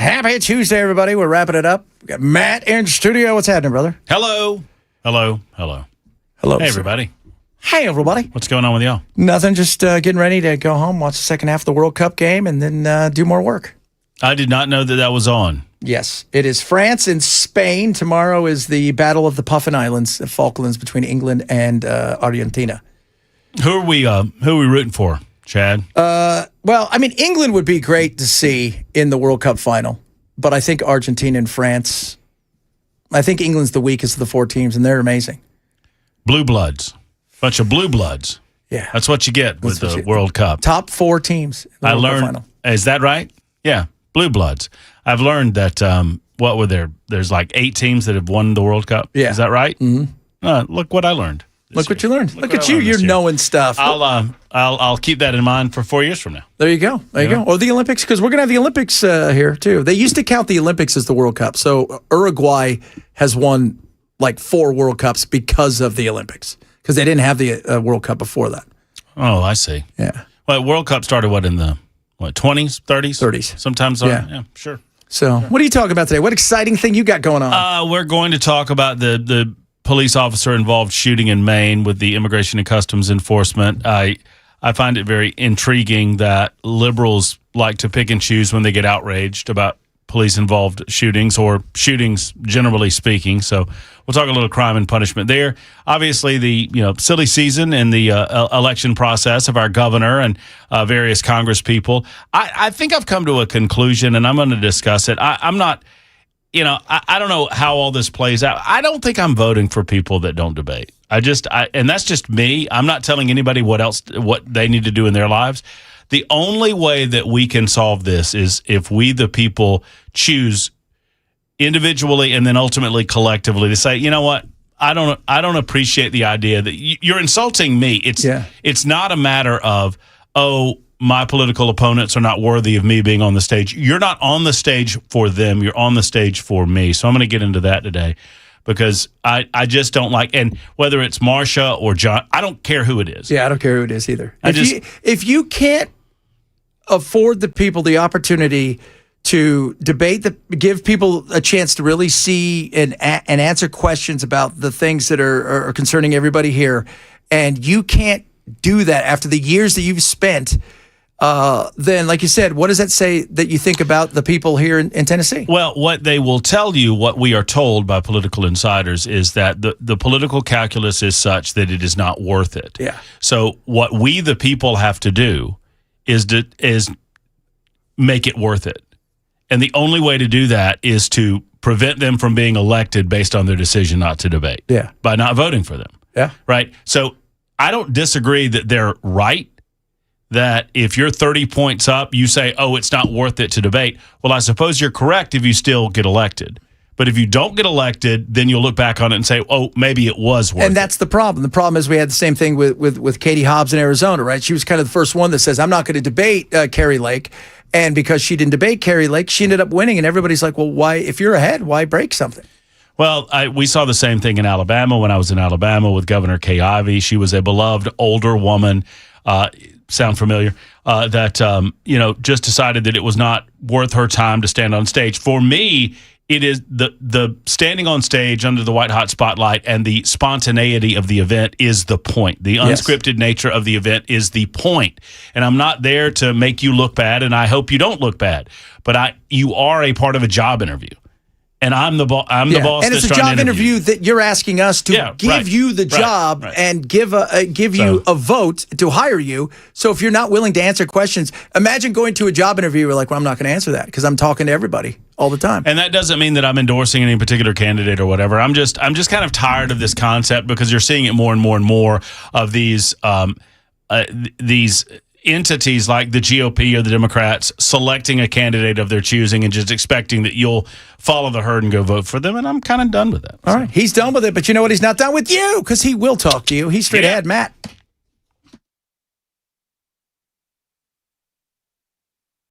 Happy Tuesday, everybody. We're wrapping it up. We got Matt in studio. What's happening, brother? Hello. Hello. Hello. Hey, sir. everybody. Hey, everybody. What's going on with y'all? Nothing. Just getting ready to go home, watch the second half of the World Cup game, and then do more work. I did not know that was on. Yes, it is France and Spain. Tomorrow is the Battle of the Puffin Islands, the Falklands, between England and Argentina. Who are we rooting for, Chad? Well, I mean, England would be great to see in the World Cup final, but I think Argentina and France, I think England's the weakest of the four teams, and they're amazing. Blue bloods. Bunch of blue bloods. Yeah. That's what you get with the World Cup. Top four teams in the World Cup final. Is that right? Yeah, blue bloods. I've learned that, what were there? There's like 8 teams that have won the World Cup. Yeah. Is that right? Mm-hmm. Look what I learned. Look what you learned. Look at you. You're knowing stuff. I'll keep that in mind for 4 years from now. There you go. There you go. Or the Olympics, because we're going to have the Olympics here, too. They used to count the Olympics as the World Cup. So Uruguay has won like 4 World Cups because of the Olympics, because they didn't have the World Cup before that. Oh, I see. Yeah. Well, World Cup started, in the 20s, 30s? 30s. Sometimes. Yeah, sure. So what are you talking about today? What exciting thing you got going on? We're going to talk about the police officer involved shooting in Maine with the Immigration and Customs Enforcement. I find it very intriguing that liberals like to pick and choose when they get outraged about police-involved shootings or shootings generally speaking. So we'll talk a little crime and punishment there. Obviously, the silly season in the election process of our governor and various Congress people. I think I've come to a conclusion, and I'm going to discuss it. I'm not. I don't know how all this plays out. I don't think I'm voting for people that don't debate. And that's just me. I'm not telling anybody what they need to do in their lives. The only way that we can solve this is if we, the people, choose individually and then ultimately collectively to say, you know what? I don't appreciate the idea that you're insulting me. It's not a matter of, my political opponents are not worthy of me being on the stage. You're not on the stage for them. You're on the stage for me. So I'm going to get into that today because I just don't like, and whether it's Marsha or John, I don't care who it is. Yeah, I don't care who it is either. If you can't afford the people the opportunity to debate, give people a chance to really see and answer questions about the things that are concerning everybody here, and you can't do that after the years that you've spent, then, like you said, what does that say that you think about the people here in Tennessee? Well, what they will tell you, what we are told by political insiders, is that the political calculus is such that it is not worth it. Yeah. So what we, the people, have to do is make it worth it. And the only way to do that is to prevent them from being elected based on their decision not to debate. Yeah. By not voting for them. Yeah. Right? So I don't disagree that they're right, that if you're 30 points up, you say, it's not worth it to debate. Well, I suppose you're correct if you still get elected. But if you don't get elected, then you'll look back on it and say, maybe it was worth it. And that's the problem. The problem is we had the same thing with Katie Hobbs in Arizona, right? She was kind of the first one that says, I'm not going to debate Kari Lake. And because she didn't debate Kari Lake, she ended up winning. And everybody's like, well, why, if you're ahead, why break something? Well, we saw the same thing in Alabama when I was in Alabama with Governor Kay Ivey. She was a beloved older woman, sound familiar, that just decided that it was not worth her time to stand on stage. For me, it is the standing on stage under the white hot spotlight and the spontaneity of the event is the point. The unscripted nature of the event is the point. And I'm not there to make you look bad, and I hope you don't look bad. But you are a part of a job interview. And I'm the boss. And it's a job interview that you're asking us to give you the job and give you a vote to hire you. So if you're not willing to answer questions, imagine going to a job interview. You're like, well, I'm not going to answer that because I'm talking to everybody all the time. And that doesn't mean that I'm endorsing any particular candidate or whatever. I'm just kind of tired of this concept because you're seeing it more and more and more of these entities like the GOP or the Democrats selecting a candidate of their choosing and just expecting that you'll follow the herd and go vote for them. And I'm kind of done with that. All right. He's done with it, but you know what? He's not done with you because he will talk to you. He's straight ahead, Matt.